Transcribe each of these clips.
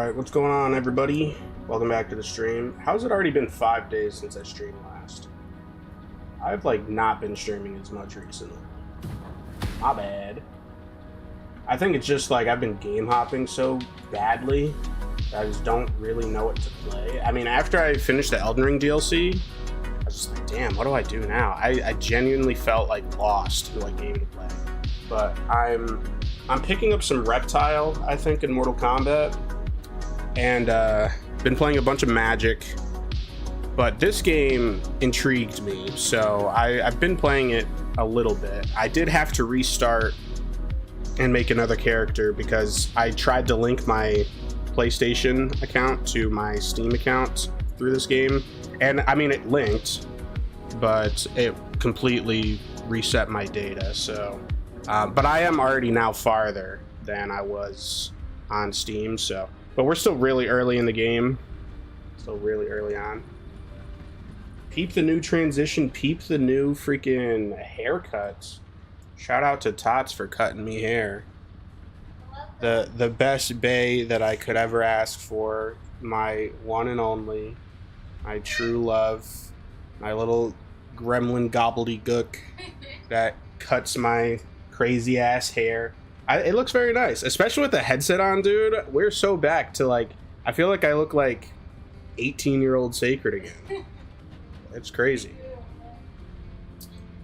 Alright, what's going on, everybody? Welcome back to the stream. How's it already been 5 days since I streamed last? I've, not been streaming as much recently. My bad. I think it's just, I've been game hopping so badly that I just don't really know what to play. I mean, after I finished the Elden Ring DLC, I was just like, damn, what do I do now? I genuinely felt, lost in what game to play. But I'm picking up some Reptile, I think, in Mortal Kombat. And been playing a bunch of Magic, but this game intrigued me, so I've been playing it a little bit. I did have to restart and make another character because I tried to link my PlayStation account to my Steam account through this game, and I mean it linked, but it completely reset my data. So but I am already now farther than I was on Steam, so. But we're still really early in the game. Still really early on. Peep the new transition. Peep the new freaking haircuts. Shout out to Tots for cutting me hair. The best bae that I could ever ask for. My one and only. My true love. My little gremlin gobbledygook that cuts my crazy ass hair. It looks very nice, especially with the headset on, dude. We're so back to, I feel like I look like 18-year-old Sacred again. It's crazy.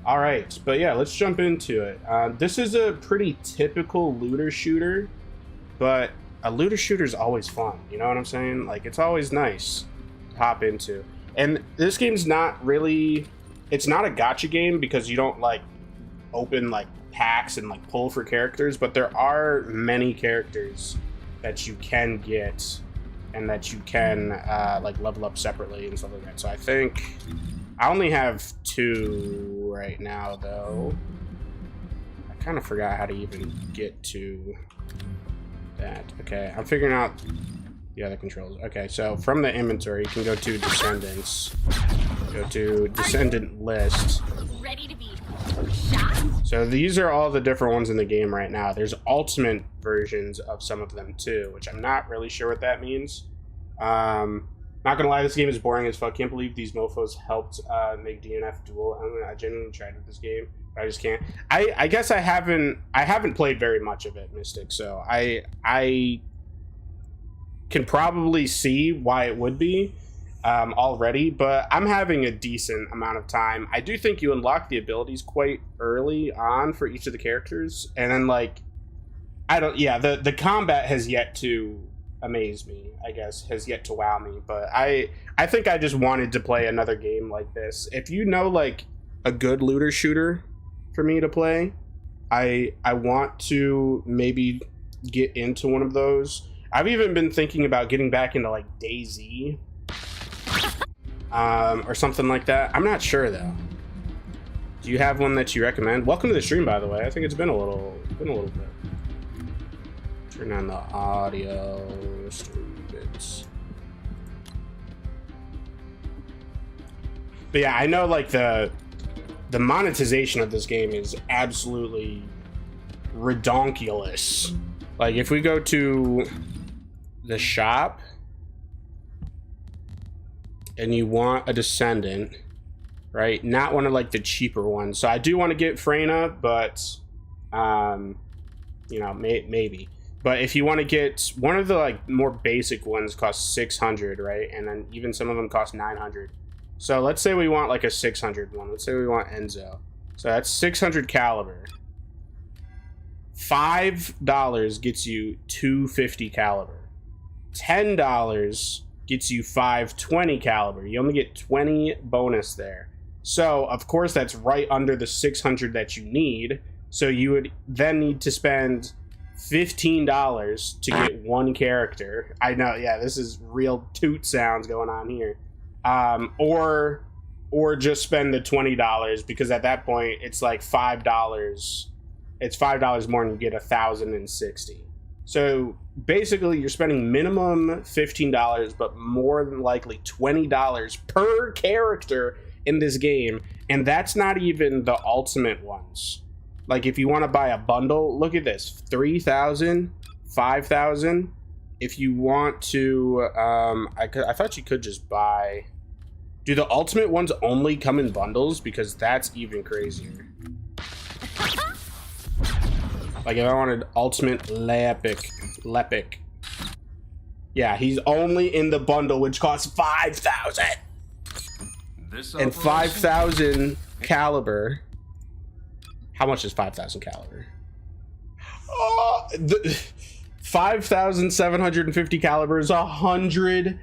All right, but yeah, let's jump into it. This is a pretty typical looter shooter, but a looter shooter is always fun. You know what I'm saying? It's always nice to hop into. And this game's not really, it's not a gacha game because you don't, open, packs and pull for characters, but there are many characters that you can get and that you can level up separately and stuff like that. So I think I only have 2 right now, though. I kind of forgot how to even get to that. Okay, I'm figuring out the other controls. Okay, so from the inventory you can go to Descendants, go to Descendant List. Ready to be shot? So these are all the different ones in the game right now. There's ultimate versions of some of them too, which I'm not really sure what that means. Not gonna lie, this game is boring as fuck. Can't believe these mofos helped make DNF Duel. I genuinely tried with this game, but I just can't. I guess I haven't played very much of it, Mystic. So I can probably see why it would be already, but I'm having a decent amount of time. I do think you unlock the abilities quite early on for each of the characters, and then the combat has yet to amaze me, I guess, has yet to wow me, but I think I just wanted to play another game like this. If you know a good looter shooter for me to play, I want to maybe get into one of those. I've even been thinking about getting back into DayZ or something like that. I'm not sure though. Do you have one that you recommend? Welcome to the stream, by the way. I think it's been a little bit. Turn on the audio stream bits. But yeah, I know the monetization of this game is absolutely redonkulous. If we go to the shop and you want a Descendant, right? Not one of the cheaper ones. So I do want to get Freyna, but maybe. But if you want to get one of the more basic ones, costs 600, right? And then even some of them cost 900. So let's say we want a 600 one. Let's say we want Enzo. So that's 600 caliber. $5 gets you 250 caliber. $10 gets you 520 caliber. You only get 20 bonus there. So of course that's right under the 600 that you need. So you would then need to spend $15 to get one character. I know, yeah, this is real toot sounds going on here. Or just spend the $20, because at that point it's $5. It's $5 more and you get 1,060. So basically you're spending minimum $15, but more than likely $20 per character in this game, and that's not even the ultimate ones. If you want to buy a bundle, look at this: 3,000, 5,000, if you want to, I thought you could just buy. Do the ultimate ones only come in bundles? Because that's even crazier. Like if I wanted ultimate Lepic. Yeah, he's only in the bundle, which costs 5,000. And 5,000 caliber. How much is 5,000 caliber? Oh, 5,750 caliber is $100.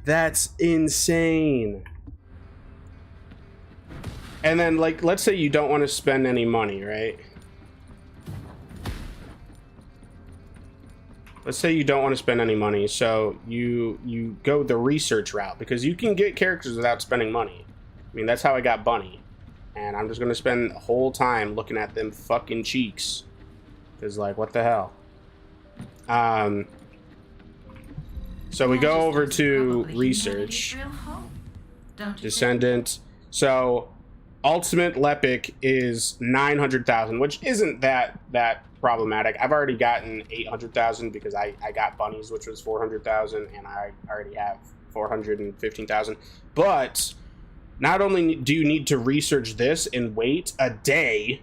That's insane. And then, like, let's say you don't want to spend any money, right? Let's say you don't want to spend any money, so you go the research route, because you can get characters without spending money. I mean, that's how I got Bunny. And I'm just going to spend the whole time looking at them fucking cheeks. Because, like, what the hell? So we go over to research. Descendant. So, Ultimate Lepic is 900,000, which isn't that problematic. I've already gotten 800,000 because I got Bunnies, which was 400,000, and I already have 415,000. But not only do you need to research this and wait a day,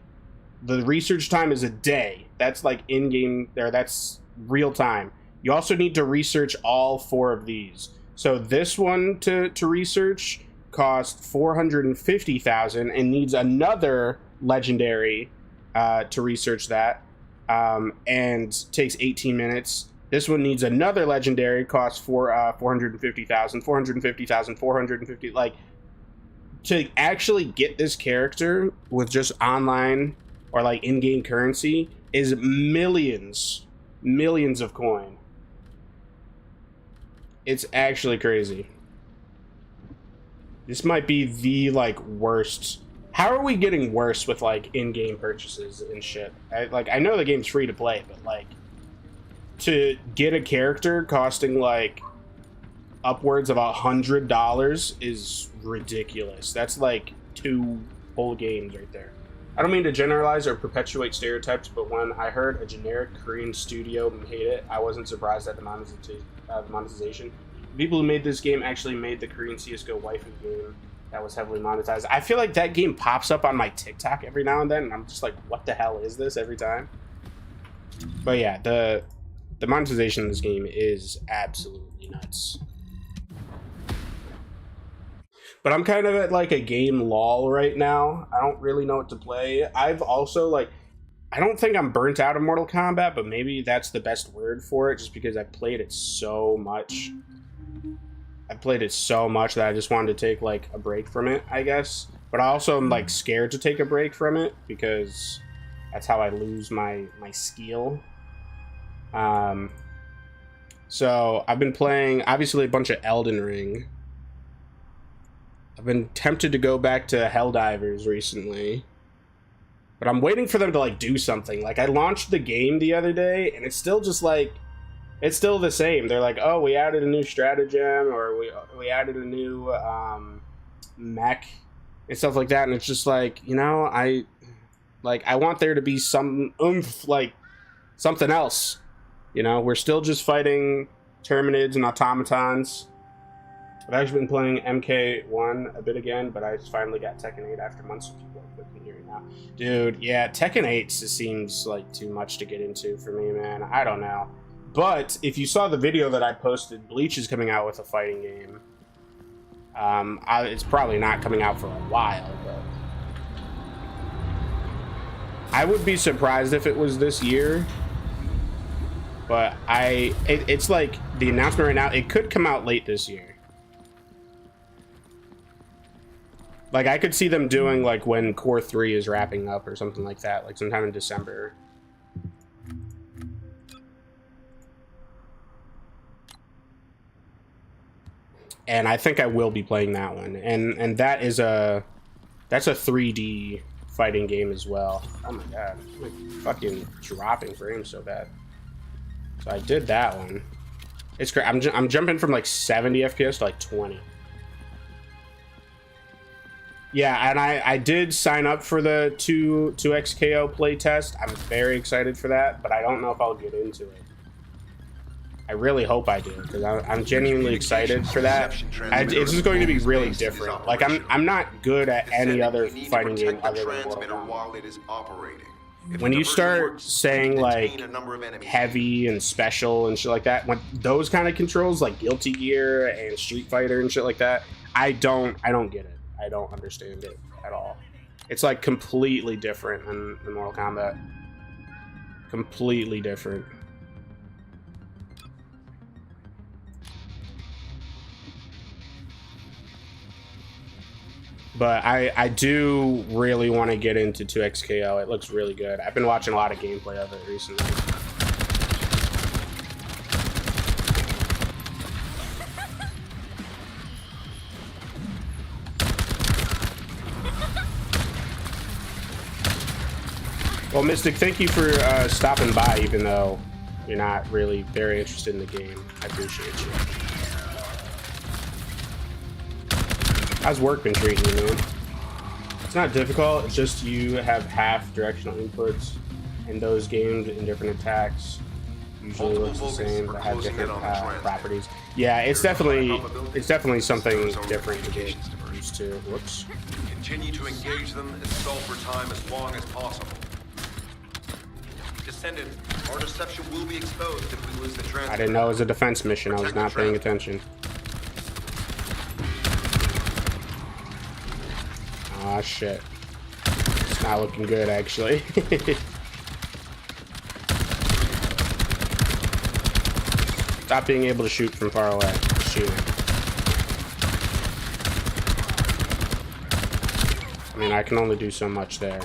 the research time is a day. That's like in-game there. That's real time. You also need to research all 4 of these. So this one to research costs 450,000 and needs another legendary to research that, and takes 18 minutes. This one needs another legendary, costs 450,000, 450, like, to actually get this character with just online or like in-game currency is millions of coin. It's actually crazy. This might be the like worst. How are we getting worse with like in-game purchases and shit? I know the game's free to play, but like to get a character costing like upwards of $100 is ridiculous. That's like 2 whole games right there. I don't mean to generalize or perpetuate stereotypes, but when I heard a generic Korean studio made it, I wasn't surprised at the monetization. The people who made this game actually made the Korean CSGO waifu game that was heavily monetized. I feel like that game pops up on my TikTok every now and then, and I'm just like, what the hell is this every time? But yeah, the monetization of this game is absolutely nuts. But I'm kind of at like a game lull right now. I don't really know what to play. I've also like, I don't think I'm burnt out of Mortal Kombat, but maybe that's the best word for it, just because I played it so much. I played it so much that I just wanted to take like a break from it, I guess. But I also am like scared to take a break from it because that's how I lose my skill. So I've been playing obviously a bunch of Elden Ring. I've been tempted to go back to Helldivers recently, but I'm waiting for them to like do something. Like I launched the game the other day and it's still just like, it's still the same. They're like, oh, we added a new stratagem, or we added a new mech and stuff like that. And it's just like, you know, I want there to be some oomph, like something else. You know, we're still just fighting Terminids and automatons. I've actually been playing MK1 a bit again, but I finally got Tekken 8 after months of people clicking here now. Dude, yeah, Tekken 8 just seems like too much to get into for me, man. I don't know. But if you saw the video that I posted, Bleach is coming out with a fighting game. It's probably not coming out for a while, but I would be surprised if it was this year. But it's like the announcement right now, it could come out late this year. Like I could see them doing like when Core 3 is wrapping up or something like that, like sometime in December. And I think I will be playing that one. And that's a 3D fighting game as well. Oh my god, I'm like fucking dropping frames so bad. So I did that one. It's great. I'm jumping from like 70 FPS to like 20. Yeah, and I did sign up for the 2XKO playtest. I'm very excited for that, but I don't know if I'll get into it. I really hope I do, because I'm genuinely excited for that. It's just going to be really different. Like, I'm not good at any other fighting game other than Mortal Kombat. When you start saying, like, heavy and special and shit like that, when those kind of controls, like Guilty Gear and Street Fighter and shit like that, I don't get it. I don't understand it at all. It's like completely different in Mortal Kombat. Completely different. But I do really want to get into 2XKO. It looks really good. I've been watching a lot of gameplay of it recently. Well, Mystic, thank you for stopping by, even though you're not really very interested in the game. I appreciate you. How's work been treating you, man? It's not difficult, it's just you have half directional inputs, and those games in different attacks usually looks the same, but have different properties. Yeah, it's definitely something different to get used to. Whoops. Continue to engage them and stall for time as long as possible. Descendant, our deception will be exposed if we lose the transport. I didn't know it was a defense mission. I was not paying attention. Aw, shit. It's not looking good, actually. Stop being able to shoot from far away. Shooting. I mean, I can only do so much there.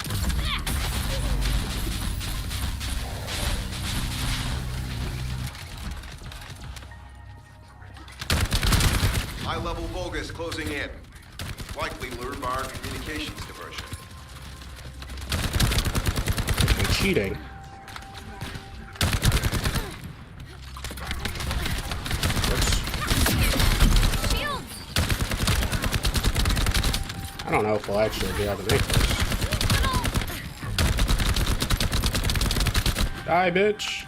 High-level Vulgus closing in. Likely lured by our communications diversion. I'm cheating. I don't know if we'll actually be able to make this. Die, bitch.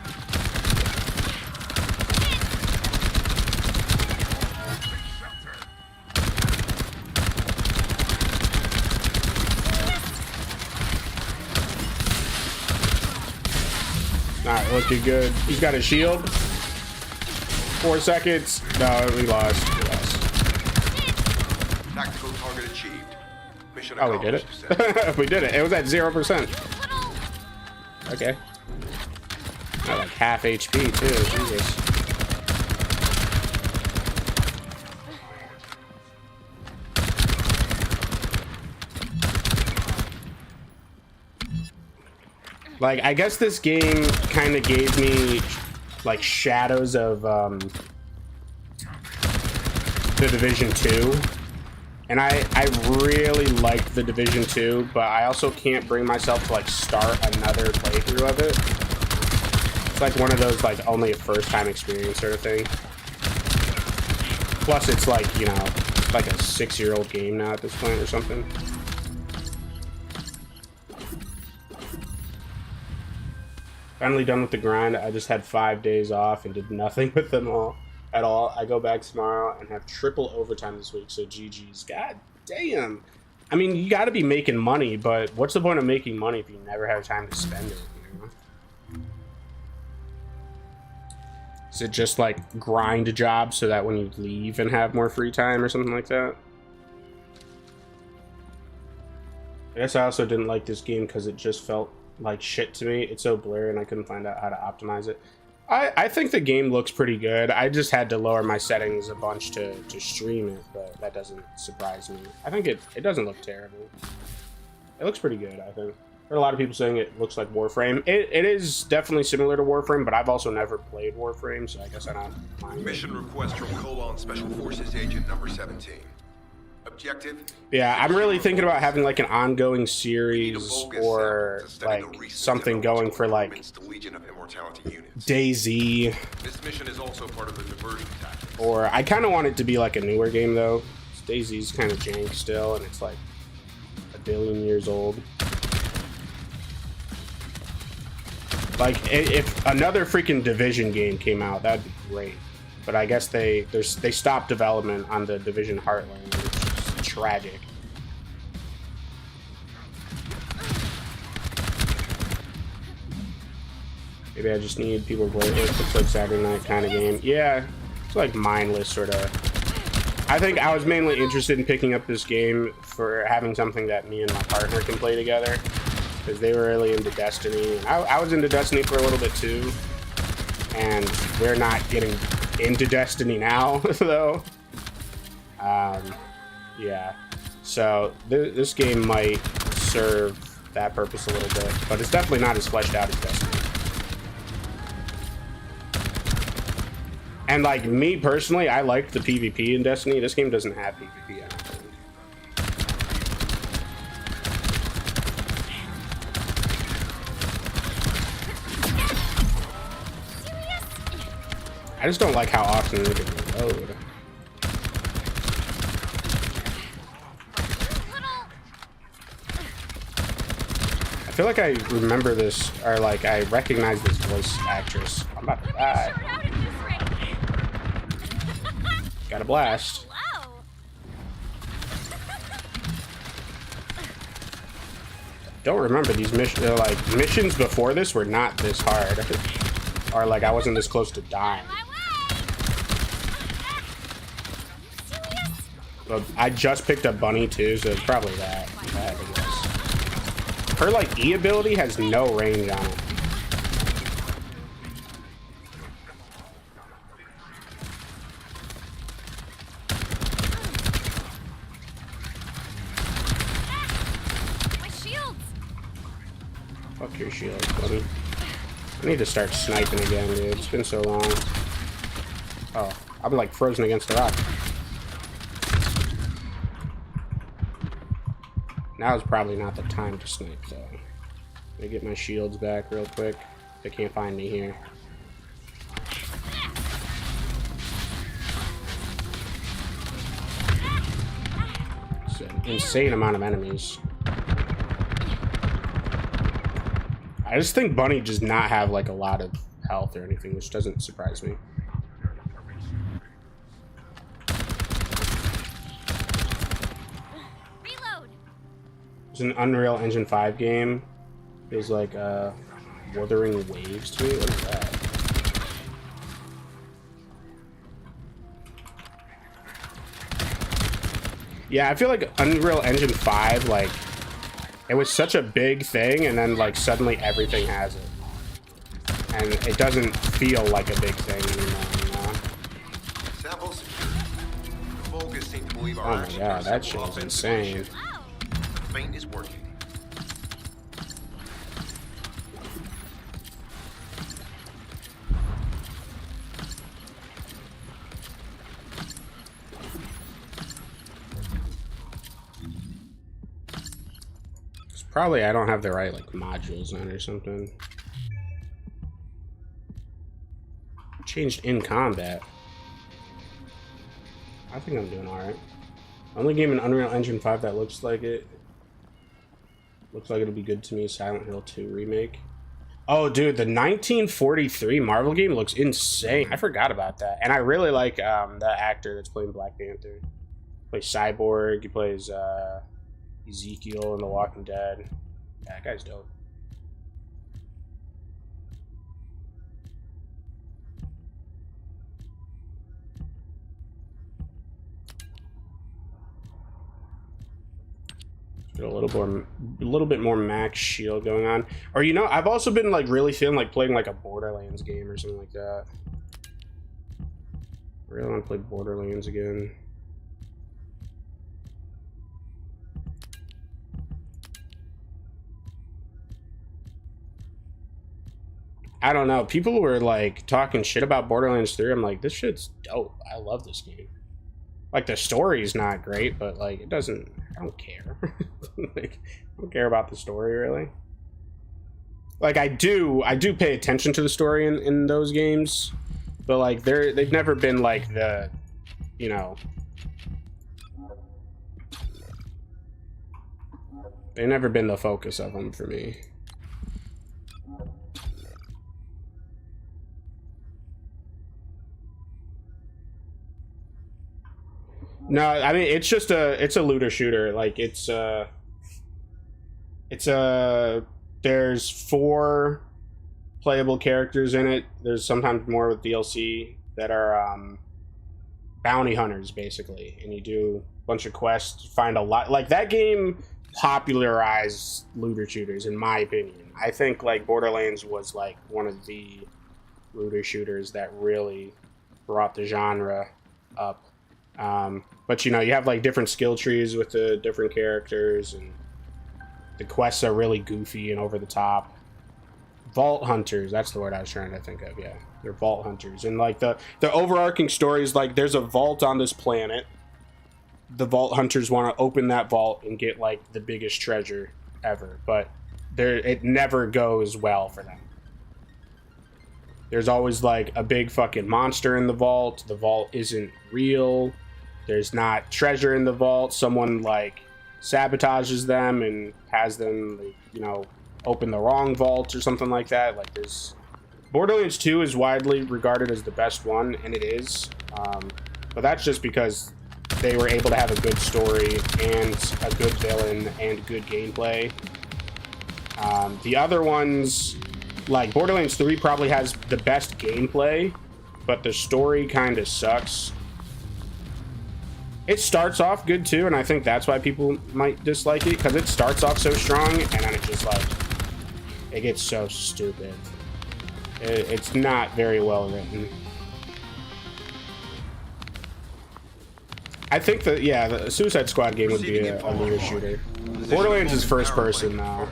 Not looking good. He's got a shield. 4 seconds. No, we lost. We lost. Tactical target achieved. Mission Oh, we did it. We did it. It was at 0%. Okay. At like half HP too. Jesus. Like, I guess this game kind of gave me like shadows of The Division 2. And I really liked The Division 2, but I also can't bring myself to like start another playthrough of it. It's like one of those like only a first time experience sort of thing. Plus it's like, you know, like a 6-year-old game now at this point or something. Finally done with the grind. I just had 5 days off and did nothing with them all at all. I go back tomorrow and have triple overtime this week, so GG's. God damn. I mean, you got to be making money, but what's the point of making money if you never have time to spend it, you know? Is it just like grind a job so that when you leave and have more free time or something like that? I guess I also didn't like this game because it just felt like shit to me. It's so blurry and I couldn't find out how to optimize it. I think the game looks pretty good. I just had to lower my settings a bunch to stream it, but that doesn't surprise me. I think it doesn't look terrible. It looks pretty good, I think. There are a lot of people saying it looks like Warframe. It is definitely similar to Warframe, but I've also never played Warframe, so I guess I don't mind. Mission request from Colon Special Forces Agent number 17. Objective? Yeah, I'm really thinking about having like an ongoing series or like something going for like DayZ. This mission is also part of the diversion tactics. Or I kind of want it to be like a newer game though. DayZ's kind of jank still, and it's like billion years old. Like, if another freaking Division game came out, that'd be great. But I guess they stopped development on the Division Heartland, which is tragic. Maybe I just need people to play it. It's like Saturday night kind of game. Yeah, it's like mindless sort of. I think I was mainly interested in picking up this game for having something that me and my partner can play together, because they were really into Destiny. And I was into Destiny for a little bit too, and we're not getting into Destiny now, though. Yeah, so this game might serve that purpose a little bit, but it's definitely not as fleshed out as Destiny. And like me personally, I liked the PvP in Destiny. This game doesn't have PvP, I don't think. I just don't like how often it can reload. I feel like I remember this, or like I recognize this voice actress. I'm about to die. Got a blast. Don't remember these missions. Like missions before this were not this hard, or like I wasn't this close to dying. But I just picked up Bunny too, so it's probably that. I guess. Her like E ability has no range on it. Fuck your shield, buddy. I need to start sniping again, dude. It's been so long. Oh, I'm like frozen against the rock. Now's probably not the time to snipe, though. Let me get my shields back real quick. They can't find me here. It's an insane amount of enemies. I just think Bunny does not have like a lot of health or anything, which doesn't surprise me. Reload. It's an Unreal Engine 5 game. There's like Wuthering Waves to me. What is that? Yeah, I feel like Unreal Engine 5, like, it was such a big thing, and then like suddenly everything has it, and it doesn't feel like a big thing anymore. You know? Sample secured. Vulgus seem to believe our Oh my actions god, are that simple shit is offensive insane. initiative. Feint is working. Probably I don't have the right like modules on or something. Changed in combat. I think I'm doing alright. Only game in Unreal Engine 5 that looks like it. Looks like it'll be good to me. Silent Hill 2 remake. Oh dude, the 1943 Marvel game looks insane. I forgot about that. And I really like the actor that's playing Black Panther. He plays Cyborg, he plays Ezekiel in The Walking Dead. Yeah, that guy's dope. Get a little bit more max shield going on. Or you know, I've also been like really feeling like playing like a Borderlands game or something like that. I really want to play Borderlands again. I don't know. People were like talking shit about Borderlands 3. I'm like, this shit's dope. I love this game. Like the story's not great, but like it doesn't. I don't care. Like I don't care about the story really. Like I do pay attention to the story in those games, but like they've never been like the, you know. They've never been the focus of them for me. No, I mean it's a looter shooter. Like there's 4 playable characters in it. There's sometimes more with DLC that are bounty hunters basically, and you do a bunch of quests, find a lot. Like that game popularized looter shooters in my opinion. I think like Borderlands was like one of the looter shooters that really brought the genre up. But you know, you have like different skill trees with the different characters, and the quests are really goofy and over the top. Vault hunters, that's the word I was trying to think of. Yeah, they're vault hunters, and like the overarching story is like there's a vault on this planet. The vault hunters want to open that vault and get like the biggest treasure ever, but it never goes well for them. There's always like a big fucking monster in the vault. The vault isn't real. There's not treasure in the vault. Someone like sabotages them and has them, like, you know, open the wrong vault or something like that. Like there's Borderlands 2 is widely regarded as the best one, and it is. But that's just because they were able to have a good story and a good villain and good gameplay. The other ones, like Borderlands 3 probably has the best gameplay, but the story kind of sucks. It starts off good too, and I think that's why people might dislike it, because it starts off so strong, and then it just like, it gets so stupid. It's not very well written. I think that, yeah, the Suicide Squad game would be a looter shooter. Borderlands is first person now.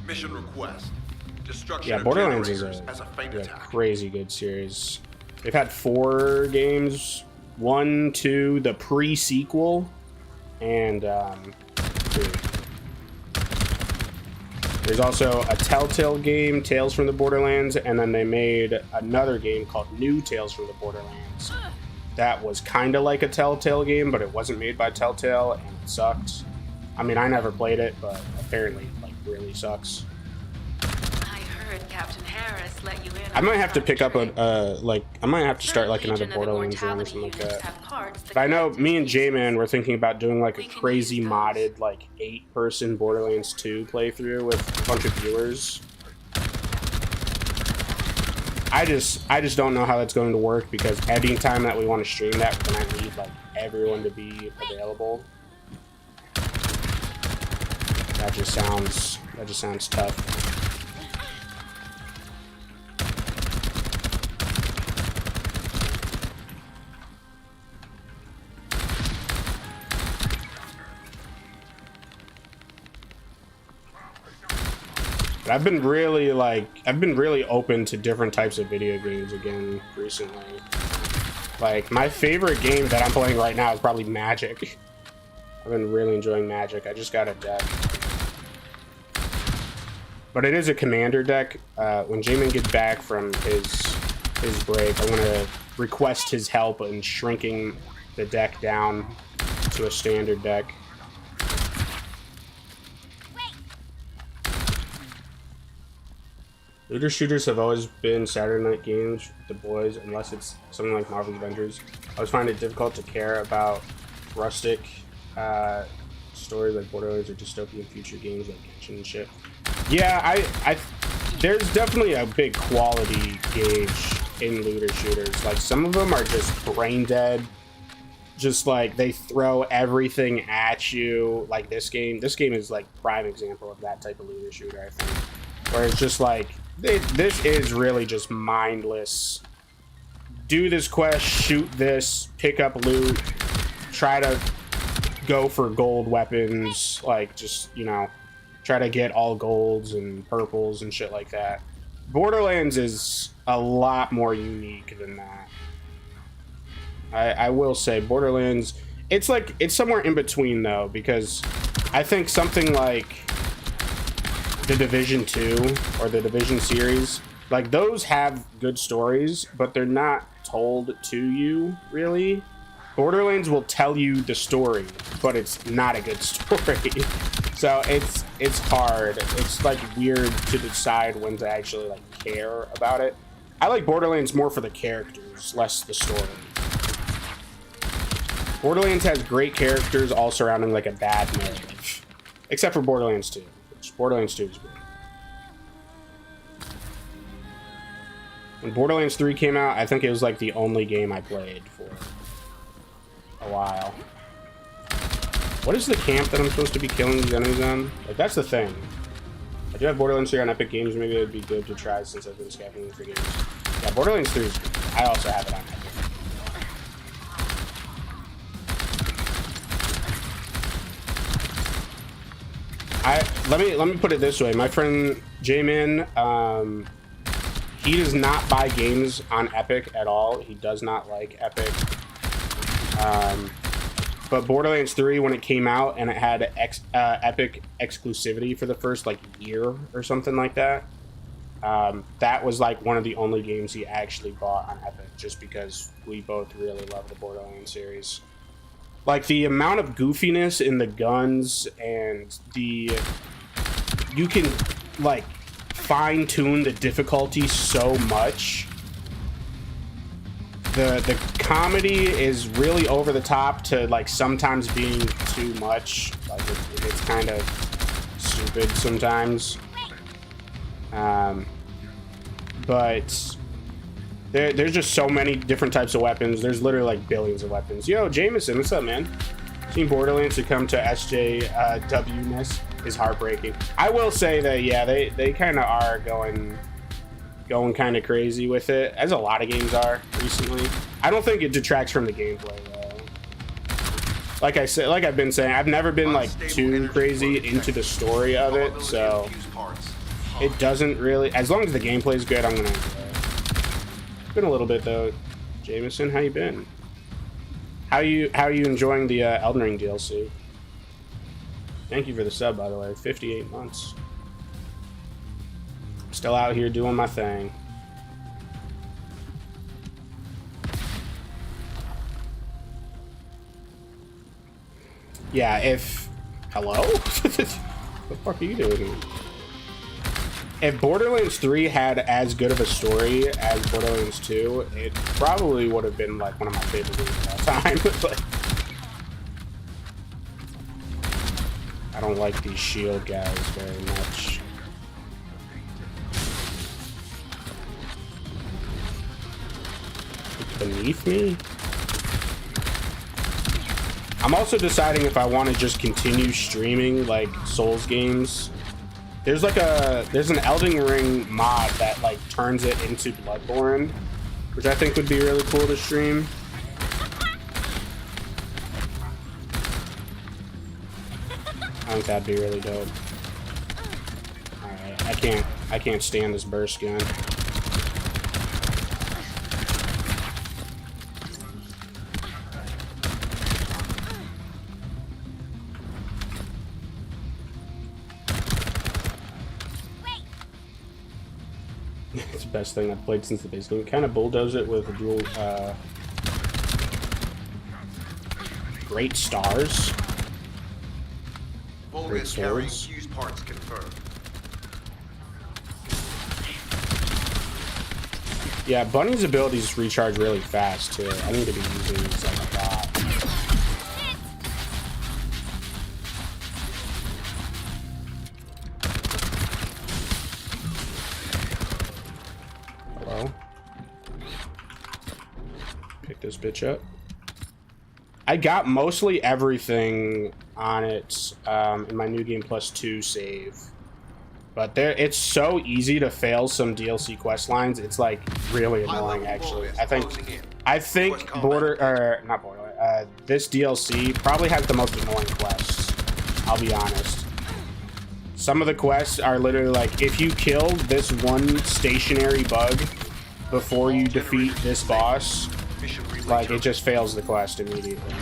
Mission request. Destruction Yeah, of Borderlands is generators as a feint attack. crazy good series. They've had 4 games. 1, 2, the pre-sequel, and 3. There's also a Telltale game, Tales from the Borderlands, and then they made another game called New Tales from the Borderlands. That was kind of like a Telltale game, but it wasn't made by Telltale, and it sucked. I mean, I never played it, but apparently, like, really sucks. I heard Captain Harris let you in. I might have to pick up I might have to start like another Borderlands game or something like that. But I know me and J-Man were thinking about doing like a crazy modded like 8-person Borderlands 2 playthrough with a bunch of viewers. I just don't know how that's going to work, because any time that we want to stream that, then I need like everyone to be available. That just sounds tough. But I've been really open to different types of video games again recently. Like my favorite game that I'm playing right now is probably Magic. I've been really enjoying Magic. I just got a deck. But it is a commander deck. When J-Man gets back from his break, I want to request his help in shrinking the deck down to a standard deck. Looter shooters have always been Saturday night games with the boys, unless it's something like Marvel's Avengers. I always find it difficult to care about rustic stories like Borderlands or dystopian future games like Genshin and shit. Yeah, I there's definitely a big quality gauge in looter shooters. Like some of them are just brain dead. Just like they throw everything at you. Like this game is like prime example of that type of looter shooter, I think. Where it's just like, this is really just mindless. Do this quest, shoot this, pick up loot, try to go for gold weapons, like just, you know, try to get all golds and purples and shit like that. Borderlands is a lot more unique than that. I will say Borderlands, it's somewhere in between though, because I think something like the Division 2 or the Division series, like those have good stories, but they're not told to you really. Borderlands will tell you the story, but it's not a good story. So it's hard. It's like weird to decide when to actually like care about it. I like Borderlands more for the characters, less the story. Borderlands has great characters all surrounding like a bad narrative. Except for Borderlands 2. Which Borderlands 2 is great. When Borderlands 3 came out, I think it was like the only game I played for a while. What is the camp that I'm supposed to be killing these enemies on? Like, that's the thing. I do have Borderlands 3 on Epic Games. Maybe it would be good to try since I've been scavenging for games. Yeah, Borderlands 3 is good. I also have it on Epic. Let me put it this way. My friend J-Man, he does not buy games on Epic at all. He does not like Epic. But Borderlands 3, when it came out and it had Epic exclusivity for the first like year or something like that, that was like one of the only games he actually bought on Epic, just because we both really love the Borderlands series. Like the amount of goofiness in the guns and you can like fine tune the difficulty so much. The comedy is really over the top to like sometimes being too much. Like it's kind of stupid sometimes. But there's just so many different types of weapons. There's literally like billions of weapons. Yo, Jameson, what's up, man? Seeing Borderlands succumb to SJW-ness is heartbreaking. I will say that, yeah, they kind of are going kind of crazy with it, as a lot of games are recently. I don't think it detracts from the gameplay, though. Like I said, like I've been saying, I've never been like too crazy into the story of it, so it doesn't really. As long as the gameplay is good, I'm gonna enjoy it. It's been a little bit though. Jameson, how you been? How are you enjoying the Elden Ring DLC? Thank you for the sub, by the way. 58 months. Still out here doing my thing. Yeah, if... Hello? What the fuck are you doing here? If Borderlands 3 had as good of a story as Borderlands 2, it probably would have been like one of my favorite games of all time. But I don't like these shield guys very much. Beneath me? I'm also deciding if I want to just continue streaming like Souls games. There's an Elden Ring mod that like turns it into Bloodborne, which I think would be really cool to stream. I think that'd be really dope. Alright, I can't stand this burst gun. It's the best thing I've played since the base game. Kind of bulldoze it with a dual great stars. Great swords. Fused parts confirmed. Yeah, Bunny's abilities recharge really fast too. I need to be using these like a lot. Hello? Pick this bitch up. I got mostly everything on it in my New Game Plus 2 save. But it's so easy to fail some DLC quest lines. It's like really annoying, actually. I think this DLC probably has the most annoying quests. I'll be honest. Some of the quests are literally like, if you kill this one stationary bug before you defeat this boss, like it just fails the quest immediately.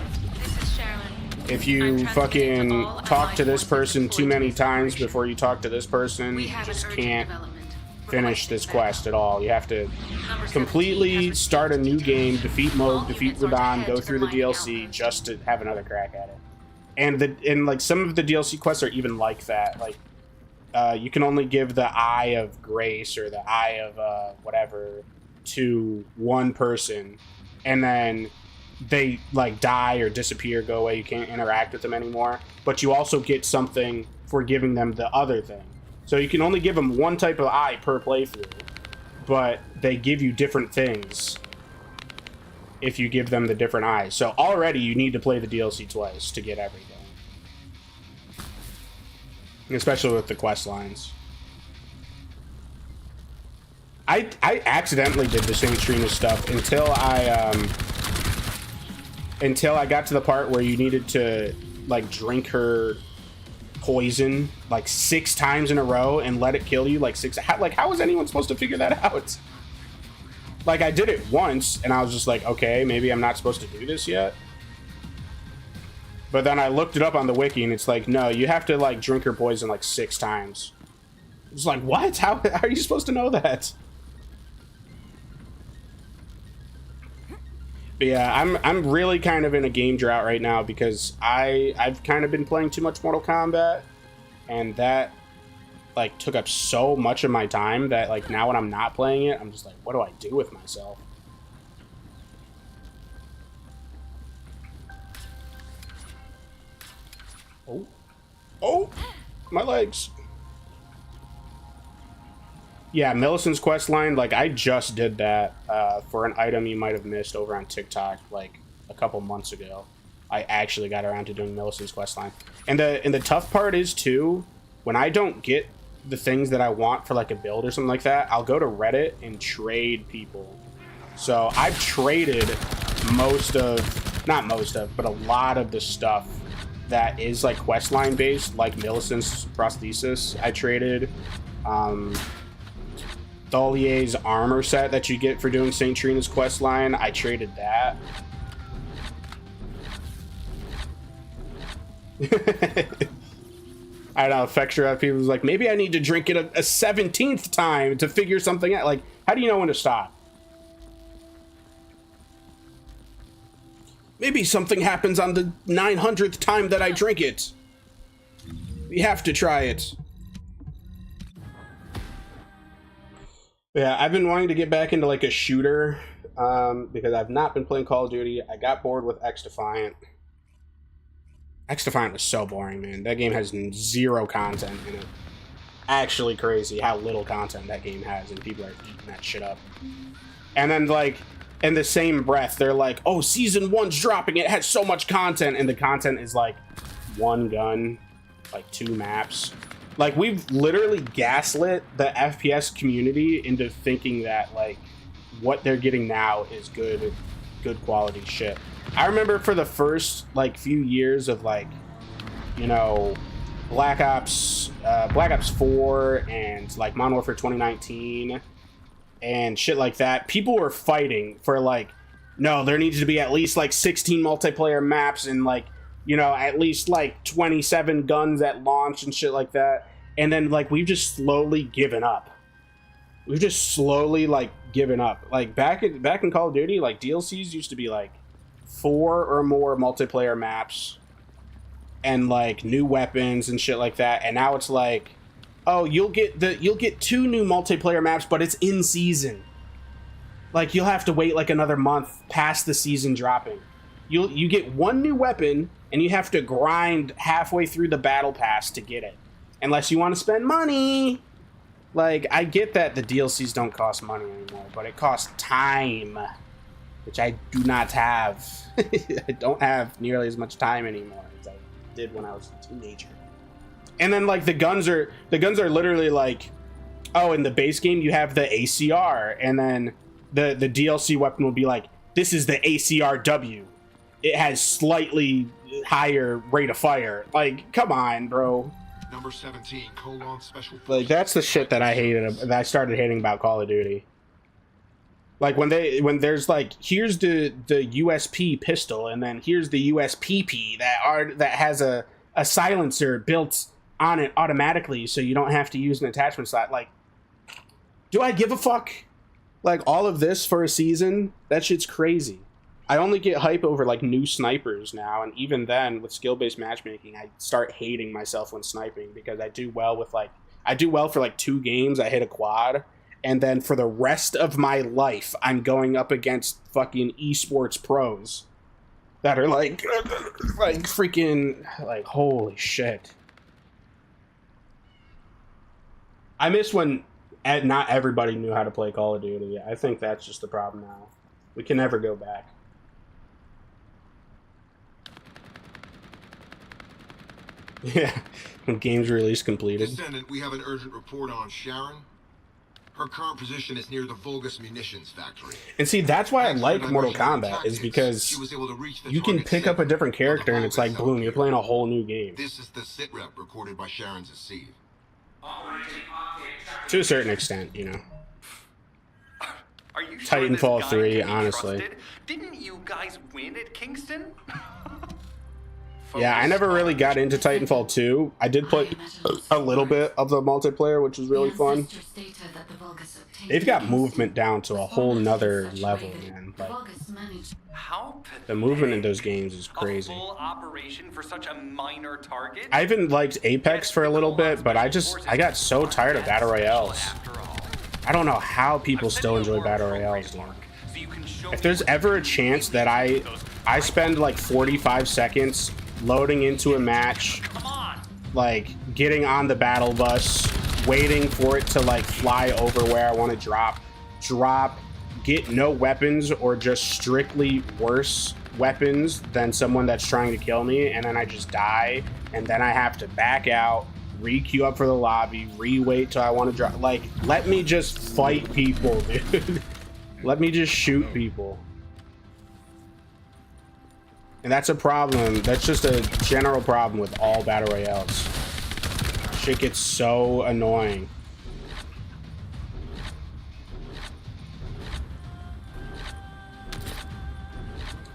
If you fucking talk to this person too many times before you talk to this person, you just can't finish this quest at all. You have to completely start a new game, defeat Moog, defeat Radahn, go through the DLC just to have another crack at it. and like some of the DLC quests are even like that. Like you can only give the Eye of Grace or the Eye of whatever to one person, and then they like die or disappear, go away. You can't interact with them anymore. But you also get something for giving them the other thing. So you can only give them one type of eye per playthrough, but they give you different things if you give them the different eyes. So already you need to play the DLC twice to get everything. Especially with the quest lines. I accidentally did the Saint Trina stuff until I got to the part where you needed to like drink her poison like 6 times in a row and let it kill you like 6. How was anyone supposed to figure that out? Like, I did it once and I was just like, okay, maybe I'm not supposed to do this yet. But then I looked it up on the wiki and it's like, no, you have to like drink her poison like 6 times. It's like, what? How are you supposed to know that? But yeah, I'm really kind of in a game drought right now because I've kind of been playing too much Mortal Kombat, and that like took up so much of my time that like now when I'm not playing it, I'm just like, what do I do with myself? Oh, my legs. Yeah, Millicent's quest line, like I just did that for an item you might have missed over on TikTok like a couple months ago. I actually got around to doing Millicent's quest line. And the tough part is too, when I don't get the things that I want for like a build or something like that, I'll go to Reddit and trade people. So I've traded but a lot of the stuff that is like quest line based, like Millicent's prosthesis. I traded Tholier's armor set that you get for doing Saint Trina's quest line. I traded that. I don't know, Fextra people was like, maybe I need to drink it a 17th time to figure something out. Like, how do you know when to stop? Maybe something happens on the 900th time that I drink it. We have to try it. Yeah, I've been wanting to get back into like a shooter because I've not been playing Call of Duty. I got bored with X-Defiant. X-Defiant was so boring, man. That game has 0 content in it. Actually crazy how little content that game has, and people are eating that shit up. And then, like, in the same breath, they're like, oh, Season 1's dropping, it has so much content, and the content is, like, 1 gun, like, 2 maps. Like, we've literally gaslit the FPS community into thinking that, like, what they're getting now is good quality shit. I remember for the first, like, few years of, like, you know, Black Ops 4 and, like, Modern Warfare 2019 and shit like that, people were fighting for, like, no, there needs to be at least, like, 16 multiplayer maps and, like, you know, at least, like, 27 guns at launch and shit like that. And then, like, we've just slowly given up. We've just slowly, like, given up. Like, back in Call of Duty, like, DLCs used to be, like, 4 or more multiplayer maps and, like, new weapons and shit like that. And now it's like, oh, you'll get 2 new multiplayer maps, but it's in season. Like, you'll have to wait, like, another month past the season dropping. You get 1 new weapon, and you have to grind halfway through the battle pass to get it. Unless you want to spend money. Like, I get that the DLCs don't cost money anymore, but it costs time, which I do not have. I don't have nearly as much time anymore as I did when I was a teenager. And then, like, the guns are literally like, oh, in the base game you have the ACR, and then the DLC weapon will be like, this is the ACRW. It has slightly higher rate of fire. Like, come on, bro. Number 17, special. Like, that's the shit that I hated, that I started hating about Call of Duty. Like, when there's like, here's the USP pistol, and then here's the USPP that has a silencer built on it automatically, so you don't have to use an attachment slot. Like, do I give a fuck? Like, all of this for a season? That shit's crazy. I only get hype over like new snipers now, and even then with skill-based matchmaking, I start hating myself when sniping because I do well for like 2 games, I hit a quad, and then for the rest of my life, I'm going up against fucking esports pros that are like freaking, like, holy shit. I miss when not everybody knew how to play Call of Duty. I think that's just the problem now. We can never go back. Yeah, when games release completed. Descendant, we have an urgent report on Sharon. Her current position is near the Vulgus munitions factory. And see, that's why I like Mortal Kombat, is because you can pick up a different character and it's like, boom, you're playing a whole new game. This is the sit rep recorded by Sharon's Asive. To a certain extent, you know. Are you sure Titanfall this guy 3, can be honestly. trusted? Didn't you guys win at Kingston? Yeah, I never really got into Titanfall 2. I did play a little bit of the multiplayer, which was really fun. They've got movement down to a whole nother level, man. Like, How the movement in those games is crazy. A full operation for such a minor target? I even liked Apex for a little bit, but I got so tired of Battle Royales. I don't know how people still enjoy Battle Royales, dude. If there's ever a chance that I spend like 45 seconds loading into a match, like getting on the battle bus, waiting for it to like fly over where I want to drop, get no weapons or just strictly worse weapons than someone that's trying to kill me, and then I just die, and then I have to back out, re-queue up for the lobby, re-wait till I want to drop. Like, let me just fight people, dude. Let me just shoot people. And that's a problem. That's just a general problem with all battle royales. Shit gets so annoying.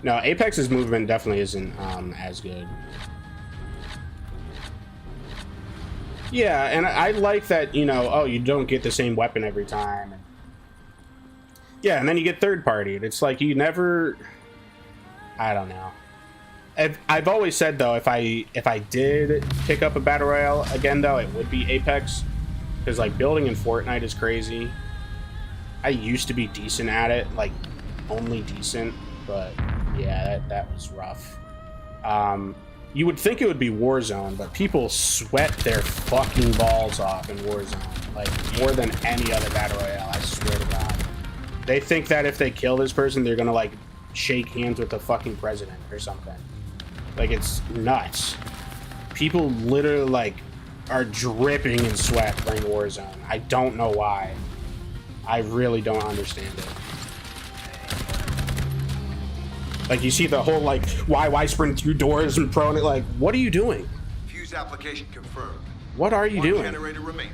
No, Apex's movement definitely isn't as good. Yeah, and I like that, you know, oh, you don't get the same weapon every time. Yeah, and then you get third party. It's like you never, I don't know. I've always said though, if I did pick up a battle royale again though, it would be Apex, because like building in Fortnite is crazy. I used to be decent at it, like only decent, but yeah, that was rough. You would think it would be Warzone, but people sweat their fucking balls off in Warzone, like more than any other battle royale. I swear to God, they think that if they kill this person, they're gonna like shake hands with the fucking president or something. Like, it's nuts. People literally, like, are dripping in sweat playing Warzone. I don't know why. I really don't understand it. Like, you see the whole, like, why sprint through doors and prone it, like, what are you doing? Fuse application confirmed. What are you One doing? generator remaining.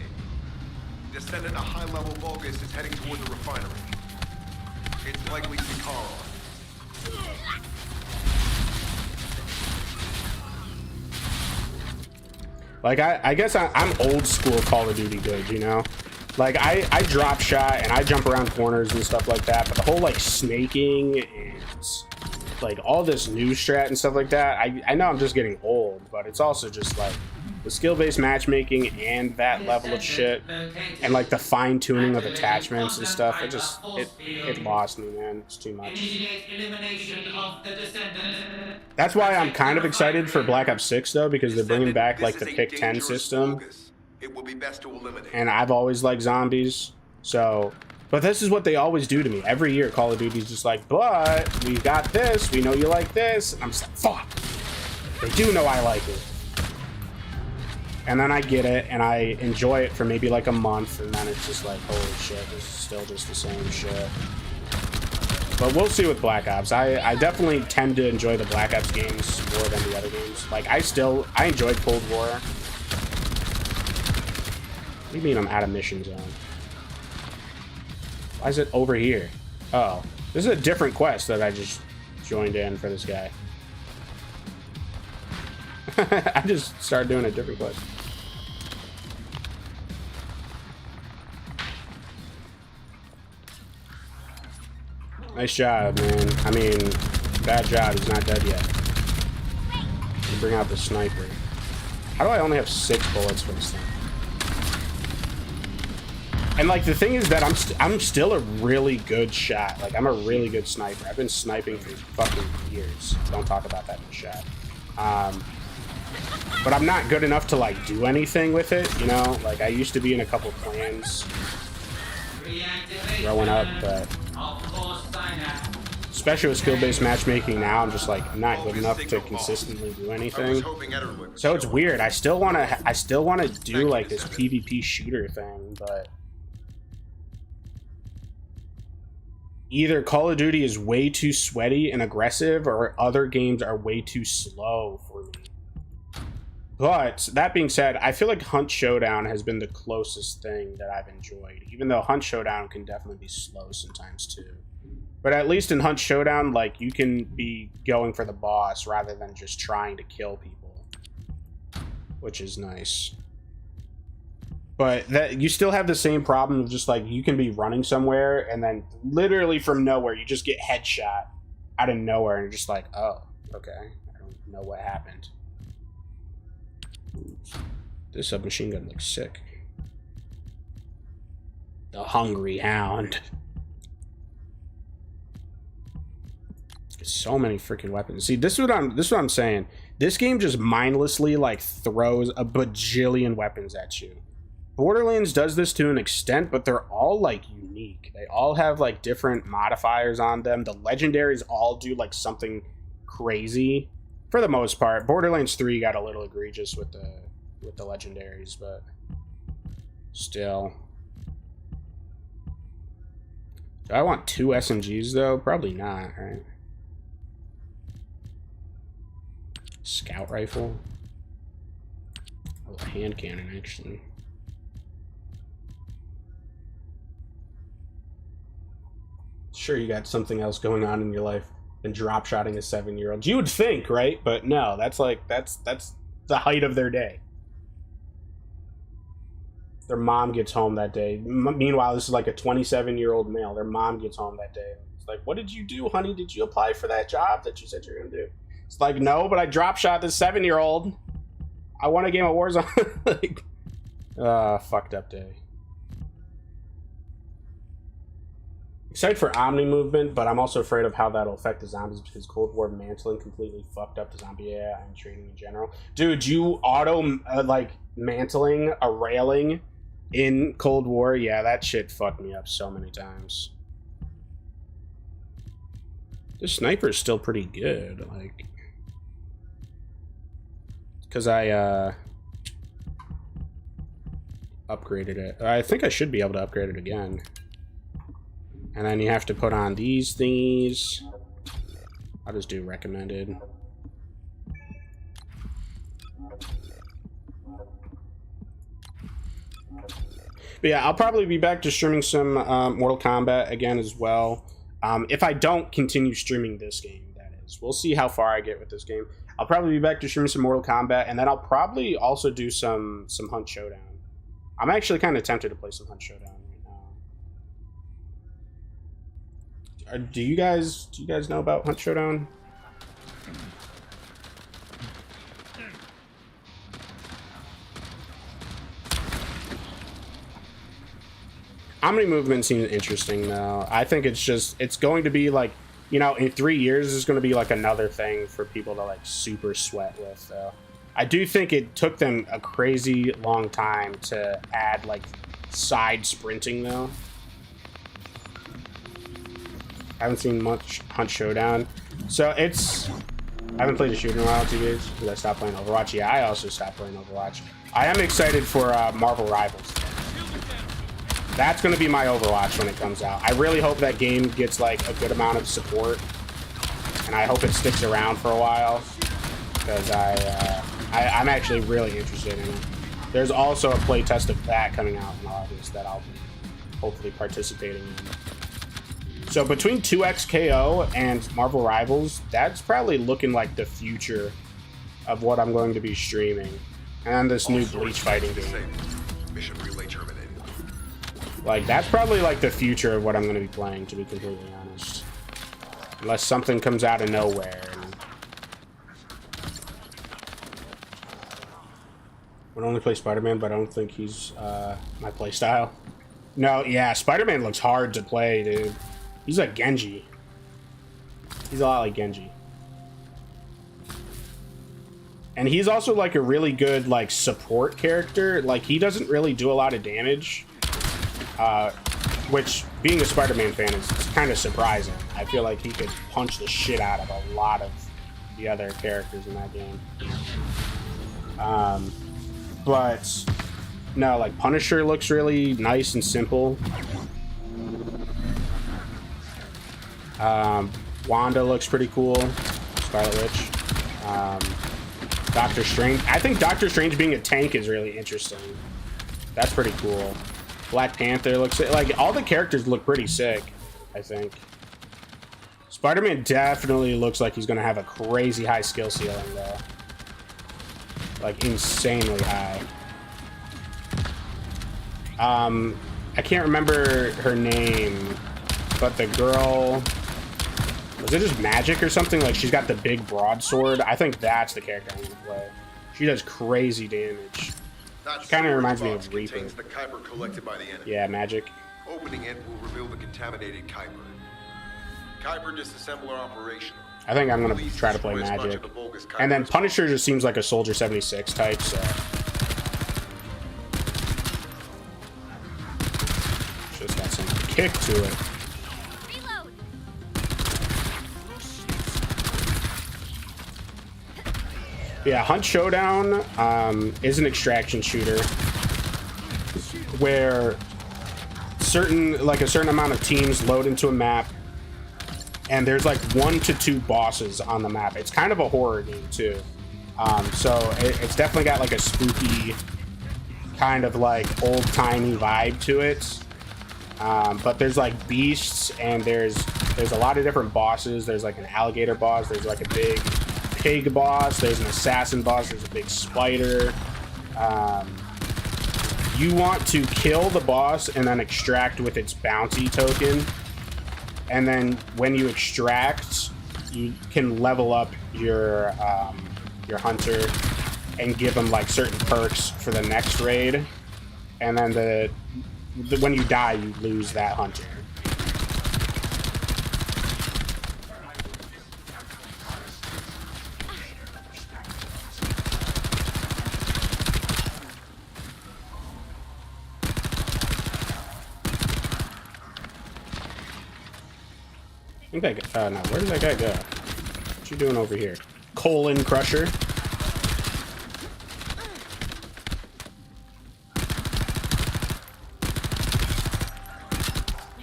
Descendant, a high-level Vulgus is heading toward the refinery. It's likely Sikaron. Like, I guess I'm old school Call of Duty good, you know? Like, I drop shot and I jump around corners and stuff like that, but the whole, like, snaking and, like, all this new strat and stuff like that, I know I'm just getting old, but it's also just, like, the skill-based matchmaking and that level of shit, and, like, the fine-tuning of attachments and stuff, it lost me, man. It's too much. That's why I'm kind of excited for Black Ops 6, though, because they're bringing back, like, the Pick 10 system. It will be best to eliminate. And I've always liked zombies, so... But this is what they always do to me. Every year, Call of Duty's just like, but we got this, we know you like this, and I'm just like, fuck! They do know I like it. And then I get it, and I enjoy it for maybe like a month, and then it's just like, holy shit, this is still just the same shit. But we'll see with Black Ops. I definitely tend to enjoy the Black Ops games more than the other games. Like, I enjoyed Cold War. What do you mean I'm out of mission zone? Why is it over here? Oh, this is a different quest that I just joined in for this guy. I just started doing a different quest. Nice job, man. I mean, Bad job. He's not dead yet. You bring out the sniper. How do I only have 6 bullets for this thing? And like the thing is that I'm still a really good shot. Like I'm a really good sniper. I've been sniping for fucking years. Don't talk about that in the chat. But I'm not good enough to like do anything with it, you know? Like I used to be in a couple clans growing up, but especially with skill-based matchmaking now, I'm just like I'm not good enough to consistently do anything. So it's weird. I still want to do like this PvP shooter thing, but either Call of Duty is way too sweaty and aggressive or other games are way too slow for me. But that being said, I feel like Hunt Showdown has been the closest thing that I've enjoyed, even though Hunt Showdown can definitely be slow sometimes too. But at least in Hunt Showdown, like you can be going for the boss rather than just trying to kill people, which is nice. But that you still have the same problem of just like you can be running somewhere and then literally from nowhere you just get headshot out of nowhere and you're just like, oh, okay, I don't know what happened. This submachine gun looks sick. The Hungry Hound. So many freaking weapons. See, this is what I'm saying. This game just mindlessly like throws a bajillion weapons at you. Borderlands does this to an extent, but they're all like unique. They all have like different modifiers on them. The legendaries all do like something crazy for the most part. Borderlands 3 got a little egregious with the legendaries, but still. Do I want 2 SMGs though? Probably not, right? Scout rifle. Oh, hand cannon actually. Sure, you got something else going on in your life than drop shotting a 7-year-old. You would think, right? But no, that's the height of their day. Their mom gets home that day. Meanwhile, this is like a 27-year-old male. Their mom gets home that day. It's like, what did you do, honey? Did you apply for that job that you said you were gonna do? It's like, no, but I drop shot this 7-year-old. I won a game of Warzone. Like, fucked up day. Excited for Omni movement, but I'm also afraid of how that'll affect the zombies because Cold War mantling completely fucked up the zombie AI and training in general. Dude, you auto like mantling a railing in Cold War? Yeah, that shit fucked me up so many times. This sniper is still pretty good, like, because I upgraded it. I think I should be able to upgrade it again. And then you have to put on these thingies. I'll just do recommended. But yeah, I'll probably be back to streaming some Mortal Kombat again as well. If I don't continue streaming this game, that is. We'll see how far I get with this game. I'll probably be back to streaming some Mortal Kombat, and then I'll probably also do some Hunt Showdown. I'm actually kind of tempted to play some Hunt Showdown. Do you guys know about Hunt Showdown? Omni movement seems interesting though. I think it's going to be like, you know, in 3 years it's going to be like another thing for people to like super sweat with though. I do think it took them a crazy long time to add like side sprinting though. I haven't seen much Hunt Showdown. So I haven't played a shooter in a while, 2 days, because I stopped playing Overwatch. Yeah, I also stopped playing Overwatch. I am excited for Marvel Rivals. That's going to be my Overwatch when it comes out. I really hope that game gets like a good amount of support, and I hope it sticks around for a while, because I'm actually really interested in it. There's also a playtest of that coming out in August that I'll be hopefully participating in. So between 2XKO and Marvel Rivals, that's probably looking like the future of what I'm going to be streaming. And this new Bleach fighting game. Mission relay terminated. Like, that's probably like the future of what I'm going to be playing, to be completely honest. Unless something comes out of nowhere. Would only play Spider-Man, but I don't think he's my play style. No, yeah, Spider-Man looks hard to play, dude. He's like Genji. He's a lot like Genji. And he's also like a really good like support character. Like he doesn't really do a lot of damage. Which, being a Spider-Man fan, is kind of surprising. I feel like he could punch the shit out of a lot of the other characters in that game. But no, like Punisher looks really nice and simple. Wanda looks pretty cool. Scarlet Witch. Doctor Strange. I think Doctor Strange being a tank is really interesting. That's pretty cool. Black Panther looks like all the characters look pretty sick, I think. Spider-Man definitely looks like he's gonna have a crazy high skill ceiling though. Like insanely high. I can't remember her name, but the girl, was it just Magic or something? Like she's got the big broadsword. I think that's the character I'm gonna play. She does crazy damage. Kind of reminds me of Reaper. The Kuiper collected by the enemy. Yeah, Magic. Opening it will reveal the contaminated Kuiper. Kuiper disassembler operation. I think I'm gonna try to play Magic. And then Punisher just seems like a Soldier 76 type, so just got some kick to it. Yeah, Hunt Showdown is an extraction shooter where a certain amount of teams load into a map, and there's like 1 to 2 bosses on the map. It's kind of a horror game too, so it's definitely got like a spooky kind of like old-timey vibe to it. But there's like beasts, and there's a lot of different bosses. There's like an alligator boss. There's like a big pig boss. There's an assassin boss. There's a big spider. You want to kill the boss and then extract with its bounty token. And then when you extract, you can level up your hunter and give them like certain perks for the next raid. And then when you die, you lose that hunter. I think that guy, no, where did that guy go? What you doing over here? Colon Crusher.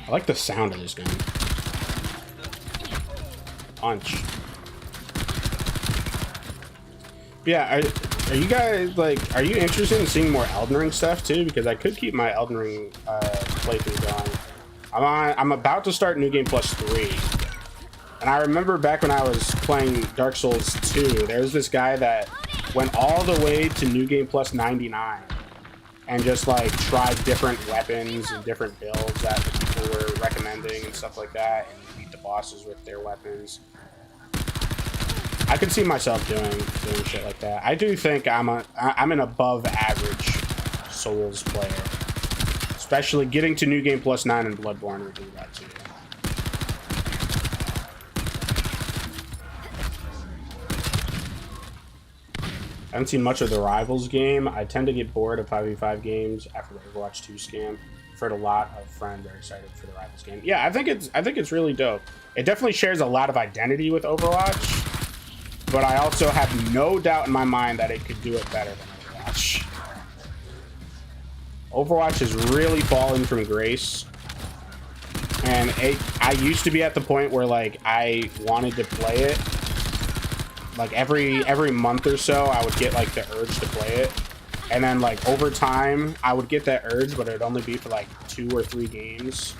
I like the sound of this gun. Punch. Yeah, are you guys, like, are you interested in seeing more Elden Ring stuff too? Because I could keep my Elden Ring playthrough going. I'm about to start New Game Plus 3. And I remember back when I was playing Dark Souls 2, there was this guy that went all the way to New Game Plus 99 and just like tried different weapons and different builds that the people were recommending and stuff like that, and beat the bosses with their weapons. I could see myself doing shit like that. I do think I'm an above average Souls player. Especially getting to New Game Plus 9 and Bloodborne would do that too. I haven't seen much of the Rivals game. I tend to get bored of 5v5 games after the Overwatch 2 scam. I've heard a lot of friends are excited for the Rivals game. Yeah, I think it's really dope. It definitely shares a lot of identity with Overwatch, but I also have no doubt in my mind that it could do it better than Overwatch. Overwatch is really falling from grace, and I used to be at the point where like I wanted to play it. Like every month or so, I would get like the urge to play it, and then like over time, I would get that urge, but it'd only be for like 2 or 3 games,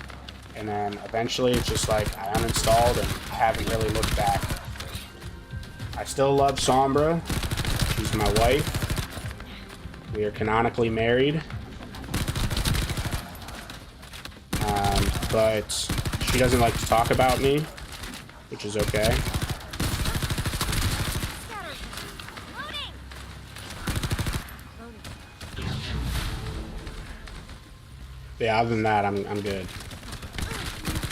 and then eventually it's just like I uninstalled and I haven't really looked back. I still love Sombra. She's my wife. We are canonically married. But she doesn't like to talk about me. which is okay. Yeah, other than that, I'm good.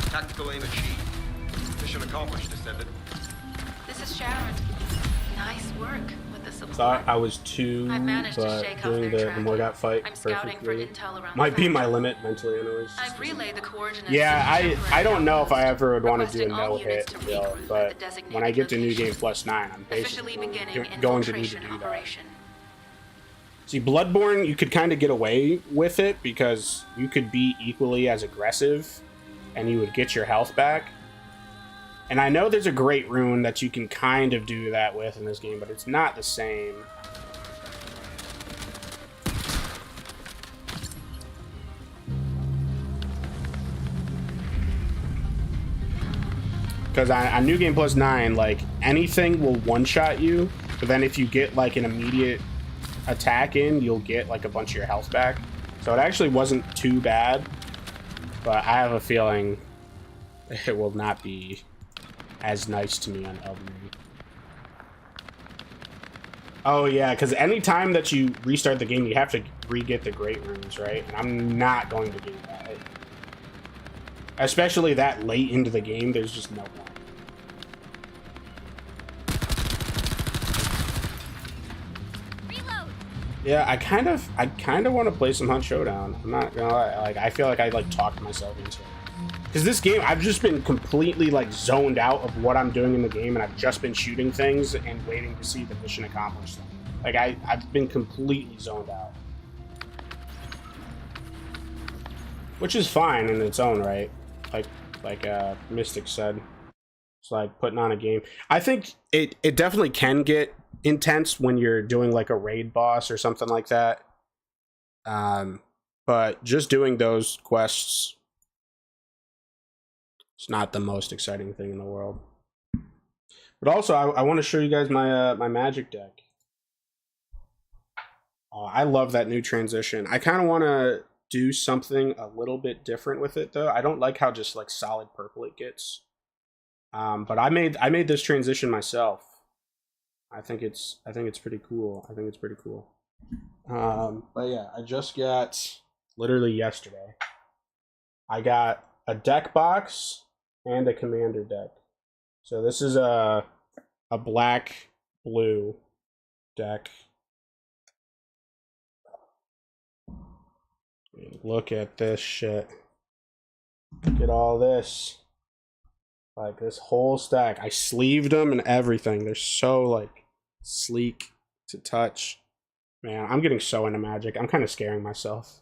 Tactical aim achieved. Mission accomplished, Descendant. This is Sharon. Nice work with the support. Thought I was too, I've managed to but shake off doing their the tracking. Morgoth fight I'm scouting for perfectly intel around might the be my factory. limit mentally, anyways. I've relayed the coordinates. Yeah, to the temporary I don't know if I outpost, ever would want to do a requesting all no units hit to deal, regroup at but the designated when I get to New location. Game Plus 9, I'm Officially basically beginning going to need to infiltration do that. operation. See, Bloodborne, you could kind of get away with it because you could be equally as aggressive and you would get your health back. And I know there's a great rune that you can kind of do that with in this game, but it's not the same. Because on New Game Plus 9, like, anything will one-shot you, but then if you get, like, an immediate attack in, you'll get, like, a bunch of your health back. So it actually wasn't too bad, but I have a feeling it will not be as nice to me on Elden Ring. Oh, yeah, because any time that you restart the game, you have to re-get the Great Runes, right? And I'm not going to do that. Especially that late into the game, there's just no point. Yeah, I kind of want to play some Hunt Showdown. I'm not gonna lie. Like, I feel like I like talked myself into it. Because this game, I've just been completely like zoned out of what I'm doing in the game, and I've just been shooting things and waiting to see the mission accomplished. Like I've been completely zoned out, which is fine in its own right. Like Mystic said, it's like putting on a game. I think it definitely can get intense when you're doing like a raid boss or something like that. But just doing those quests, it's not the most exciting thing in the world. But also, I want to show you guys my my magic deck. Oh, I love that new transition. I kind of want to do something a little bit different with it, though. I don't like how just like solid purple it gets. But I made this transition myself. I think it's pretty cool. I think it's pretty cool. But yeah, I just got literally yesterday. I got a deck box and a commander deck. So this is a black blue deck. Look at this shit. Look at all this. Like this whole stack. I sleeved them and everything. They're so like sleek to touch. Man, I'm getting so into Magic. I'm kind of scaring myself.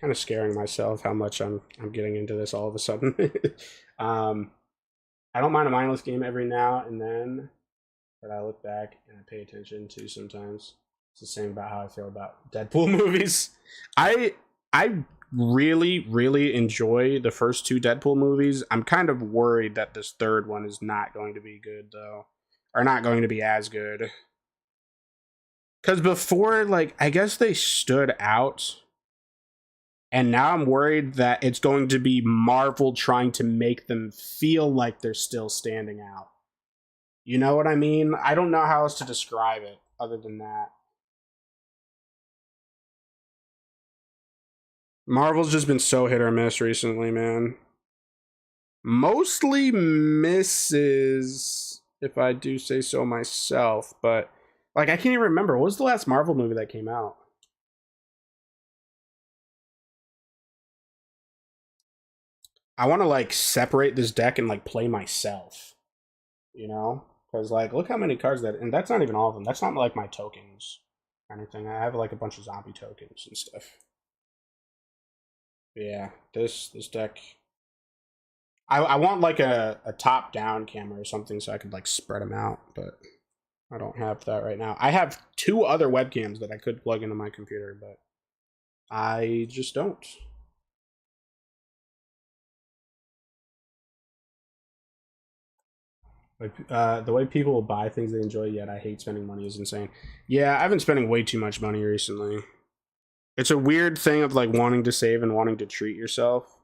Kind of scaring myself how much I'm getting into this all of a sudden. I don't mind a mindless game every now and then that I look back and I pay attention to sometimes. It's the same about how I feel about Deadpool movies. I really enjoy the first two Deadpool movies. I'm kind of worried that this third one is not going to be good, though. Or not going to be as good. Because before, like, I guess they stood out. And now I'm worried that it's going to be Marvel trying to make them feel like they're still standing out. You know what I mean? I don't know how else to describe it other than that. Marvel's just been so hit or miss recently, man. Mostly misses, if I do say so myself. But, like, I can't even remember. What was the last Marvel movie that came out? I want to, like, separate this deck and, like, play myself. You know? Because, like, look how many cards that... And that's not even all of them. That's not, like, my tokens or anything. I have, like, a bunch of zombie tokens and stuff. Yeah, this deck. I want like a top-down camera or something so I could like spread them out, but I don't have that right now. I have two other webcams that I could plug into my computer, but I just don't. Like, the way people will buy things they enjoy, yet I hate spending money, is insane. Yeah, I've been spending way too much money recently. It's a weird thing of like wanting to save and wanting to treat yourself.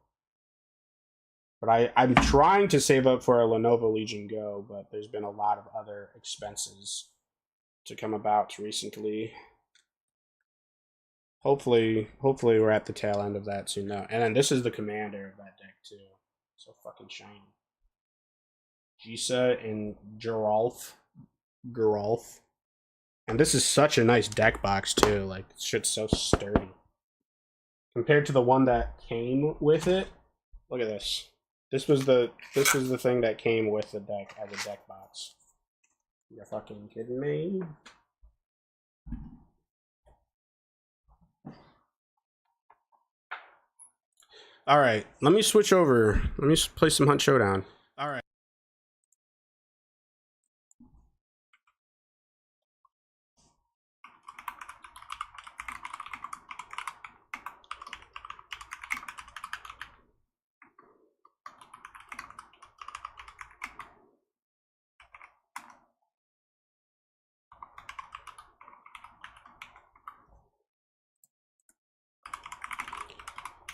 But I'm trying to save up for a Lenovo Legion Go, but there's been a lot of other expenses to come about recently. Hopefully we're at the tail end of that soon though. And then this is the commander of that deck too. So fucking shiny. Jisa and Geralf. And this is such a nice deck box too. Like, shit's so sturdy. Compared to the one that came with it. Look at this. This was the thing that came with the deck as a deck box. You're fucking kidding me? Alright, let me switch over. Let me play some Hunt Showdown. Alright.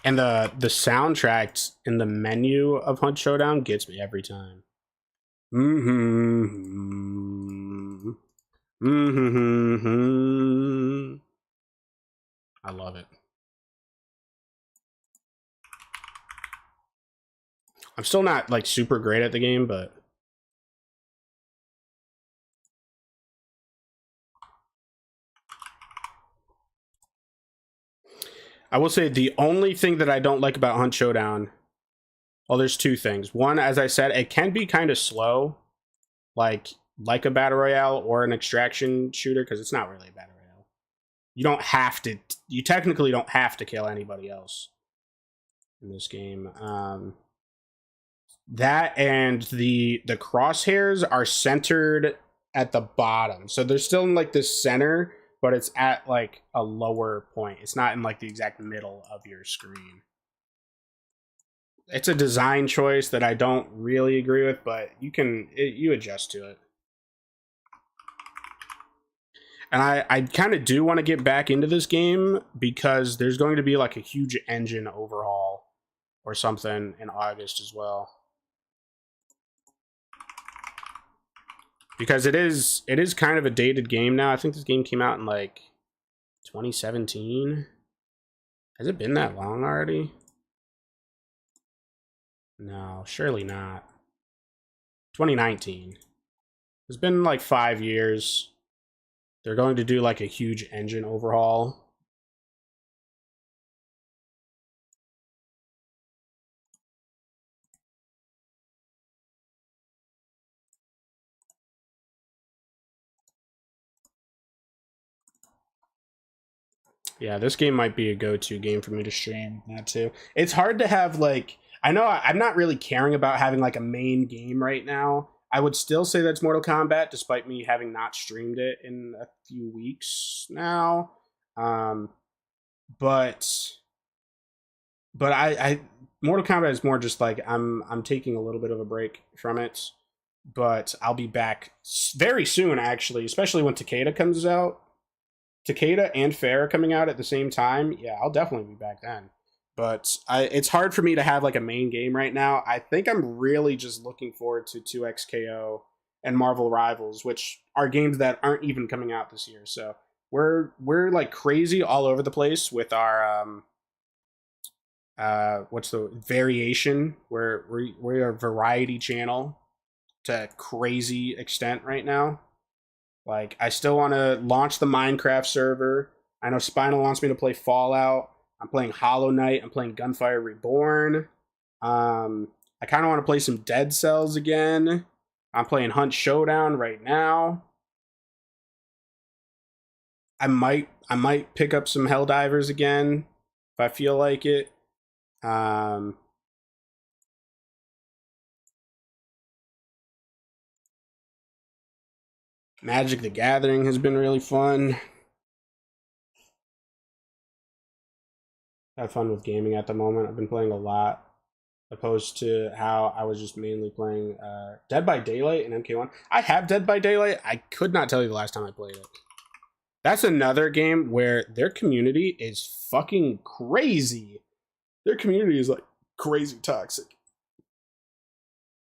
And the soundtrack in the menu of Hunt Showdown gets me every time. I love it. I'm still not like super great at the game, but I will say the only thing that I don't like about Hunt Showdown, well, there's two things. One, as I said, it can be kind of slow, like a Battle Royale or an extraction shooter, because it's not really a Battle Royale. You don't have to, you technically don't have to kill anybody else in this game. That and the crosshairs are centered at the bottom. So they're still in like the center, but it's at like a lower point. It's not in like the exact middle of your screen. It's a design choice that I don't really agree with, but you adjust to it. And I kind of do want to get back into this game because there's going to be like a huge engine overhaul or something in August as well. Because it is kind of a dated game now. I think this game came out in like 2017. Has it been that long already? No, surely not. 2019. It's been like 5 years. They're going to do like a huge engine overhaul. Yeah, this game might be a go-to game for me to stream that too. It's hard to have like, I know I'm not really caring about having like a main game right now. I would still say that's Mortal Kombat, despite me having not streamed it in a few weeks now. But I Mortal Kombat is more just like I'm taking a little bit of a break from it, but I'll be back very soon actually, especially when Takeda comes out. Takeda and Fair coming out at the same time. Yeah, I'll definitely be back then. But it's hard for me to have like a main game right now. I think I'm really just looking forward to 2XKO and Marvel Rivals, which are games that aren't even coming out this year. So we're like crazy all over the place with our what's the variation? We're a variety channel to crazy extent right now. Like, I still want to launch the Minecraft server. I know Spinal wants me to play Fallout. I'm playing Hollow Knight. I'm playing Gunfire Reborn. I kind of want to play some Dead Cells again. I'm playing Hunt Showdown right now. I might pick up some Helldivers again if I feel like it. Magic the Gathering has been really fun. I have fun with gaming at the moment. I've been playing a lot, opposed to how I was just mainly playing Dead by Daylight and MK1. I have Dead by Daylight. I could not tell you the last time I played it. That's another game where their community is fucking crazy. Their community is like crazy toxic.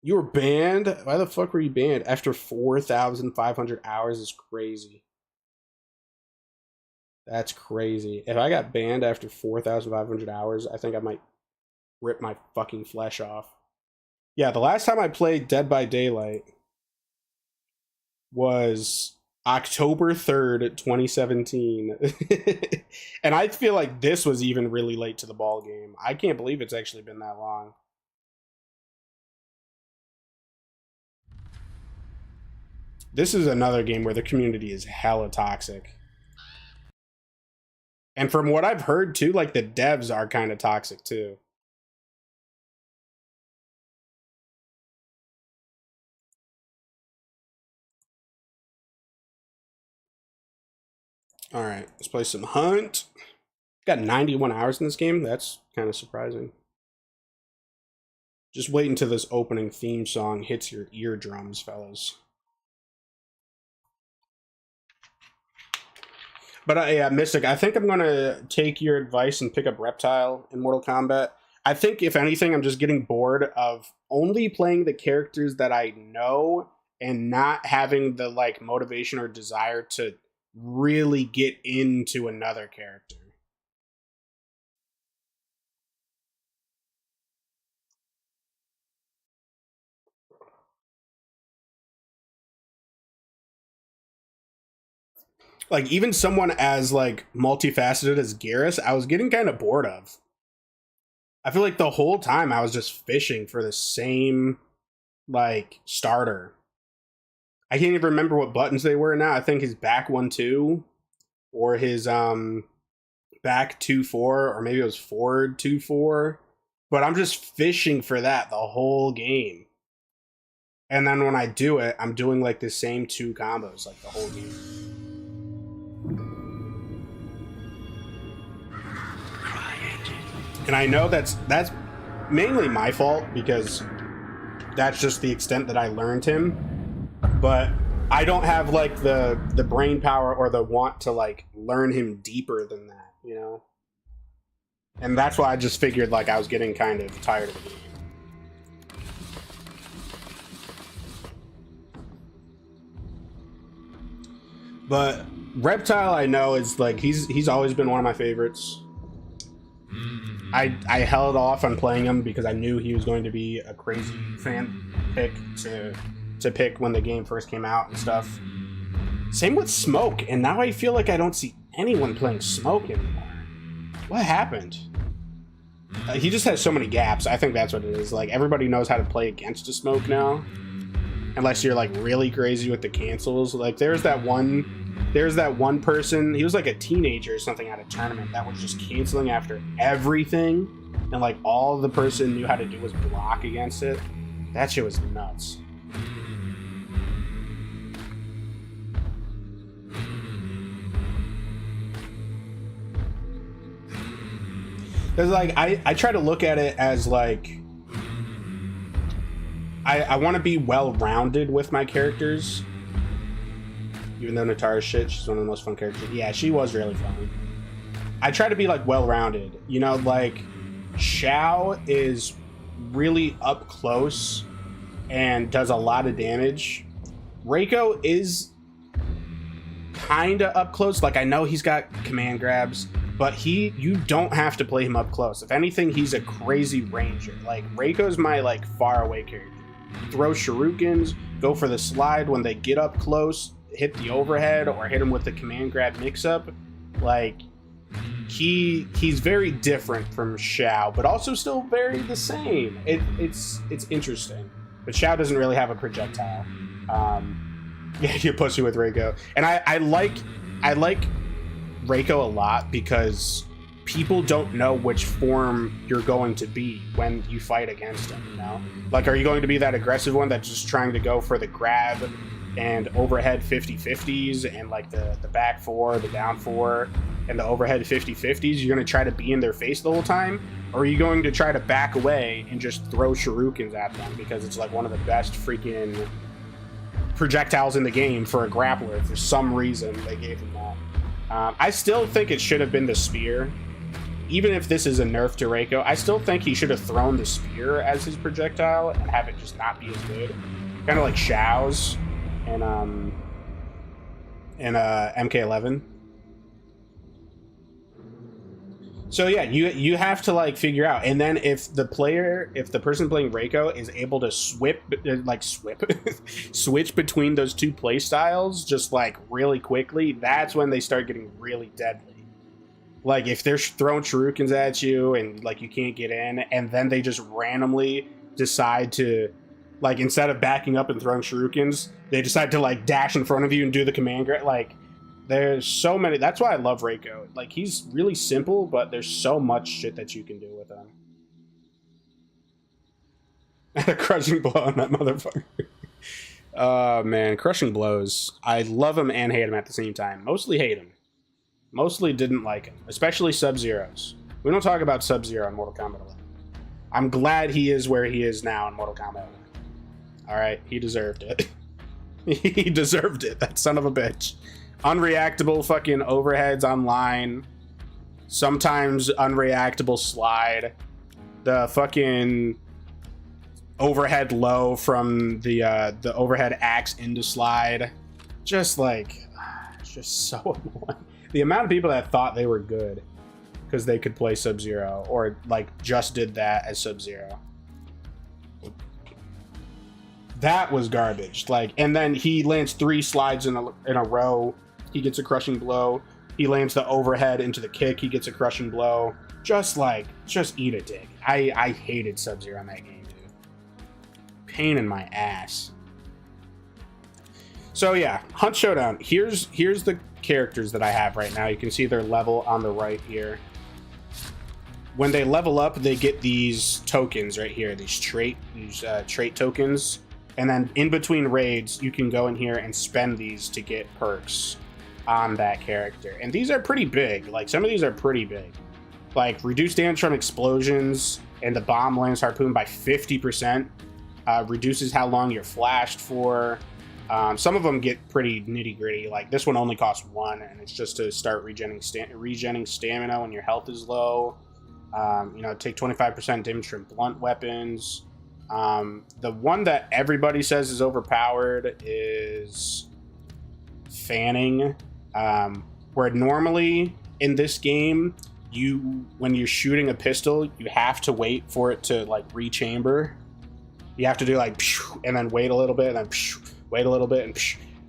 You were banned? Why the fuck were you banned? After 4,500 hours is crazy. That's crazy. If I got banned after 4,500 hours, I think I might rip my fucking flesh off. Yeah, the last time I played Dead by Daylight was October 3rd, 2017. And I feel like this was even really late to the ball game. I can't believe it's actually been that long. This is another game where the community is hella toxic. And from what I've heard too, like the devs are kind of toxic too. All right, let's play some Hunt. Got 91 hours in this game. That's kind of surprising. Just wait until this opening theme song hits your eardrums, fellas. But yeah, Mystic, I think I'm going to take your advice and pick up Reptile in Mortal Kombat. I think, if anything, I'm just getting bored of only playing the characters that I know and not having the like motivation or desire to really get into another character. Like, even someone as like multifaceted as Garrus, I was getting kind of bored of. I feel like the whole time I was just fishing for the same like starter. I can't even remember what buttons they were now. I think his back 1-2 or his back 2-4, or maybe it was forward 2-4. But I'm just fishing for that the whole game. And then when I do it, I'm doing like the same two combos like the whole game. And I know that's mainly my fault because that's just the extent that I learned him. But I don't have like the brain power or the want to like learn him deeper than that, you know? And that's why I just figured like I was getting kind of tired of the game. But Reptile, I know, is like he's always been one of my favorites. I held off on playing him because I knew he was going to be a crazy fan pick to pick when the game first came out and stuff. Same with Smoke, and now I feel like I don't see anyone playing Smoke anymore. What happened? He just has so many gaps. I think that's what it is. Like, everybody knows how to play against a Smoke now, unless you're like really crazy with the cancels. Like, there's that one person, he was like a teenager or something at a tournament that was just canceling after everything, and like all the person knew how to do was block against it. That shit was nuts. Because like I try to look at it as like I want to be well-rounded with my characters. Even though Natara's shit, she's one of the most fun characters. Yeah, she was really fun. I try to be like well-rounded. You know, like Shao is really up close and does a lot of damage. Reiko is kind of up close. Like, I know he's got command grabs, but you don't have to play him up close. If anything, he's a crazy ranger. Like, Reiko's my like far away character. Throw shurikens, go for the slide when they get up close, hit the overhead or hit him with the command grab mix-up. Like, he's very different from Shao, but also still very the same. It's interesting. But Shao doesn't really have a projectile. Yeah, you pussy with Reiko. And I like Reiko a lot because people don't know which form you're going to be when you fight against him, you know? Like, are you going to be that aggressive one that's just trying to go for the grab and overhead 50-50s and like the back 4, the down 4, and the overhead 50-50s? You're going to try to be in their face the whole time? Or are you going to try to back away and just throw shurikens at them because it's like one of the best freaking projectiles in the game for a grappler? For some reason, they gave him that. I still think it should have been the spear, even if this is a nerf to Reiko, I still think he should have thrown the spear as his projectile and have it just not be as good. Kind of like Shao's and MK11. So yeah, you have to like figure out, and then if the person playing Reiko is able to switch between those two play styles just like really quickly, that's when they start getting really deadly. Like if they're throwing shurikens at you and like you can't get in, and then they just randomly decide to, like, instead of backing up and throwing shurikens, they decide to like dash in front of you and do the command grab. Like, there's so many. That's why I love Reiko. Like, he's really simple, but there's so much shit that you can do with him. A crushing blow on that motherfucker. Oh man, crushing blows. I love him and hate him at the same time. Mostly hate him. Mostly didn't like him, especially Sub-Zero's. We don't talk about Sub-Zero in Mortal Kombat 11. I'm glad he is where he is now in Mortal Kombat 11. Alright, he deserved it. He deserved it, that son of a bitch. Unreactable fucking overheads online. Sometimes unreactable slide. The fucking overhead low from the overhead axe into slide. Just like, it's just so annoying. The amount of people that thought they were good because they could play Sub-Zero or like just did that as Sub-Zero. That was garbage. Like, and then he lands 3 slides in a row. He gets a crushing blow. He lands the overhead into the kick. He gets a crushing blow. Just eat a dick. I hated Sub-Zero in that game, dude. Pain in my ass. So yeah, Hunt Showdown. Here's the characters that I have right now. You can see their level on the right here. When they level up, they get these tokens right here. These trait tokens. And then in between raids, you can go in here and spend these to get perks on that character. And these are pretty big. Like, some of these are pretty big. Like, reduce damage from explosions, and the bomb lands harpoon by 50%. Reduces how long you're flashed for. Some of them get pretty nitty gritty. Like, this one only costs 1, and it's just to start regenning stamina when your health is low. Take 25% damage from blunt weapons. The one that everybody says is overpowered is fanning, where normally in this game, when you're shooting a pistol, you have to wait for it to like rechamber. You have to do like and then wait a little bit and then wait a little bit, and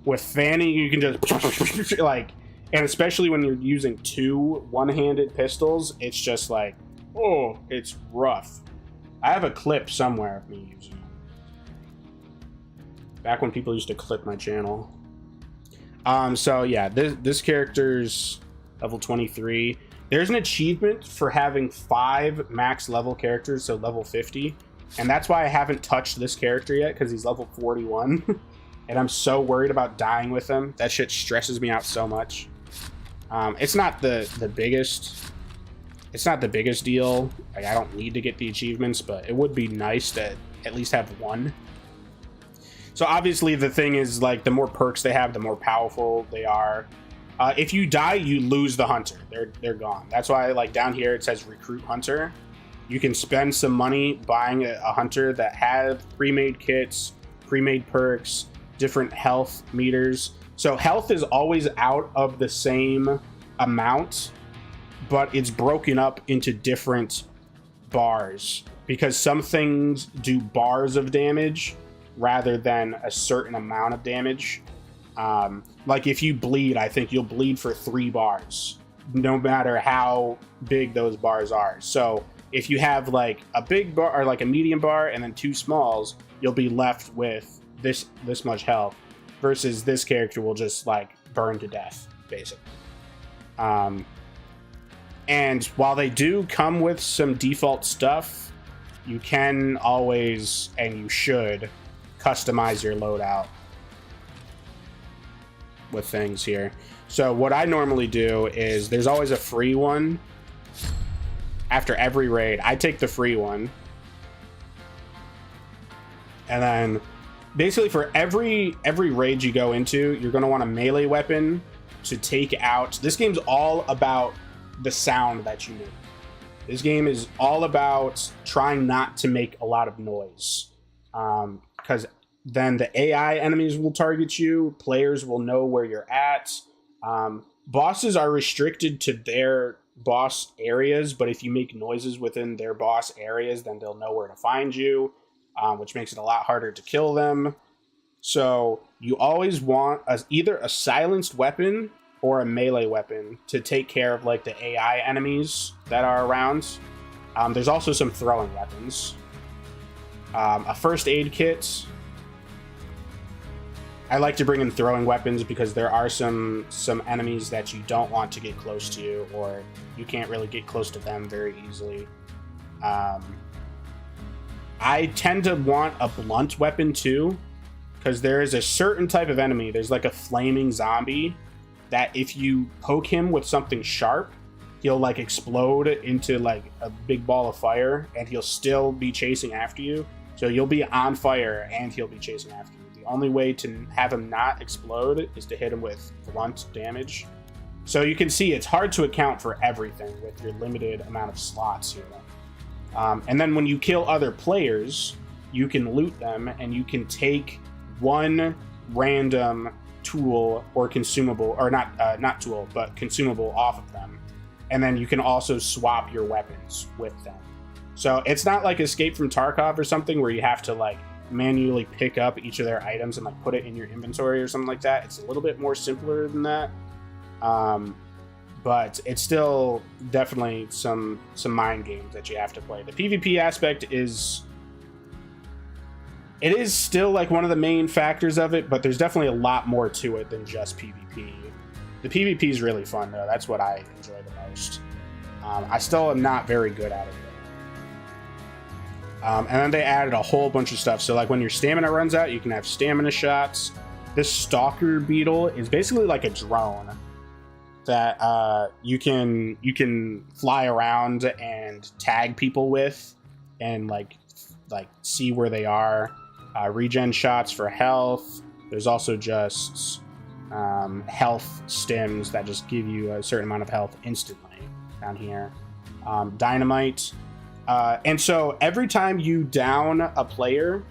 with fanning you can just like, and especially when you're using 2 one-handed pistols, it's just like, oh, it's rough. I have a clip somewhere of me using it. Back when people used to clip my channel. So yeah, this character's level 23. There's an achievement for having 5 max level characters, so level 50. And that's why I haven't touched this character yet, because he's level 41. And I'm so worried about dying with him. That shit stresses me out so much. It's not the biggest... It's not the biggest deal. Like, I don't need to get the achievements, but it would be nice to at least have 1. So obviously the thing is, like, the more perks they have, the more powerful they are. If you die, you lose the hunter. They're gone. That's why, like, down here it says recruit hunter. You can spend some money buying a hunter that have pre-made kits, pre-made perks, different health meters. So health is always out of the same amount, but it's broken up into different bars because some things do bars of damage rather than a certain amount of damage. Like if you bleed, I think you'll bleed for 3 bars, no matter how big those bars are. So if you have like a big bar or like a medium bar and then 2 smalls, you'll be left with this much health, versus this character will just like burn to death, basically. And while they do come with some default stuff, you can always, and you should, customize your loadout with things here. So what I normally do is there's always a free one after every raid. I take the free one, and then basically for every raid you go into, you're going to want a melee weapon to take out. This game's all about the sound that you make. This game is all about trying not to make a lot of noise, because then the AI enemies will target you. Players will know where you're at. Bosses are restricted to their boss areas, but if you make noises within their boss areas, then they'll know where to find you, which makes it a lot harder to kill them. So you always want either a silenced weapon or a melee weapon to take care of like the AI enemies that are around. There's also some throwing weapons. A first aid kit. I like to bring in throwing weapons because there are some enemies that you don't want to get close to, or you can't really get close to them very easily. I tend to want a blunt weapon too, because there is a certain type of enemy. There's like a flaming zombie that if you poke him with something sharp, he'll like explode into like a big ball of fire, and he'll still be chasing after you. So you'll be on fire and he'll be chasing after you. The only way to have him not explode is to hit him with blunt damage. So you can see it's hard to account for everything with your limited amount of slots here. And then when you kill other players, you can loot them and you can take one random tool or consumable, or not tool, but consumable off of them. And then you can also swap your weapons with them. So it's not like Escape from Tarkov or something where you have to like manually pick up each of their items and like put it in your inventory or something like that. It's a little bit more simpler than that, but it's still definitely some mind games that you have to play. The PvP aspect is still like one of the main factors of it, but there's definitely a lot more to it than just PvP. The PvP is really fun though. That's what I enjoy the most. I still am not very good at it. And then they added a whole bunch of stuff. So like when your stamina runs out, you can have stamina shots. This stalker beetle is basically like a drone that you can fly around and tag people with, and like see where they are. Regen shots for health. There's also just health stims that just give you a certain amount of health instantly down here. Dynamite. And so every time you down a player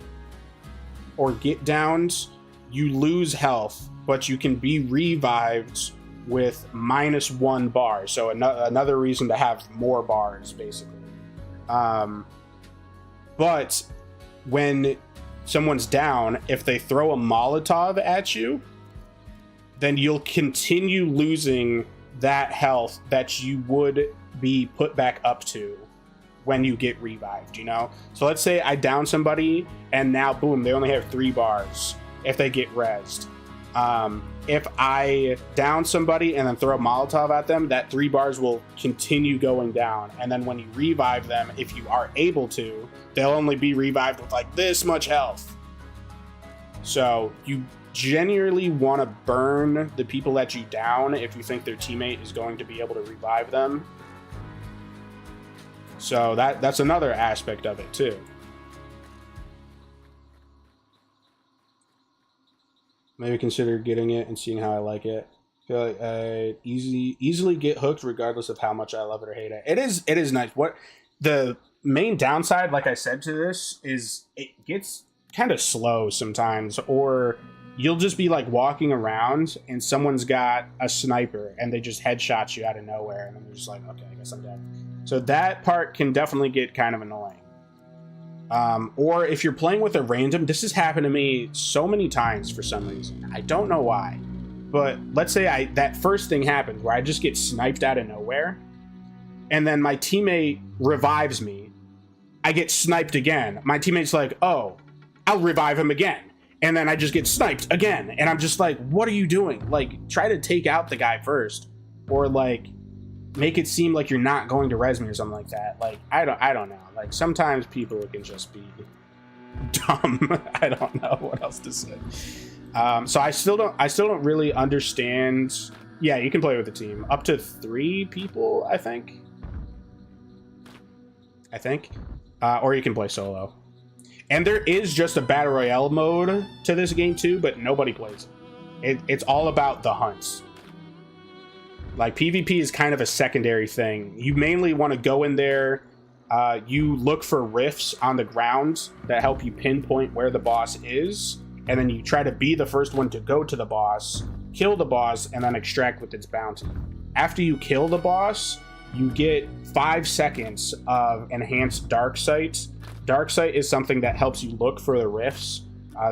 or get downed, you lose health, but you can be revived with -1 bar. So another reason to have more bars, basically. But when someone's down, if they throw a Molotov at you, then you'll continue losing that health that you would be put back up to when you get revived, you know? So let's say I down somebody and now boom, they only have 3 bars if they get rezzed. If I down somebody and then throw a Molotov at them, that 3 bars will continue going down. And then when you revive them, if you are able to, they'll only be revived with like this much health. So you genuinely want to burn the people that you down if you think their teammate is going to be able to revive them. So that's another aspect of it too. Maybe consider getting it and seeing how I like it. I feel like I easily get hooked regardless of how much I love it or hate it. It is nice. What the main downside, like I said to this, is it gets kind of slow sometimes, or you'll just be like walking around and someone's got a sniper and they just headshot you out of nowhere, and then you're just like, okay, I guess I'm dead. So that part can definitely get kind of annoying. Or if you're playing with a random, this has happened to me so many times for some reason. I don't know why. But let's say that first thing happened where I just get sniped out of nowhere, and then my teammate revives me. I get sniped again. My teammate's like, oh, I'll revive him again. And then I just get sniped again. And I'm just like, what are you doing? Like, try to take out the guy first. Or like, make it seem like you're not going to res me or something like that. Like, I don't know. Like, sometimes people can just be dumb. I don't know what else to say. So I still don't really understand. Yeah, you can play with a team. Up to 3 people, I think. Or you can play solo. And there is just a Battle Royale mode to this game too, but nobody plays it. It's all about the hunts. Like, PvP is kind of a secondary thing. You mainly want to go in there. You look for rifts on the ground that help you pinpoint where the boss is. And then you try to be the first one to go to the boss, kill the boss, and then extract with its bounty. After you kill the boss, you get 5 seconds of enhanced dark sight. Dark sight is something that helps you look for the rifts.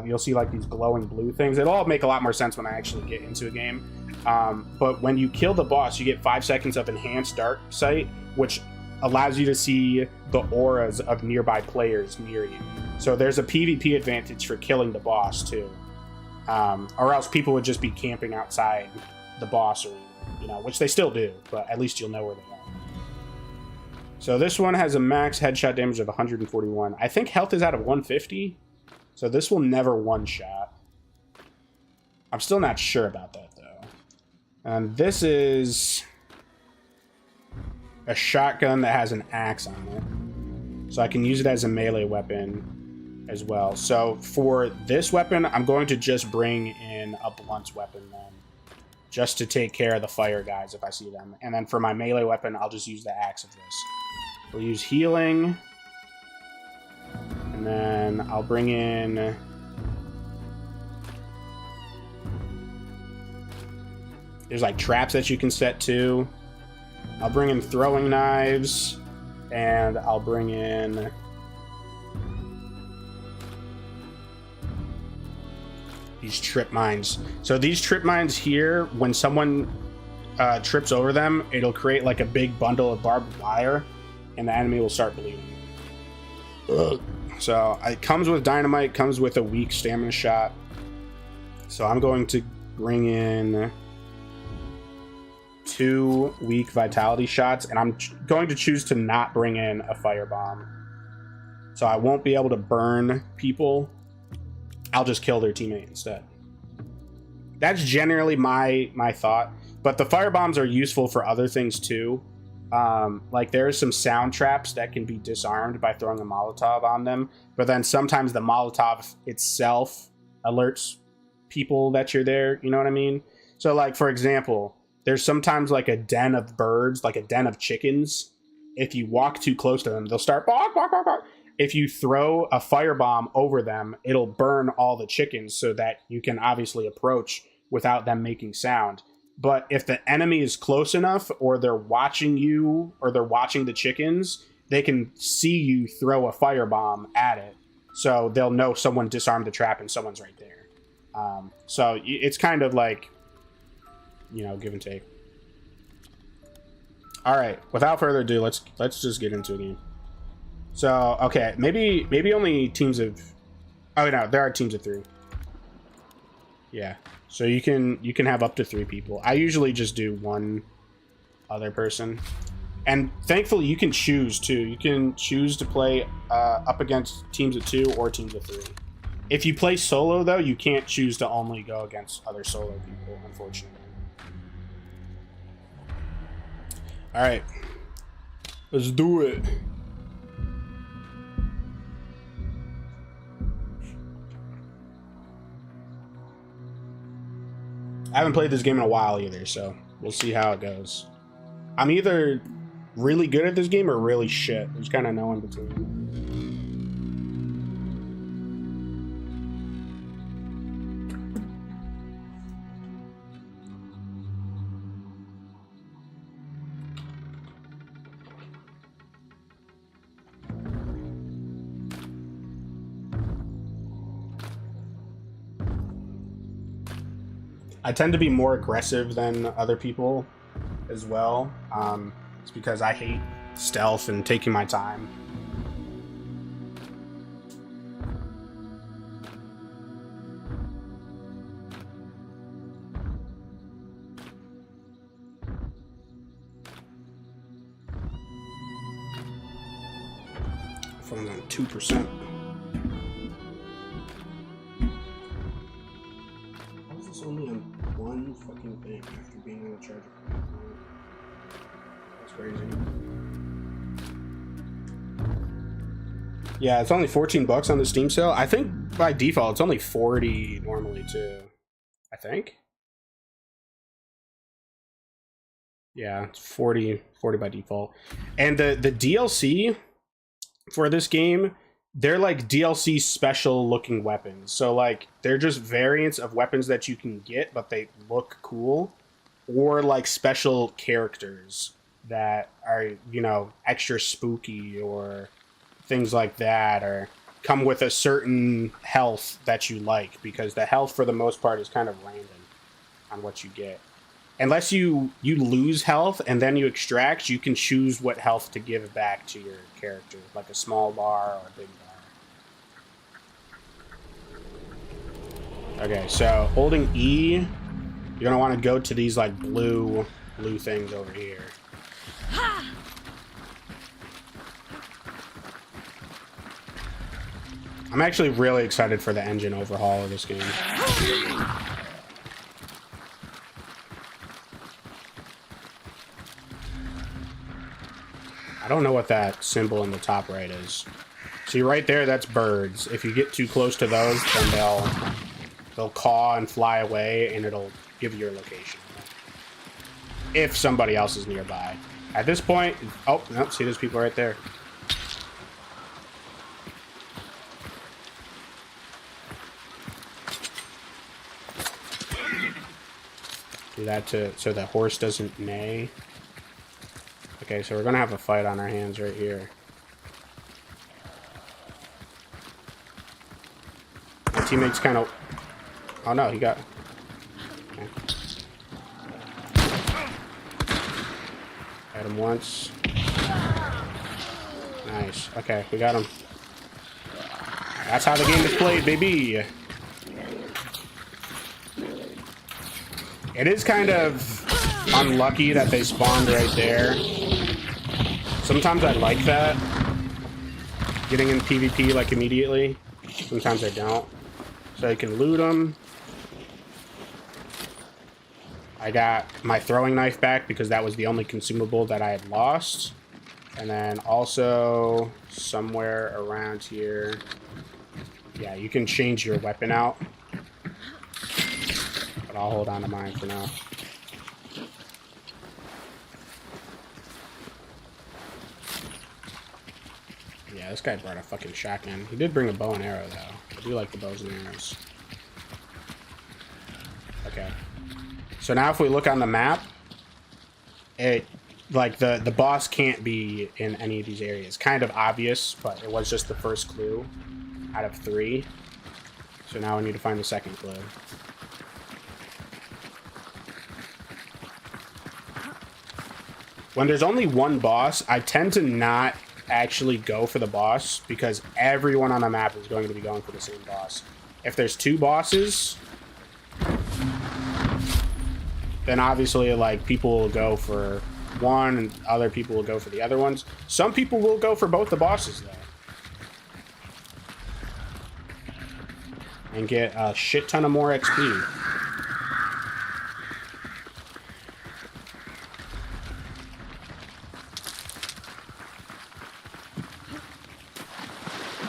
You'll see like these glowing blue things. It'll all make a lot more sense when I actually get into a game. But when you kill the boss, you get 5 seconds of enhanced dark sight, which allows you to see the auras of nearby players near you. So there's a PvP advantage for killing the boss too. Or else people would just be camping outside the boss arena, you know, which they still do, but at least you'll know where they are. So this one has a max headshot damage of 141. I think health is out of 150. So this will never one-shot. I'm still not sure about that, though. And this is a shotgun that has an axe on it. So I can use it as a melee weapon as well. So for this weapon, I'm going to just bring in a blunt weapon then. Just to take care of the fire guys if I see them. And then for my melee weapon, I'll just use the axe of this. We'll use healing. And then I'll bring in... There's like traps that you can set too. I'll bring in throwing knives. And I'll bring in... these trip mines. So these trip mines here, when someone trips over them, it'll create like a big bundle of barbed wire. And the enemy will start bleeding. Ugh. So it comes with dynamite, comes with a weak stamina shot. So I'm going to bring in 2 weak vitality shots, and I'm going to choose to not bring in a firebomb. So I won't be able to burn people. I'll just kill their teammate instead. That's generally my thought. But the firebombs are useful for other things too. Like there are some sound traps that can be disarmed by throwing a Molotov on them, but then sometimes the Molotov itself alerts people that you're there, you know what I mean? So like, for example, there's sometimes like a den of birds, like a den of chickens. If you walk too close to them, they'll start bark, bark, bark, bark. If you throw a firebomb over them, it'll burn all the chickens so that you can obviously approach without them making sound. But if the enemy is close enough, or they're watching you, or they're watching the chickens, they can see you throw a firebomb at it. So they'll know someone disarmed the trap and someone's right there. So it's kind of like, you know, give and take. All right, without further ado, let's just get into a game. So, okay, maybe only teams of... Oh, no, there are teams of 3. Yeah. So you can have up to 3 people. I usually just do 1 other person. And thankfully you can choose too. You can choose to play up against teams of 2 or teams of 3. If you play solo though, you can't choose to only go against other solo people, unfortunately. Alright. Let's do it. I haven't played this game in a while either, so we'll see how it goes. I'm either really good at this game or really shit. There's kind of no in between. I tend to be more aggressive than other people as well. It's because I hate stealth and taking my time. Phone's on 2%. Only on one fucking thing after being on the charger. That's crazy. Yeah, it's only $14 on the Steam sale. I think by default it's only 40 normally too. I think. Yeah, it's 40 by default. And the DLC for this game, they're like DLC special looking weapons. So like they're just variants of weapons that you can get, but they look cool, or like special characters that are, you know, extra spooky or things like that, or come with a certain health that you like, because the health for the most part is kind of random on what you get. Unless you lose health and then you extract, you can choose what health to give back to your character, like a small bar or a big bar. Okay, so holding E, you're gonna want to go to these like blue things over here. I'm actually really excited for the engine overhaul of this game. I don't know what that symbol in the top right is. See right there, that's birds. If you get too close to those, then they'll caw and fly away, and it'll give you your location. If somebody else is nearby. At this point, oh, no, see, there's people right there. Do that so the horse doesn't neigh. Okay, so we're gonna have a fight on our hands right here. My teammate's kind of... Oh no, he got... Okay. Had him once. Nice. Okay, we got him. That's how the game is played, baby. It is kind of unlucky that they spawned right there. Sometimes I like that. Getting in PvP like immediately. Sometimes I don't. So you can loot them. I got my throwing knife back because that was the only consumable that I had lost. And then also somewhere around here. Yeah, you can change your weapon out. But I'll hold on to mine for now. Yeah, this guy brought a fucking shotgun. He did bring a bow and arrow, though. I do like the bows and arrows. Okay. So now if we look on the map, it, like, the boss can't be in any of these areas. Kind of obvious, but it was just the first clue out of 3. So now we need to find the second clue. When there's only one boss, I tend to not actually go for the boss because everyone on the map is going to be going for the same boss. If there's 2 bosses, then obviously like people will go for one and other people will go for the other ones. Some people will go for both the bosses though. And get a shit ton of more XP.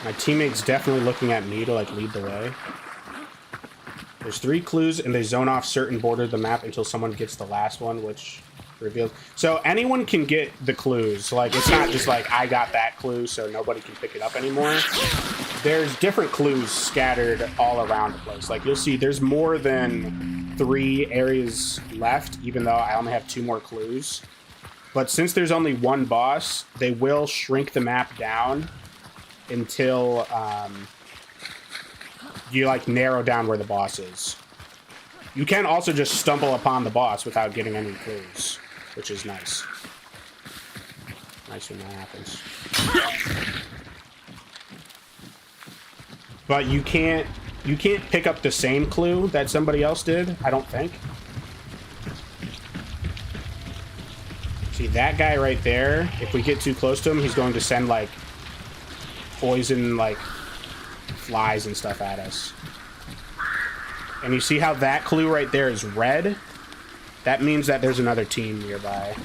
My teammate's definitely looking at me to like lead the way. There's 3 clues and they zone off certain borders of the map until someone gets the last one, which reveals. So anyone can get the clues. Like it's not just like I got that clue so nobody can pick it up anymore. There's different clues scattered all around the place. Like you'll see there's more than 3 areas left, even though I only have 2 more clues. But since there's only one boss, they will shrink the map down until you like narrow down where the boss is. You can also just stumble upon the boss without getting any clues, which is nice. Nice when that happens. But you can't pick up the same clue that somebody else did, I don't think. See that guy right there, if we get too close to him, he's going to send like poison like flies and stuff at us. And you see how that clue right there is red? That means that there's another team nearby.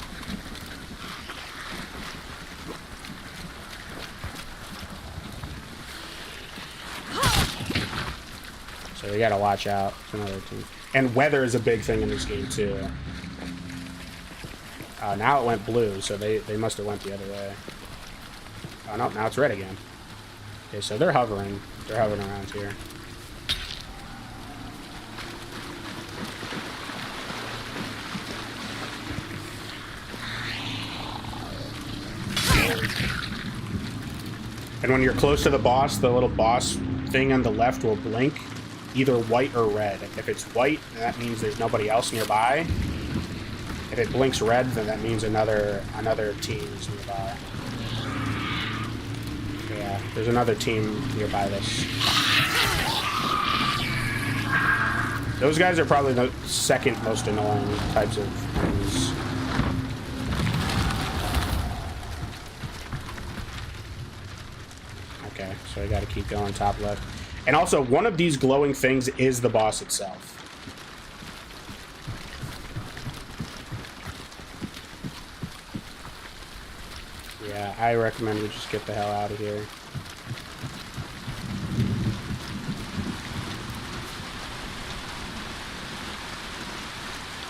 So we gotta watch out for another team. And weather is a big thing in this game too. Now it went blue, so they must have went the other way. Oh, no, now it's red again. Okay, so they're hovering. They're hovering around here. And when you're close to the boss, the little boss thing on the left will blink either white or red. If it's white, then that means there's nobody else nearby. If it blinks red, then that means another team is nearby. Yeah, there's another team nearby this. Those guys are probably the second most annoying types of enemies. Okay, so I gotta keep going top left. And also, one of these glowing things is the boss itself. Yeah, I recommend we just get the hell out of here.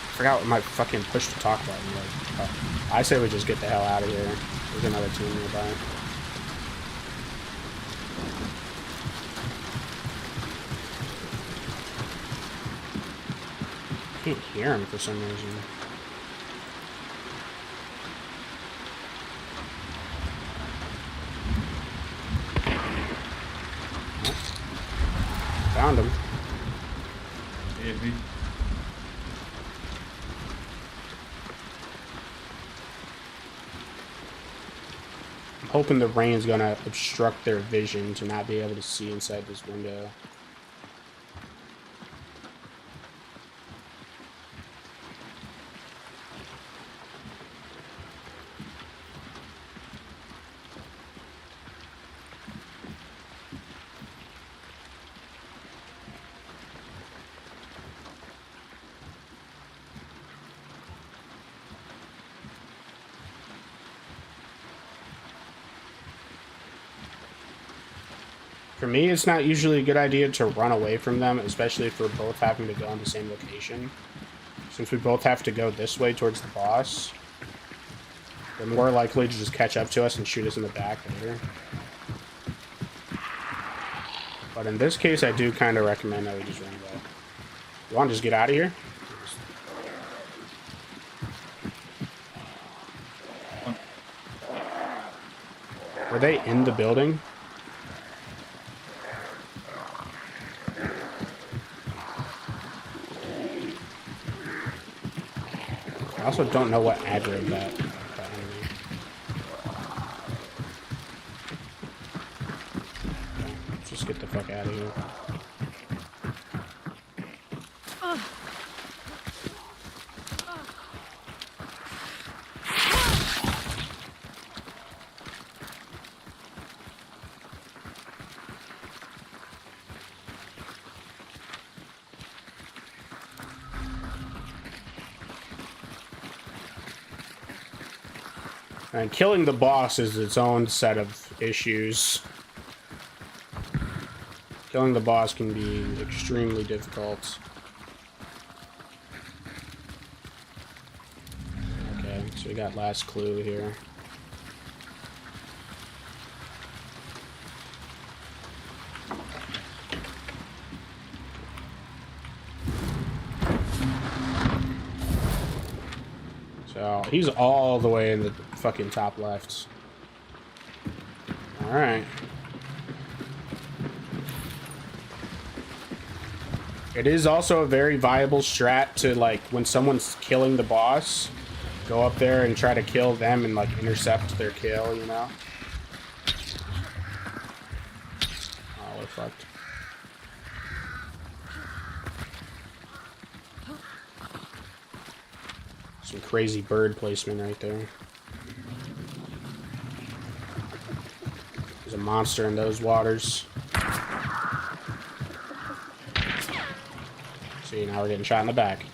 I forgot what my fucking push to talk button was. I say we just get the hell out of here. There's another team nearby. I can't hear him for some reason. Oh. Found him. Hit me. I'm hoping the rain's gonna obstruct their vision to not be able to see inside this window. For me, it's not usually a good idea to run away from them, especially if we're both having to go in the same location. Since we both have to go this way towards the boss, they're more likely to just catch up to us and shoot us in the back later. But in this case, I do kind of recommend that we just run away. You want to just get out of here? Were they in the building? I also don't know what aggroed that enemy. Okay, let's just get the fuck out of here. And killing the boss is its own set of issues. Killing the boss can be extremely difficult. Okay, so we got last clue here. So he's all the way in the fucking top left. Alright. It is also a very viable strat to, like, when someone's killing the boss, go up there and try to kill them and, like, intercept their kill, you know? Oh, we're fucked. Some crazy bird placement right there. There's a monster in those waters. See, now we're getting shot in the back.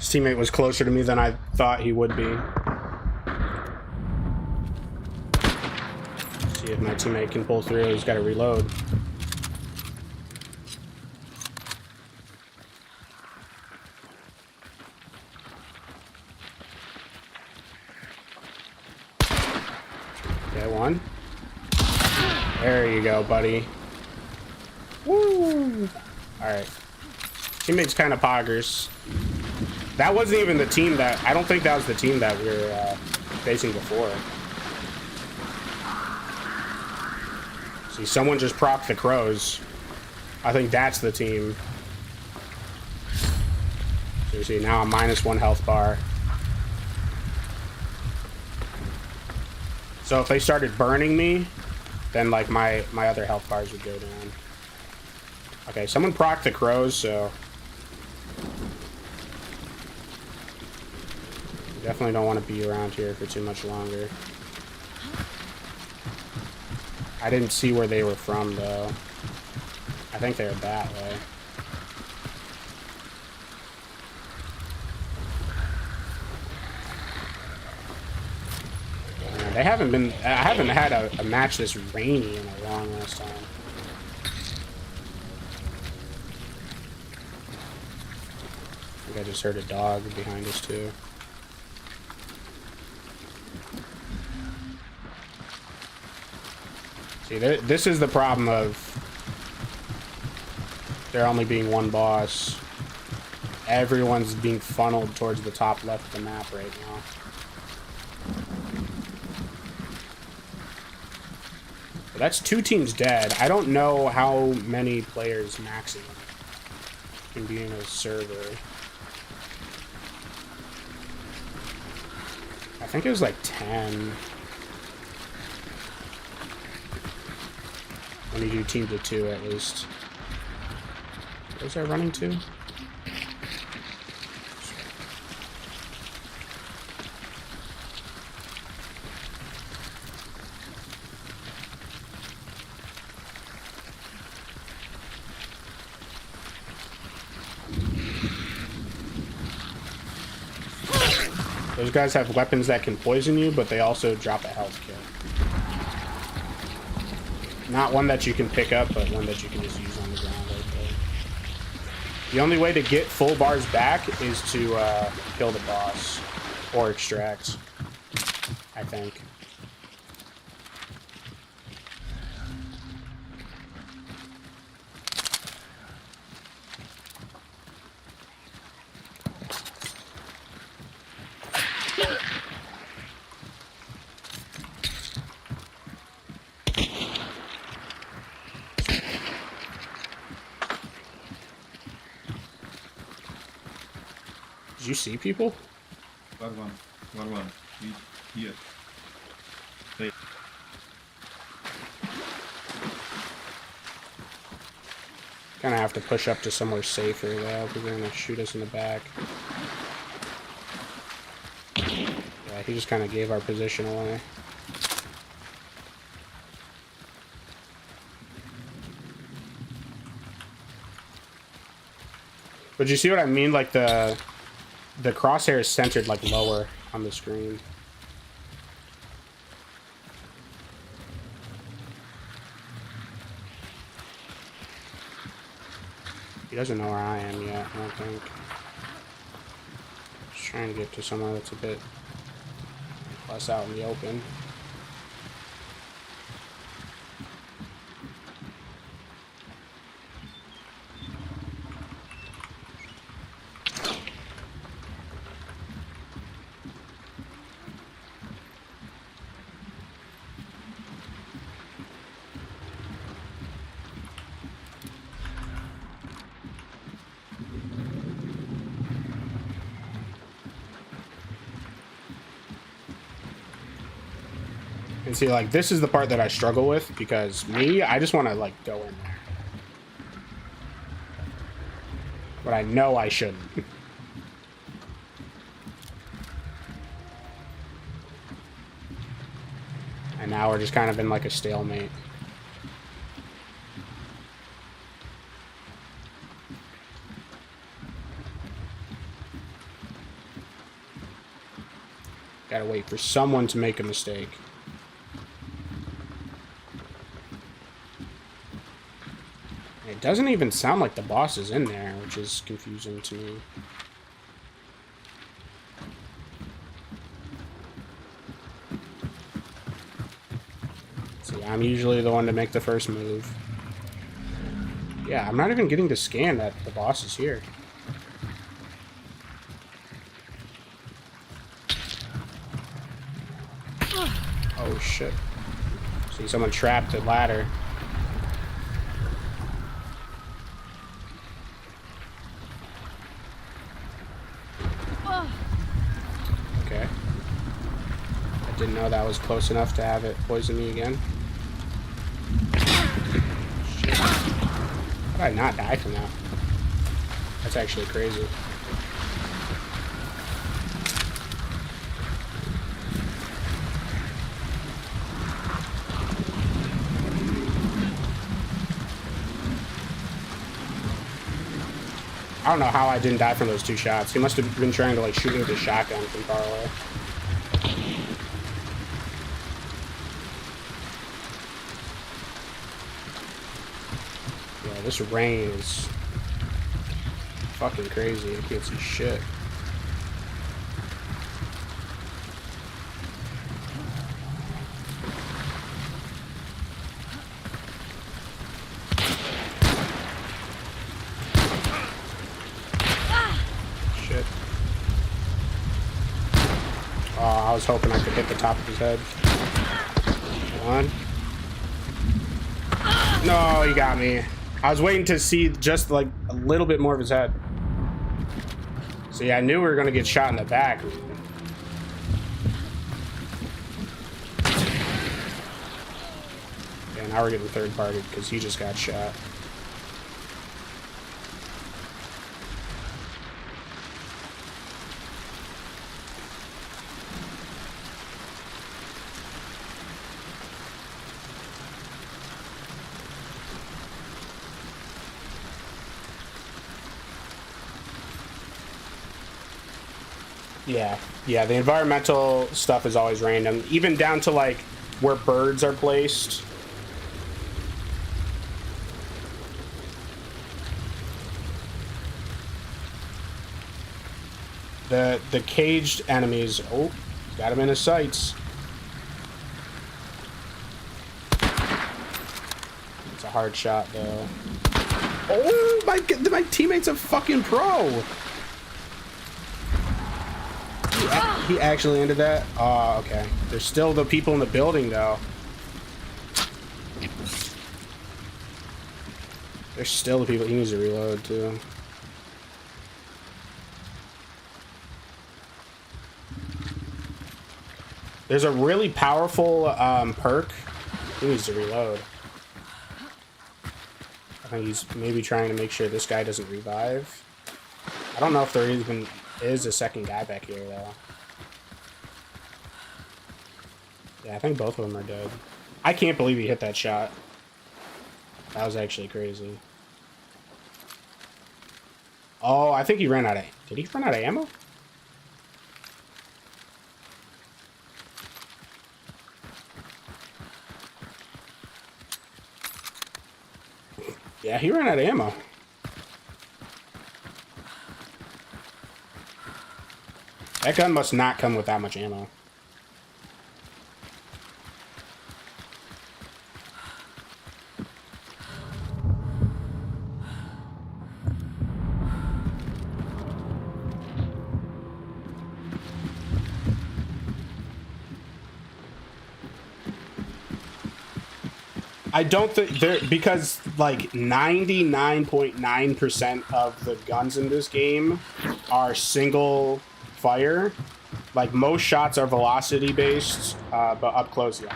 His teammate was closer to me than I thought he would be. See if my teammate can pull through. He's got to reload. Okay, one. There you go, buddy. Woo! Alright. Teammate's kind of poggers. That wasn't even the team that... I don't think that was the team that we were facing before. See, someone just propped the crows. I think that's the team. So you see, now I'm -1 health bar. So if they started burning me, then like my other health bars would go down. Okay, someone procced the crows, so definitely don't want to be around here for too much longer. I didn't see where they were from though. I think they're that way. They haven't been. I haven't had a match this rainy in a long ass time. I think I just heard a dog behind us too. See, this is the problem of there only being one boss. Everyone's being funneled towards the top left of the map right now. That's 2 teams dead. I don't know how many players maximum can be in a server. I think it was like 10. When you do teams of 2 at least. Where's that running to? Those guys have weapons that can poison you, but they also drop a health kit. Not one that you can pick up, but one that you can just use on the ground right there. The only way to get full bars back is to kill the boss or extract, I think. Did you see people? One. Here. Hey. Gonna have to push up to somewhere safer though, because they're gonna shoot us in the back. Yeah, he just kind of gave our position away. But you see what I mean? Like the crosshair is centered like lower on the screen. He doesn't know where I am yet, I don't think. Just trying to get to somewhere that's a bit less out in the open. And see, like, this is the part that I struggle with, because me, I just want to, like, go in there. But I know I shouldn't. And now we're just kind of in, like, a stalemate. Gotta wait for someone to make a mistake. It doesn't even sound like the boss is in there, which is confusing to me. See, I'm usually the one to make the first move. Yeah, I'm not even getting to scan that the boss is here. Oh shit. See someone trapped at ladder. Okay. I didn't know that was close enough to have it poison me again. Shit. How did I not die from that? That's actually crazy. I don't know how I didn't die from those 2 shots. He must have been trying to like shoot me with a shotgun from far away. Yeah, this rain is fucking crazy. I can't see shit. I was hoping I could hit the top of his head. Come on. No, he got me. I was waiting to see just like a little bit more of his head. See, I knew we were going to get shot in the back. Yeah, now we're getting third party because he just got shot. Yeah, the environmental stuff is always random, even down to like where birds are placed. The caged enemies, oh, got him in his sights. It's a hard shot though. Oh, my teammate's a fucking pro. He actually ended that? Oh, okay. There's still the people in the building, though. There's still the people. He needs to reload, too. There's a really powerful perk. He needs to reload. I think he's maybe trying to make sure this guy doesn't revive. I don't know if there even is a second guy back here, though. Yeah, I think both of them are dead. I can't believe he hit that shot. That was actually crazy. Oh, I think he ran out of... Did he run out of ammo? Yeah, he ran out of ammo. That gun must not come with that much ammo. I don't think there, because like 99.9% of the guns in this game are single fire. Like most shots are velocity based, but up close, yeah.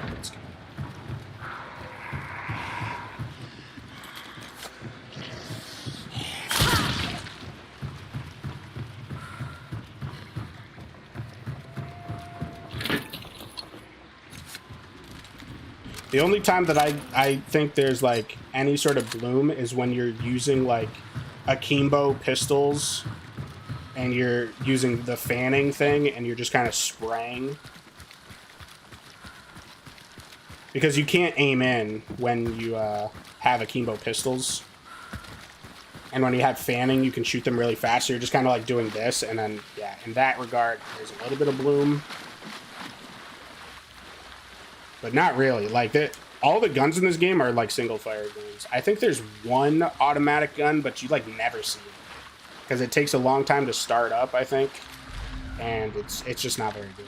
The only time that I think there's like any sort of bloom is when you're using like akimbo pistols and you're using the fanning thing, and you're just kind of spraying. Because you can't aim in when you have akimbo pistols. And when you have fanning, you can shoot them really fast. So you're just kind of like doing this, and then, yeah, in that regard, there's a little bit of bloom. But not really. Like, all the guns in this game are like single-fire guns. I think there's one automatic gun, but you, like, never see it. Because it takes a long time to start up, I think. And it's just not very good.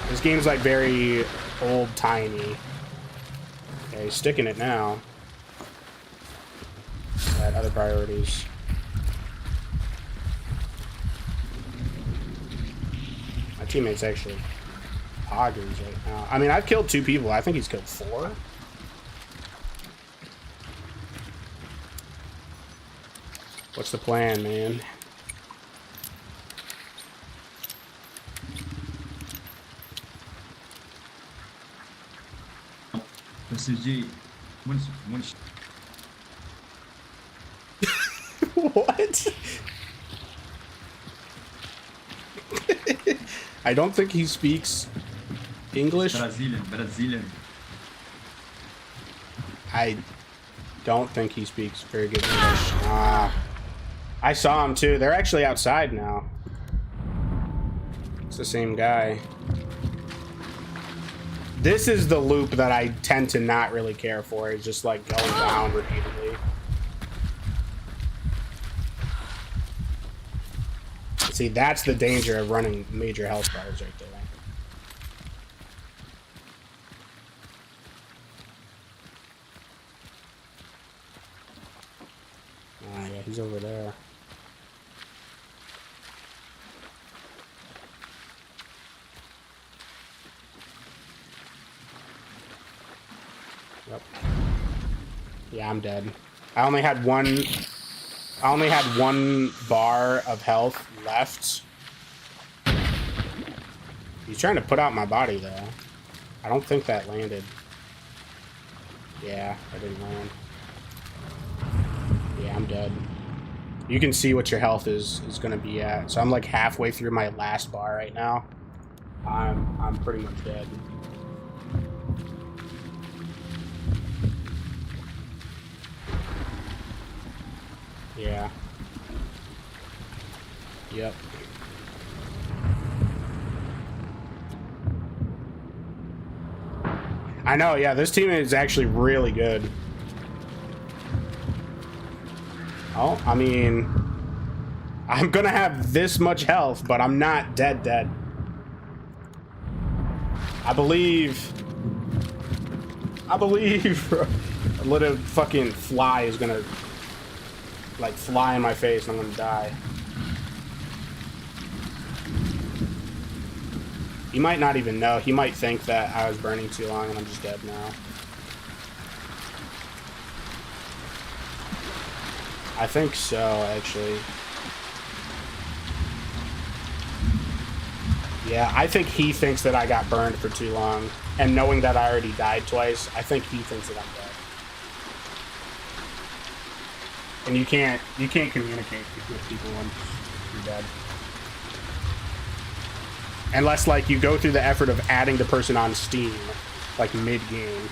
This game's, like, very old-timey. Yeah, he's sticking it now. Had other priorities. My teammate's actually poggers right now. I mean, I've killed 2 people. I think he's killed 4. What's the plan, man? SSG. What? I don't think he speaks English. Brazilian. I don't think he speaks very good English. I saw him too. They're actually outside now. It's the same guy. This is the loop that I tend to not really care for. It's just like going down repeatedly. See, that's the danger of running major health bars right there. Oh yeah, he's over there. Yep. Yeah, I'm dead. I only had one bar of health left. He's trying to put out my body though. I don't think that landed. Yeah, I didn't land. Yeah, I'm dead. You can see what your health is gonna be at. So I'm like halfway through my last bar right now. I'm pretty much dead. Yeah. Yep. I know, yeah, this team is actually really good. Oh, I mean, I'm gonna have this much health, but I'm not dead. I believe a little fucking fly is gonna like fly in my face and I'm gonna die. He might not even know. He might think that I was burning too long and I'm just dead now. I think so, actually. Yeah, I think he thinks that I got burned for too long. And knowing that I already died twice, I think he thinks that I'm dead. And you can't communicate with people when you're dead. Unless, like, you go through the effort of adding the person on Steam, like, mid-game.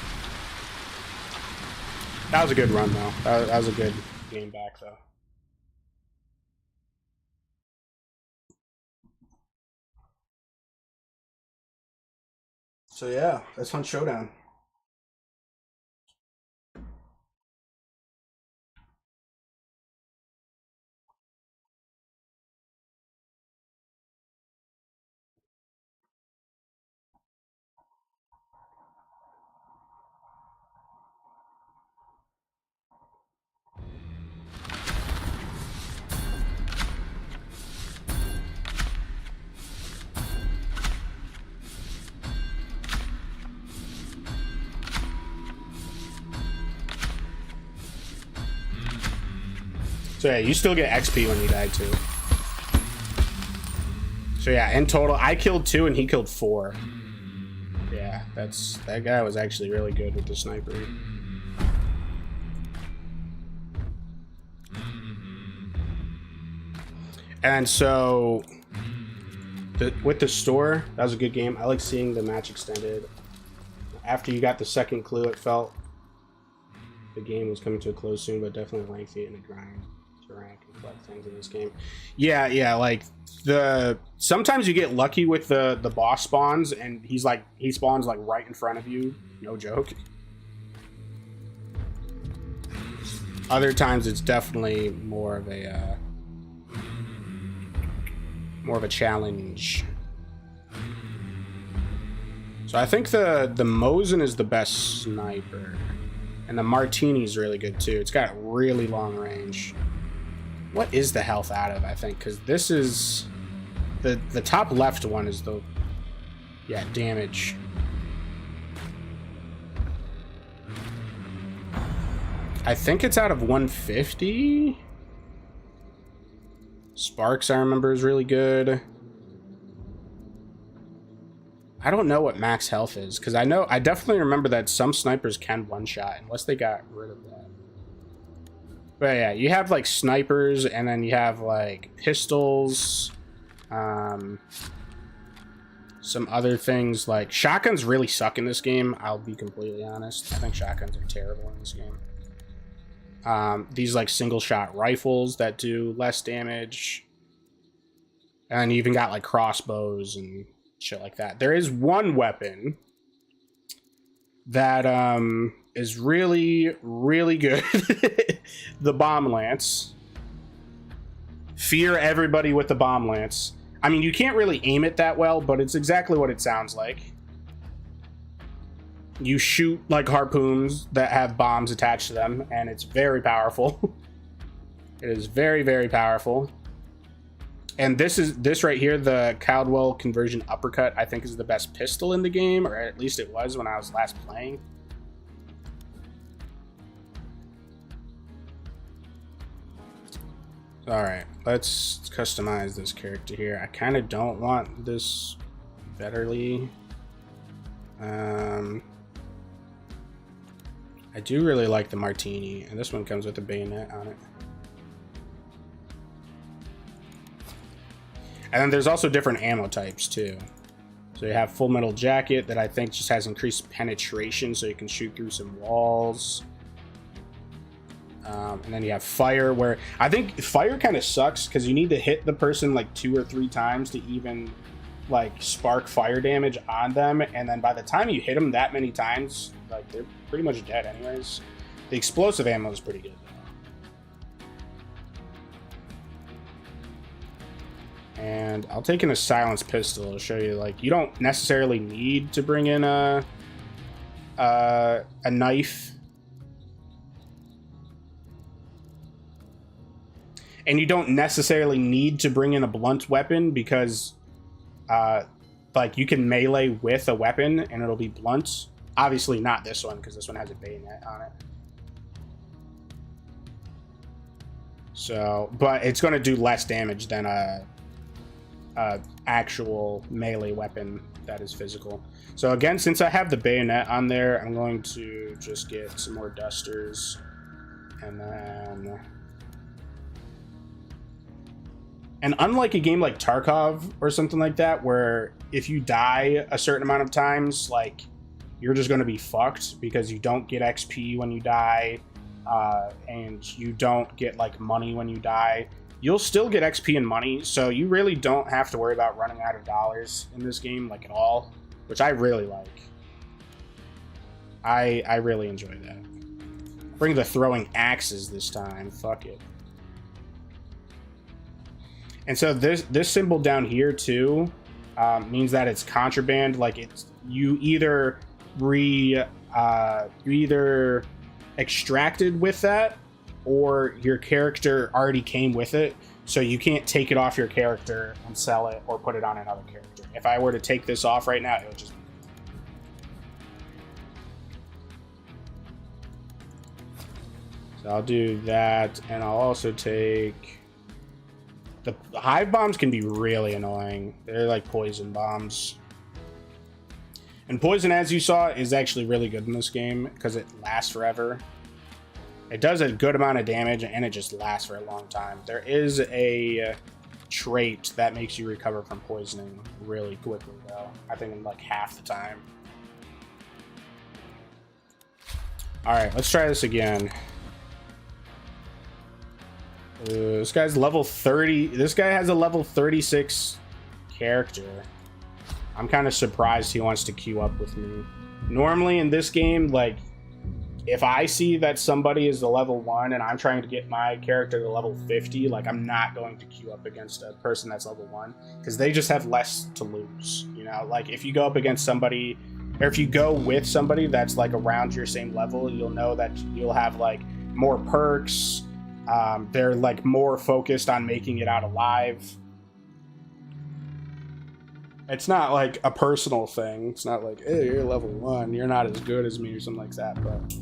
That was a good run, though. That was a good game back, though. So, yeah, that's Hunt Showdown. So yeah, you still get XP when you die too. So yeah, in total, I killed 2 and he killed 4. Yeah, that guy was actually really good with the sniper. And so with the store, that was a good game. I like seeing the match extended. After you got the second clue, it felt the game was coming to a close soon, but definitely lengthy and a grind to rank and collect things in this game. Yeah, like sometimes you get lucky with the boss spawns, and he spawns like right in front of you, no joke. Other times it's definitely more of a challenge. So I think the Mosin is the best sniper. And the Martini's really good too. It's got really long range. What is the health out of, I think? Because this is... The top left one is the... Yeah, damage. I think it's out of 150. Sparks, I remember, is really good. I don't know what max health is, because I definitely remember that some snipers can one-shot, unless they got rid of that. But yeah, you have like snipers, and then you have like pistols, some other things. Like shotguns really suck in this game, I'll be completely honest. I think shotguns are terrible in this game. These like single shot rifles that do less damage, and you even got like crossbows and shit like that. There is one weapon that is really, really good. The bomb lance. Fear everybody with the bomb lance. I mean, you can't really aim it that well, but it's exactly what it sounds like. You shoot like harpoons that have bombs attached to them, and it's very powerful. It is very, very powerful. And this right here, the Caldwell conversion uppercut, I think is the best pistol in the game, or at least it was when I was last playing. All right, let's customize this character here. I kind of don't want this betterly. I do really like the Martini, and this one comes with a bayonet on it. And then there's also different ammo types too. So you have Full Metal Jacket that I think just has increased penetration, so you can shoot through some walls. And then you have Fire, where I think Fire kind of sucks because you need to hit the person like 2 or 3 times to even like spark fire damage on them, and then by the time you hit them that many times, like they're pretty much dead anyways. The explosive ammo is pretty good though. And I'll take in a silenced pistol to show you, like, you don't necessarily need to bring in a knife, and you don't necessarily need to bring in a blunt weapon, because like you can melee with a weapon and it'll be blunt. Obviously not this one, because this one has a bayonet on it. So, but it's going to do less damage than a actual melee weapon that is physical. So again, since I have the bayonet on there, I'm going to just get some more dusters, and then... And unlike a game like Tarkov or something like that, where if you die a certain amount of times, like, you're just going to be fucked because you don't get XP when you die, and you don't get, like, money when you die. You'll still get XP and money, so you really don't have to worry about running out of dollars in this game, like, at all, which I really like. I really enjoy that. Bring the throwing axes this time. Fuck it. And so this symbol down here too means that it's contraband. Like, it's you either extracted with that, or your character already came with it, so you can't take it off your character and sell it or put it on another character. If I were to take this off right now, it would just... So I'll do that, and I'll also take... The hive bombs can be really annoying. They're like poison bombs. And poison, as you saw, is actually really good in this game because it lasts forever. It does a good amount of damage, and it just lasts for a long time. There is a trait that makes you recover from poisoning really quickly, though. I think in like half the time. Alright, let's try this again. This guy's level 30. This guy has a level 36 character. I'm kind of surprised he wants to queue up with me. Normally in this game, like, if I see that somebody is a level 1 and I'm trying to get my character to level 50, like, I'm not going to queue up against a person that's level 1 because they just have less to lose. You know, like, if you go up against somebody, or if you go with somebody that's like around your same level, you'll know that you'll have like more perks. They're like more focused on making it out alive. It's not like a personal thing. It's not like, hey, you're level 1, you're not as good as me or something like that, but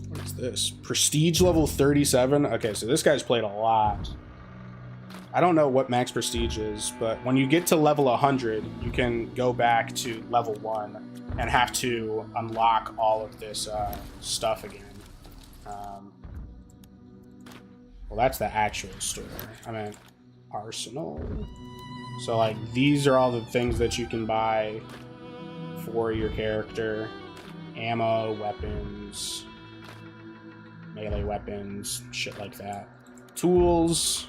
what is this? Prestige level 37? Okay, so this guy's played a lot. I don't know what max prestige is, but when you get to level 100, you can go back to level 1 and have to unlock all of this stuff again. Well, that's the actual store. I mean, arsenal. So, like, these are all the things that you can buy for your character. Ammo, weapons, melee weapons, shit like that. Tools,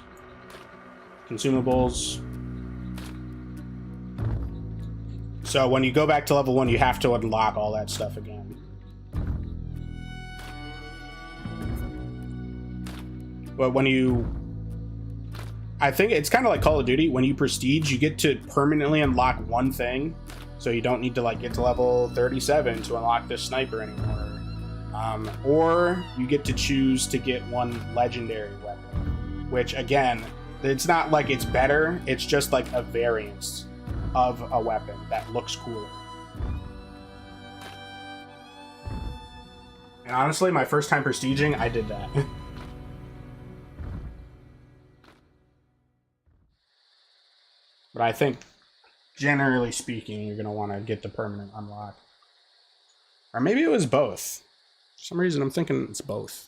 consumables. So when you go back to level 1, you have to unlock all that stuff again. But when you... I think it's kind of like Call of Duty. When you prestige, you get to permanently unlock one thing. So you don't need to like get to level 37 to unlock this sniper anymore. Or you get to choose to get one legendary weapon. Which, again, it's not like it's better. It's just like a variance of a weapon that looks cooler. And honestly, my first time prestiging, I did that. But I think, generally speaking, you're going to want to get the permanent unlock. Or maybe it was both. For some reason, I'm thinking it's both.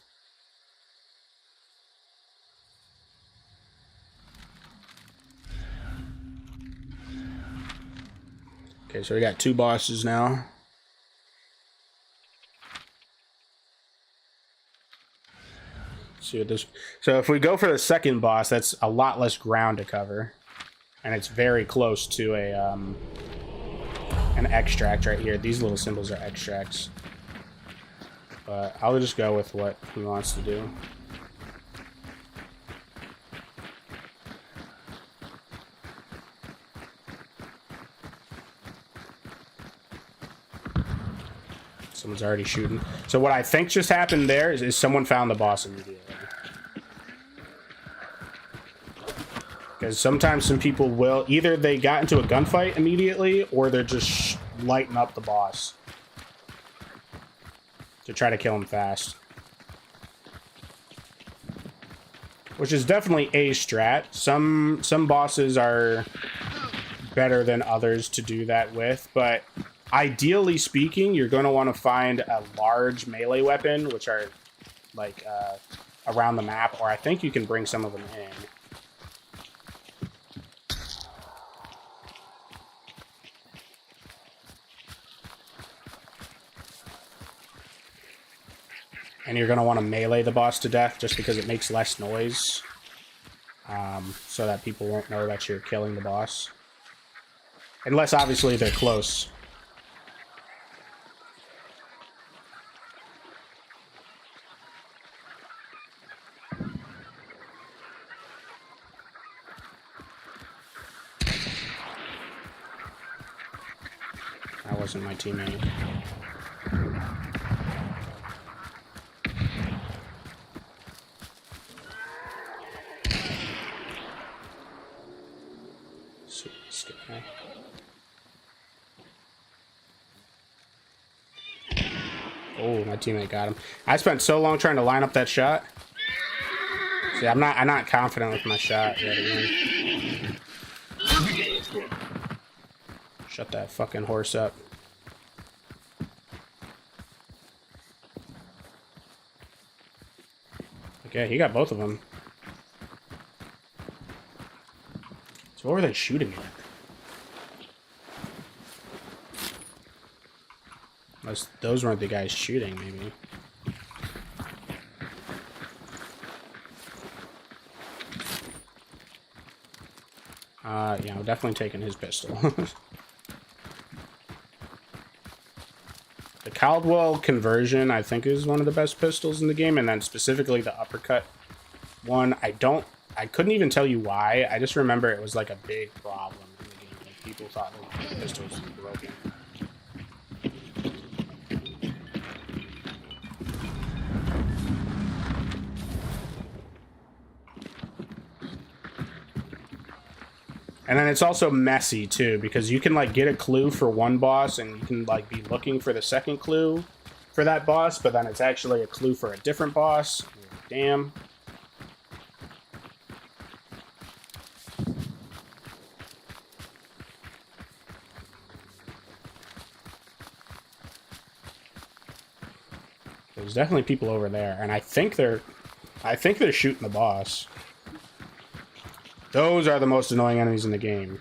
Okay, so we got 2 bosses now. Let's see what this... So if we go for the second boss, that's a lot less ground to cover. And it's very close to a an extract right here. These little symbols are extracts. But I'll just go with what he wants to do. Someone's already shooting. So what I think just happened there is someone found the boss immediately. Because sometimes some people will, either they got into a gunfight immediately, or they're just lighting up the boss to try to kill him fast. Which is definitely a strat. Some bosses are better than others to do that with, but ideally speaking, you're going to want to find a large melee weapon, which are like around the map, or I think you can bring some of them in. And you're going to want to melee the boss to death just because it makes less noise. So that people won't know that you're killing the boss. Unless, obviously, they're close. That wasn't my teammate. Oh, my teammate got him. I spent so long trying to line up that shot. See, I'm not confident with my shot yet again. Shut that fucking horse up. Okay, he got both of them. So what were they shooting at? Unless those weren't the guys shooting, maybe. Yeah, I'm definitely taking his pistol. The Caldwell conversion, I think, is one of the best pistols in the game, and then specifically the uppercut one. I couldn't even tell you why. I just remember it was like a big problem in the game. Like, people thought the pistols were broken. And then it's also messy too, because you can like get a clue for one boss and you can like be looking for the second clue for that boss, but then it's actually a clue for a different boss. Damn. There's definitely people over there, and I think they're shooting the boss. Those are the most annoying enemies in the game.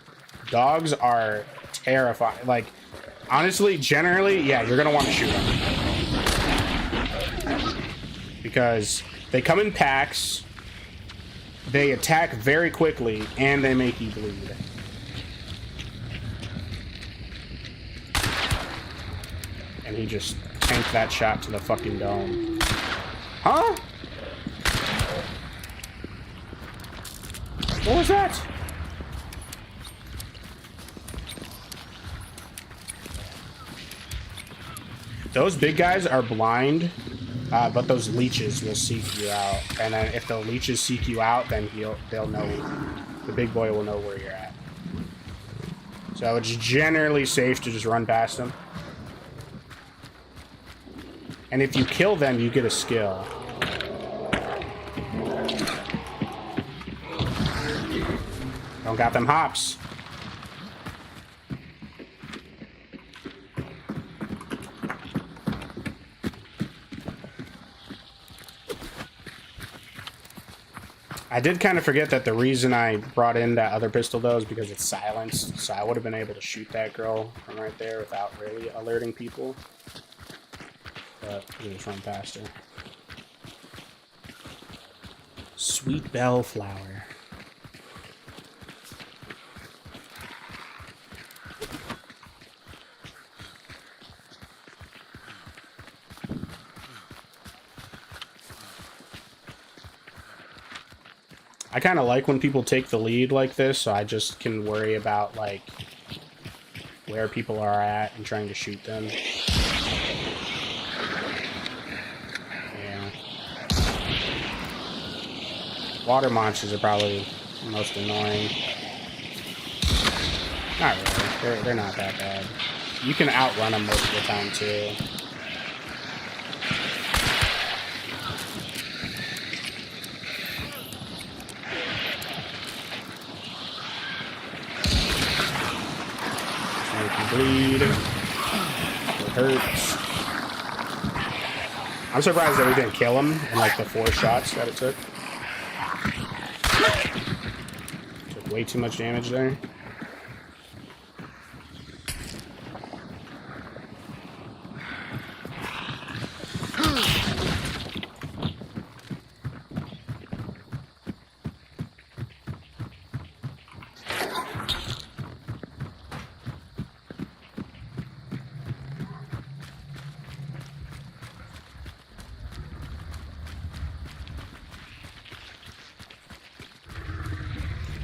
Dogs are terrifying. Like, honestly, generally, yeah, you're gonna want to shoot them. Because they come in packs, they attack very quickly, and they make you bleed. And he just tanked that shot to the fucking dome. Huh? What was that? Those big guys are blind, but those leeches will seek you out. And then if the leeches seek you out, then they'll know. The big boy will know where you're at. So it's generally safe to just run past them. And if you kill them, you get a skill. Don't got them hops. I did kind of forget that the reason I brought in that other pistol though is because it's silenced, so I would have been able to shoot that girl from right there without really alerting people. But we just run past her. Sweet Bellflower. I kind of like when people take the lead like this, so I just can worry about, like, where people are at and trying to shoot them. Yeah. Water monsters are probably the most annoying. Not really. They're not that bad. You can outrun them most of the time, too. Bleed. It hurts. I'm surprised that we didn't kill him in like the 4 shots that it took. Took way too much damage there.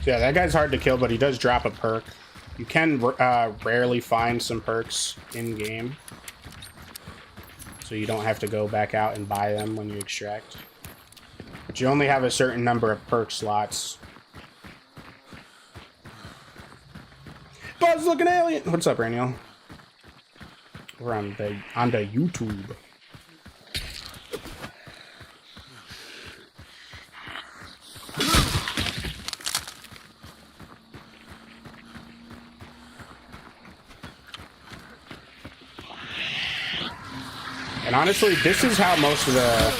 Yeah, that guy's hard to kill, but he does drop a perk. You can rarely find some perks in-game. So you don't have to go back out and buy them when you extract. But you only have a certain number of perk slots. Buzz-looking alien! What's up, Raniel? We're on the YouTube. And honestly, this is how most of the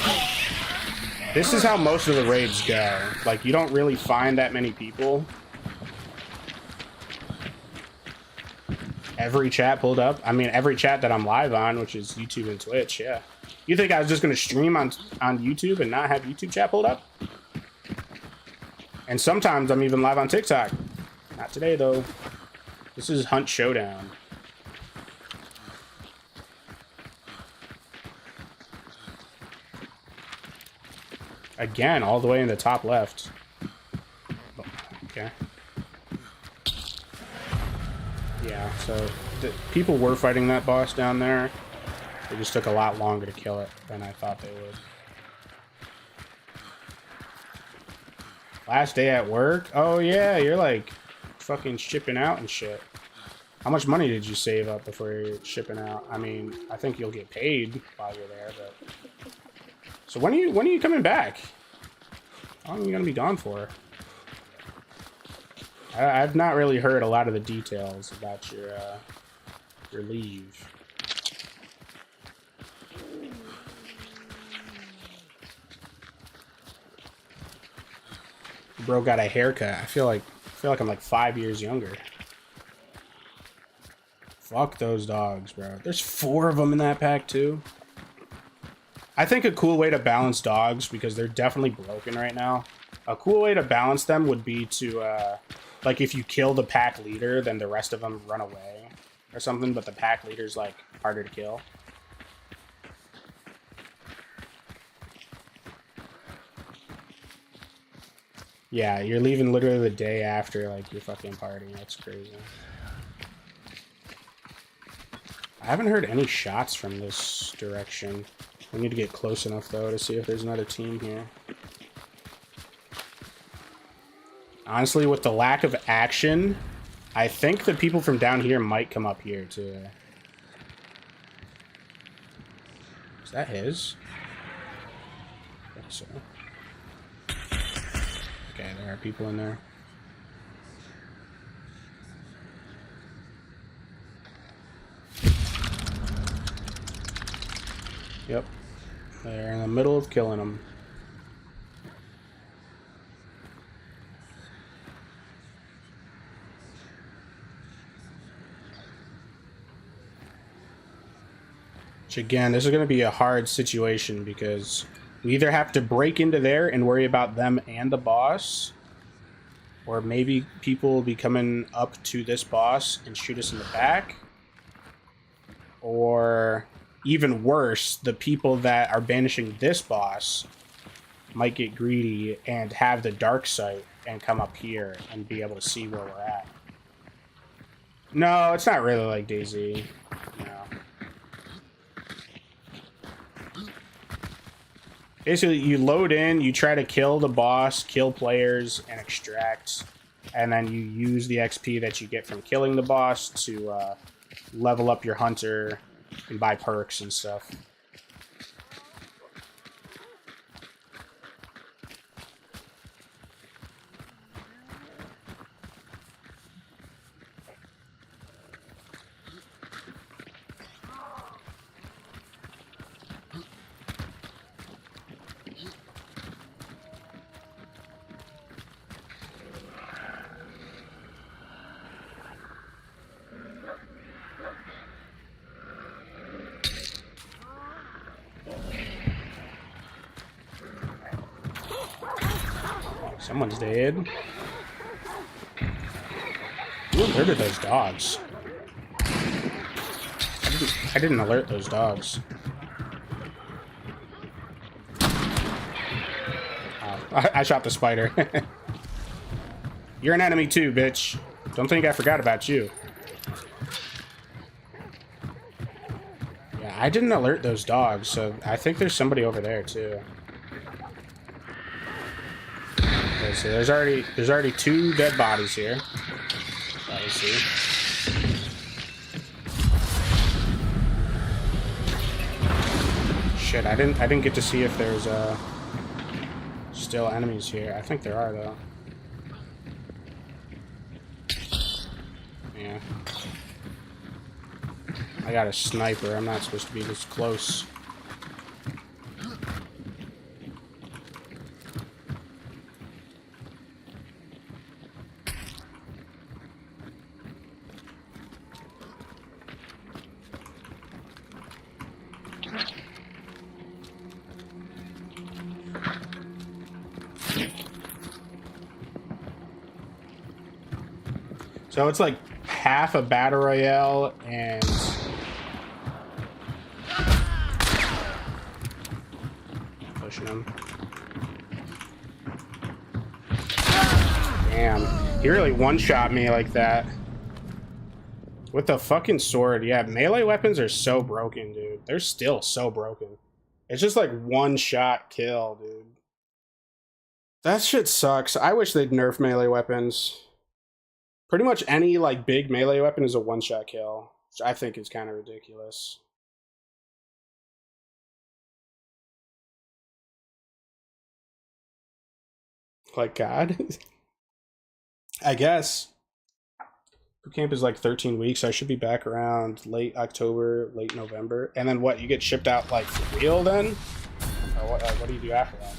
raids go. Like, you don't really find that many people. Every chat pulled up. I mean, every chat that I'm live on, which is YouTube and Twitch. Yeah. You think I was just gonna stream on YouTube and not have YouTube chat pulled up? And sometimes I'm even live on TikTok. Not today though. This is Hunt Showdown. Again, all the way in the top left. Okay. Yeah, so people were fighting that boss down there. It just took a lot longer to kill it than I thought they would. Last day at work? Oh yeah, you're like fucking shipping out and shit. How much money did you save up before you're shipping out? I mean, I think you'll get paid while you're there, but... So when are you coming back? How long are you gonna be gone for? I've not really heard a lot of the details about your leave. Bro got a haircut. I feel like I'm like 5 years younger. Fuck those dogs, bro. There's 4 of them in that pack too. I think a cool way to balance dogs, because they're definitely broken right now. A cool way to balance them would be to, like, if you kill the pack leader, then the rest of them run away or something, but the pack leader's, like, harder to kill. Yeah, you're leaving literally the day after, like, your fucking party. That's crazy. I haven't heard any shots from this direction. We need to get close enough, though, to see if there's another team here. Honestly, with the lack of action, I think the people from down here might come up here, too. Is that his? I think so. Okay, there are people in there. Yep. They're in the middle of killing them. Which again, this is going to be a hard situation because we either have to break into there and worry about them and the boss, or maybe people will be coming up to this boss and shoot us in the back, or even worse, the people that are banishing this boss might get greedy and have the dark sight and come up here and be able to see where we're at. No, it's not really like DayZ. No. Basically, you load in, you try to kill the boss, kill players, and extract. And then you use the XP that you get from killing the boss to level up your hunter and buy perks and stuff. Someone's dead. Who alerted those dogs? I didn't alert those dogs. Oh, I shot the spider. You're an enemy too, bitch. Don't think I forgot about you. Yeah, I didn't alert those dogs, so I think there's somebody over there too. Okay, so there's already 2 dead bodies here. Let me see. Shit, I didn't get to see if there's still enemies here. I think there are though. Yeah. I got a sniper. I'm not supposed to be this close. So it's like half a battle royale and pushing him. Damn, he really one-shot me like that. With the fucking sword, yeah, melee weapons are so broken, dude. They're still so broken. It's just like one-shot kill, dude. That shit sucks. I wish they'd nerf melee weapons. Pretty much any like big melee weapon is a one-shot kill, which I think is kind of ridiculous. Like God. I guess. Boot camp is like 13 weeks. I should be back around late October, late November. And then what? You get shipped out like for real then? Or what do you do after that?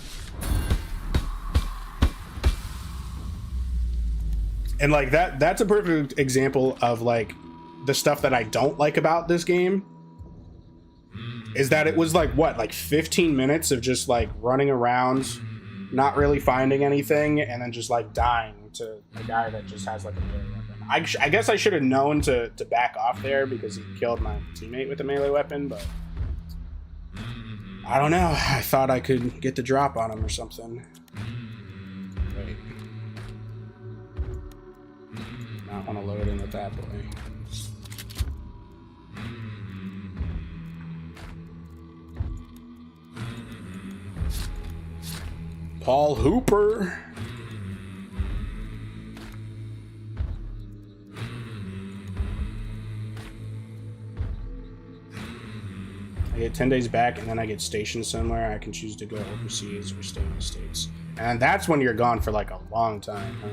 And like that's a perfect example of like the stuff that I don't like about this game. Is that it was like what, like 15 minutes of just like running around, not really finding anything, and then just like dying to a guy that just has like a melee weapon. I guess I should have known to back off there because he killed my teammate with a melee weapon, but I don't know. I thought I could get the drop on him or something. Wait. Not want to load in with that boy. Paul Hooper. I get 10 days back and then I get stationed somewhere. I can choose to go overseas or stay in the States. And that's when you're gone for like a long time, huh?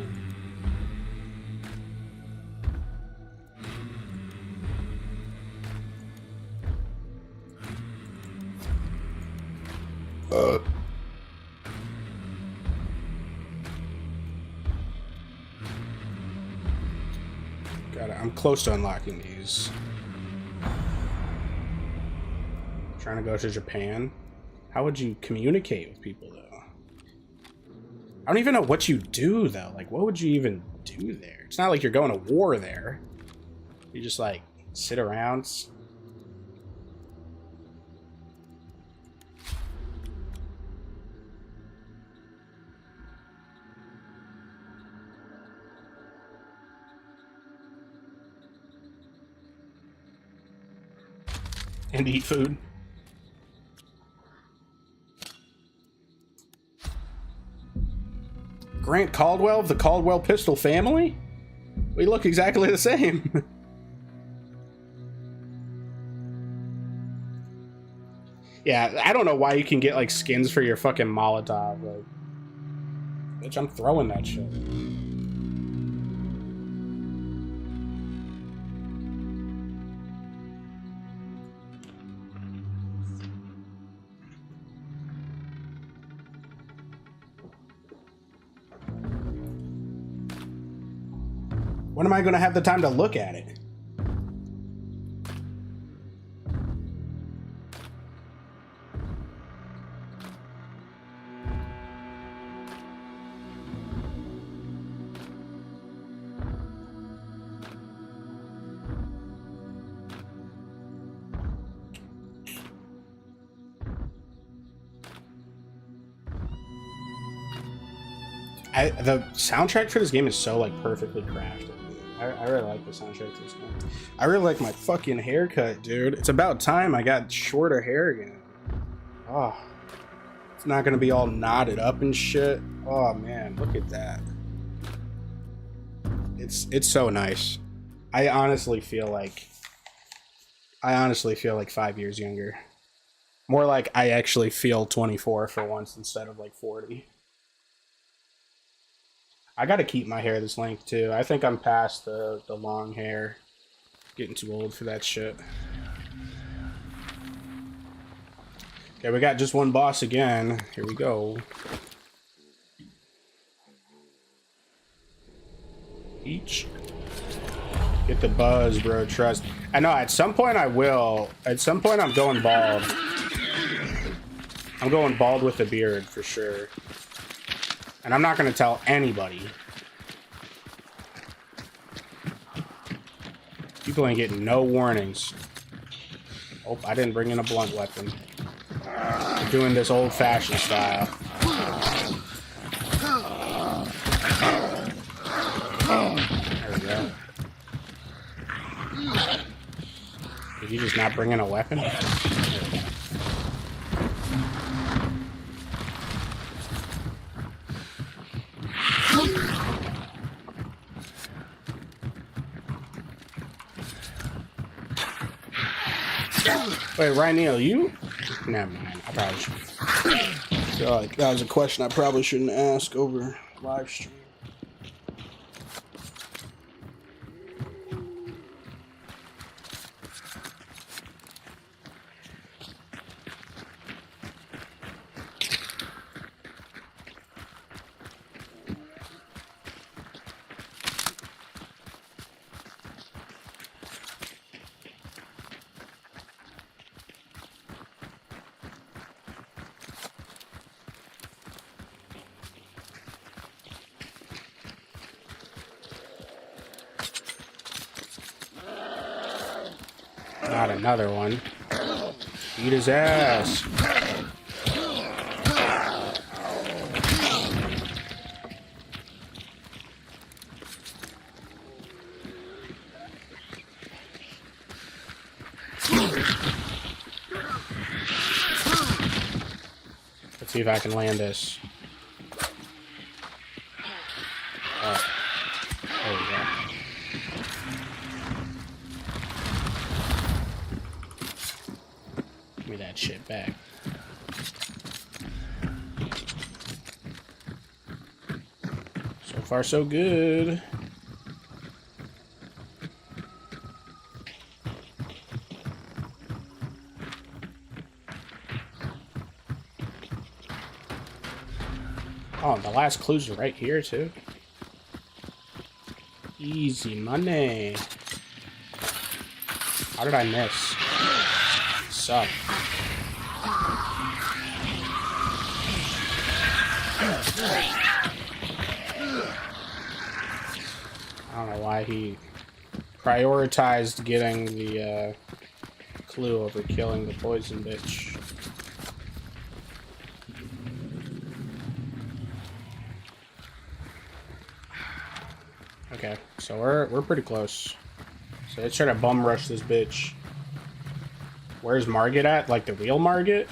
Got it. I'm close to unlocking these. Trying to go to Japan. How would you communicate with people though? I don't even know what you do though. Like, what would you even do there? It's not like you're going to war there. You just like sit around. And eat food. Grant Caldwell of the Caldwell Pistol family? We look exactly the same. Yeah, I don't know why you can get like skins for your fucking Molotov. Like, bitch, I'm throwing that shit. When am I going to have the time to look at it? The soundtrack for this game is so like perfectly crafted. I really like the soundtrack to this game. I really like my fucking haircut, dude. It's about time I got shorter hair again. Oh, it's not gonna be all knotted up and shit. Oh man, look at that. It's so nice. I honestly feel like 5 years younger. More like I actually feel 24 for once instead of like 40. I gotta keep my hair this length too. I think I'm past the long hair. Getting too old for that shit. Okay, we got just one boss again. Here we go. Each. Get the buzz, bro. Trust. I know at some point I will. At some point I'm going bald. I'm going bald with a beard for sure. And I'm not going to tell anybody. People ain't getting no warnings. Oh, I didn't bring in a blunt weapon. We're doing this old-fashioned style. There we go. Did you just not bring in a weapon? Wait, Ryan Neal, you? Never mind. I probably should. I feel like that was a question I probably shouldn't ask over live stream. Not another one. Eat his ass. Let's see if I can land this. Oh. There we go. Give me that shit back. So far, so good. Oh, the last clues are right here, too. Easy money. How did I miss? Suck. I don't know why he prioritized getting the clue over killing the poison bitch. Okay, so we're pretty close. So let's try to bum rush this bitch. Where's Margit at? Like the real Margit?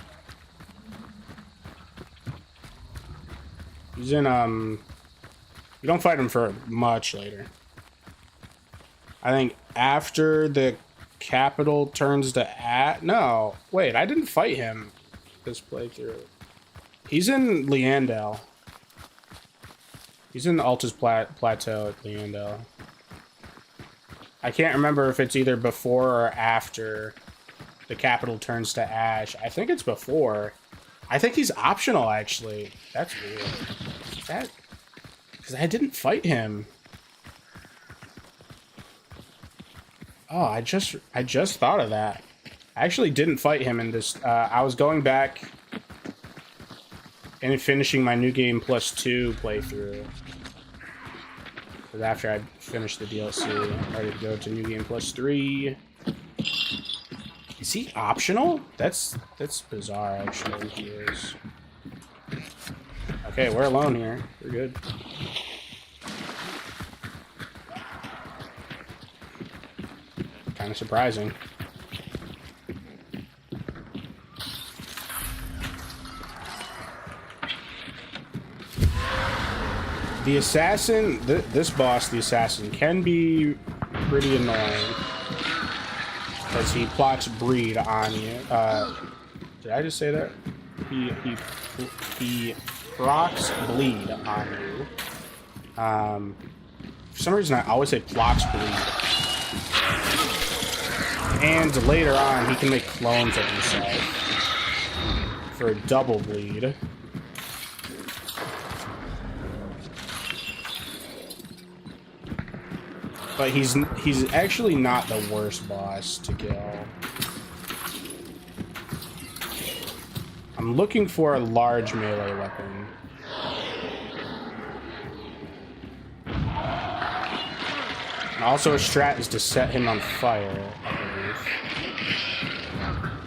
He's in you don't fight him for much later. I think after the capital turns to no, wait, I didn't fight him this playthrough. He's in Leandel. He's in the Altus Plateau at Leandel. I can't remember if it's either before or after the capital turns to ash. I think it's before. I think he's optional, actually. That's weird. That... Because I didn't fight him. Oh, I just thought of that. I actually didn't fight him in this. I was going back and finishing my New Game Plus 2 playthrough. Because after I finished the DLC, I'm ready to go to New Game Plus 3. Is he optional? That's bizarre, actually. He is. Okay, we're alone here. We're good. Kind of surprising. The assassin, this boss, the assassin, can be pretty annoying. Because he plots breed on you. Did I just say that? He procs bleed on you. For some reason, I always say plots bleed. And later on, he can make clones of himself for a double bleed. But he's actually not the worst boss to kill. I'm looking for a large melee weapon. And also, a strat is to set him on fire, I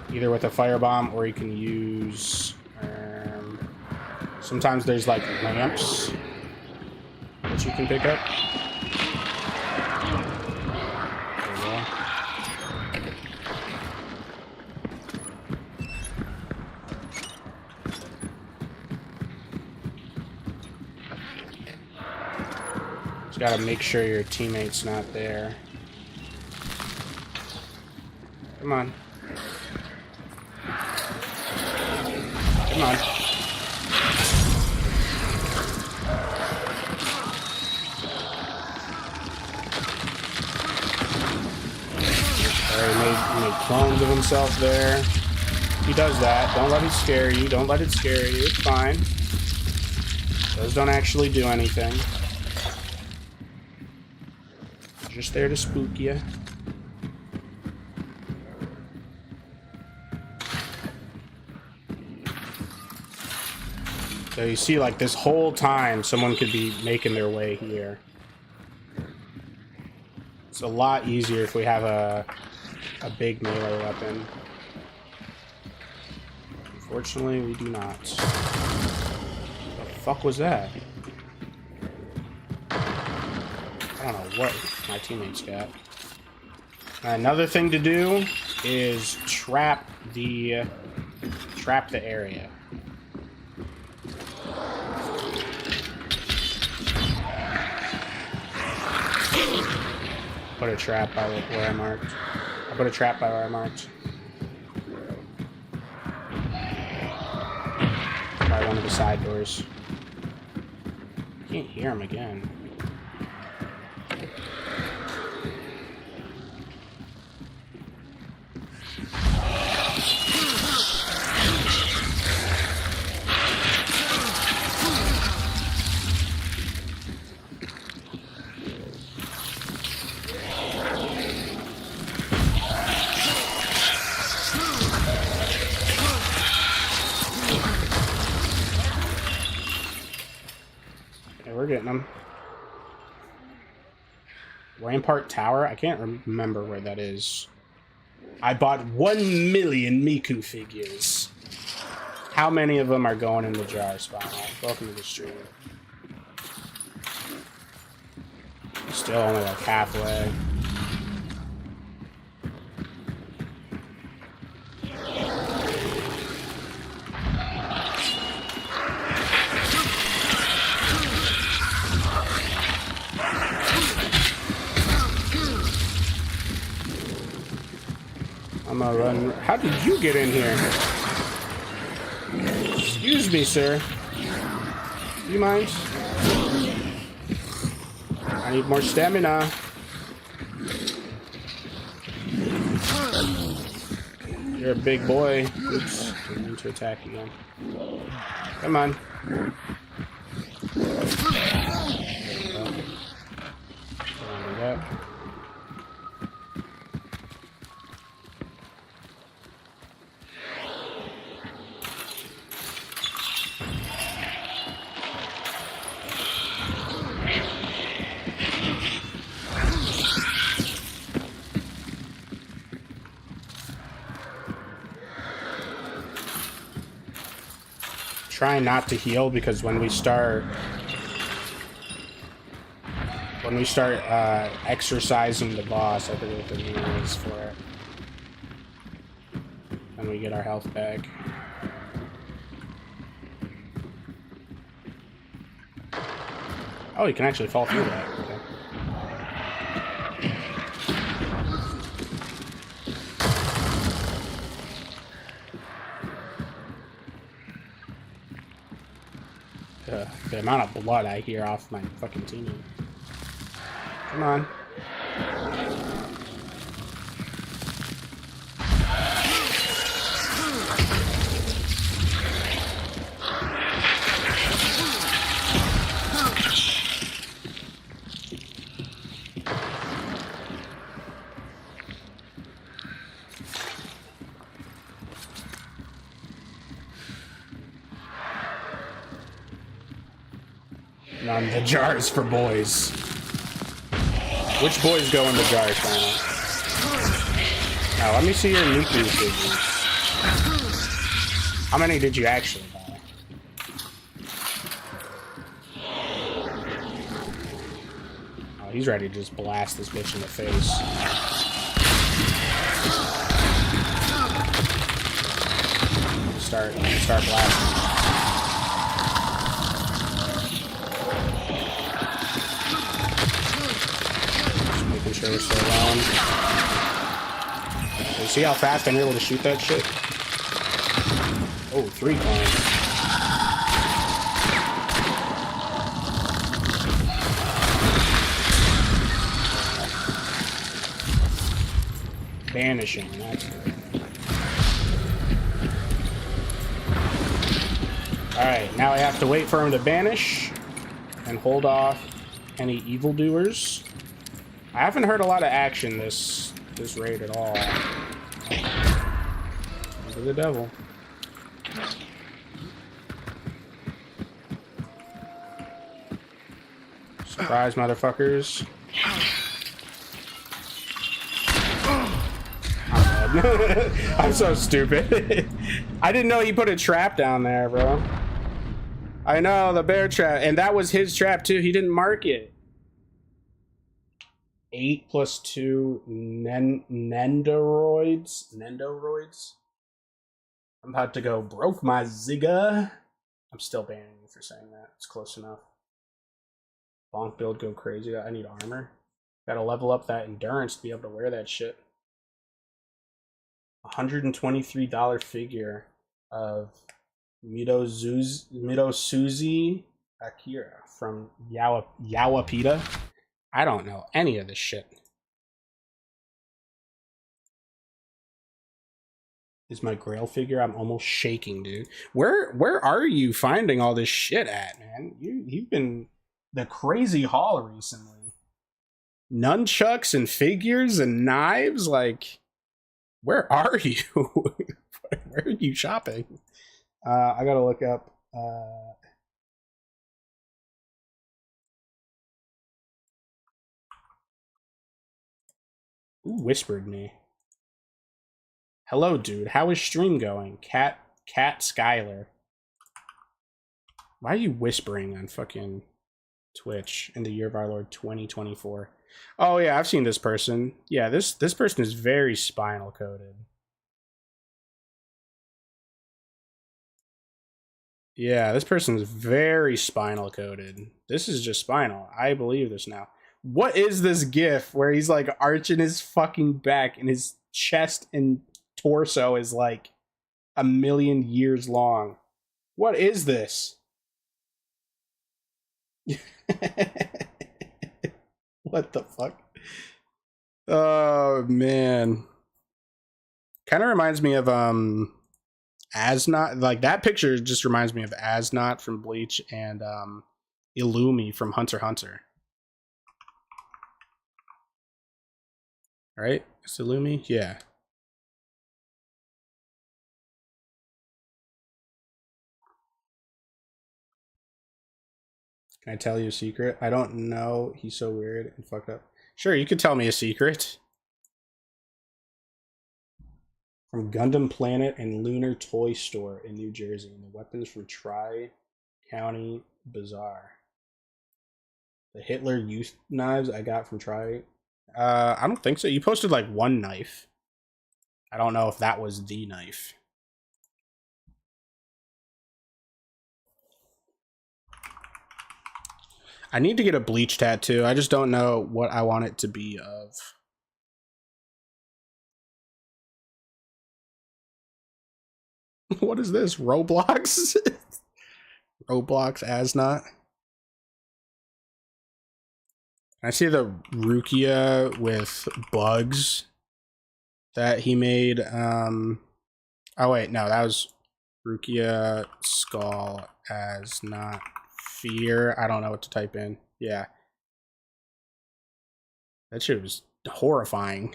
believe. Either with a firebomb, or you can use... sometimes there's, like, lamps that you can pick up. There you go. Just gotta make sure your teammate's not there. Come on. Come on. He made clones of himself there. He does that. Don't let it scare you. Don't let it scare you. It's fine. Those don't actually do anything. Just there to spook you. So you see, like, this whole time, someone could be making their way here. It's a lot easier if we have a big melee weapon. Unfortunately, we do not. What the fuck was that? I don't know what my teammates got. Another thing to do is trap the area. Put a trap by where I marked. I put a trap by where I marked. By one of the side doors. Can't hear him again. We're getting them. Rampart Tower? I can't remember where that is. I bought 1 million Miku figures. How many of them are going in the jar spawn? Welcome to the stream. Still only like halfway. I'm gonna run. How did you get in here? Excuse me, sir. Do you mind? I need more stamina. You're a big boy. Oops. Didn't mean to attack again. Come on. That. Try not to heal because when we start exercising the boss, I forget what the name is for it, and we get our health back. Oh, you can actually fall through that. Okay. The amount of blood I hear off my fucking teammate. Come on. None of the jars for boys. Which boys go in the jar, China? Now, let me see your nuclear figures. How many did you actually buy? Oh, he's ready to just blast this bitch in the face. Start blasting. Just making sure we're still around. You see how fast I'm able to shoot that shit? Oh, 3 climbs. Vanishing, that's good. Alright, now I have to wait for him to vanish and hold off any evildoers. I haven't heard a lot of action this raid at all. Into the devil. Surprise, motherfuckers. I'm dead. I'm so stupid. I didn't know he put a trap down there, bro. I know, the bear trap. And that was his trap, too. He didn't mark it. 8 plus 2 Nendoroids. Nendoroids? I'm about to go broke my Zigga. I'm still banning you for saying that. It's close enough. Bonk build go crazy. I need armor. Gotta level up that endurance to be able to wear that shit. $123 figure of Midosuzi Akira from Yawapita. I don't know any of this shit. Is my Grail figure? I'm almost shaking, dude. Where are you finding all this shit at, man? You've been the crazy haul recently. Nunchucks and figures and knives, like, where are you? Where are you shopping? I gotta look up. Who whispered me? Hello, dude. How is stream going? Cat Skyler. Why are you whispering on fucking Twitch in the year of our Lord 2024? Oh yeah, I've seen this person. Yeah, this person is very spinal coded. Yeah, this person is very spinal coded. This is just spinal. I believe this now. What is this gif where he's like arching his fucking back and his chest and torso is like 1,000,000 years long? What is this? What the fuck? Oh man. Kind of reminds me of Asnot. Like that picture just reminds me of Asnot from Bleach and Illumi from Hunter x Hunter. Right? It's Illumi? Yeah. Can I tell you a secret? I don't know. He's so weird and fucked up. Sure, you could tell me a secret. From Gundam Planet and Lunar Toy Store in New Jersey. And the weapons from Tri-County Bazaar. The Hitler Youth knives I got from Tri. I don't think so. You posted like one knife. I don't know if that was the knife. I need to get a Bleach tattoo. I just don't know what I want it to be of. What is this? Roblox? Roblox Asnot. I see the Rukia with bugs that he made. Oh wait, no, that was Rukia Skull Asnot Fear. I don't know what to type in. Yeah. That shit was horrifying.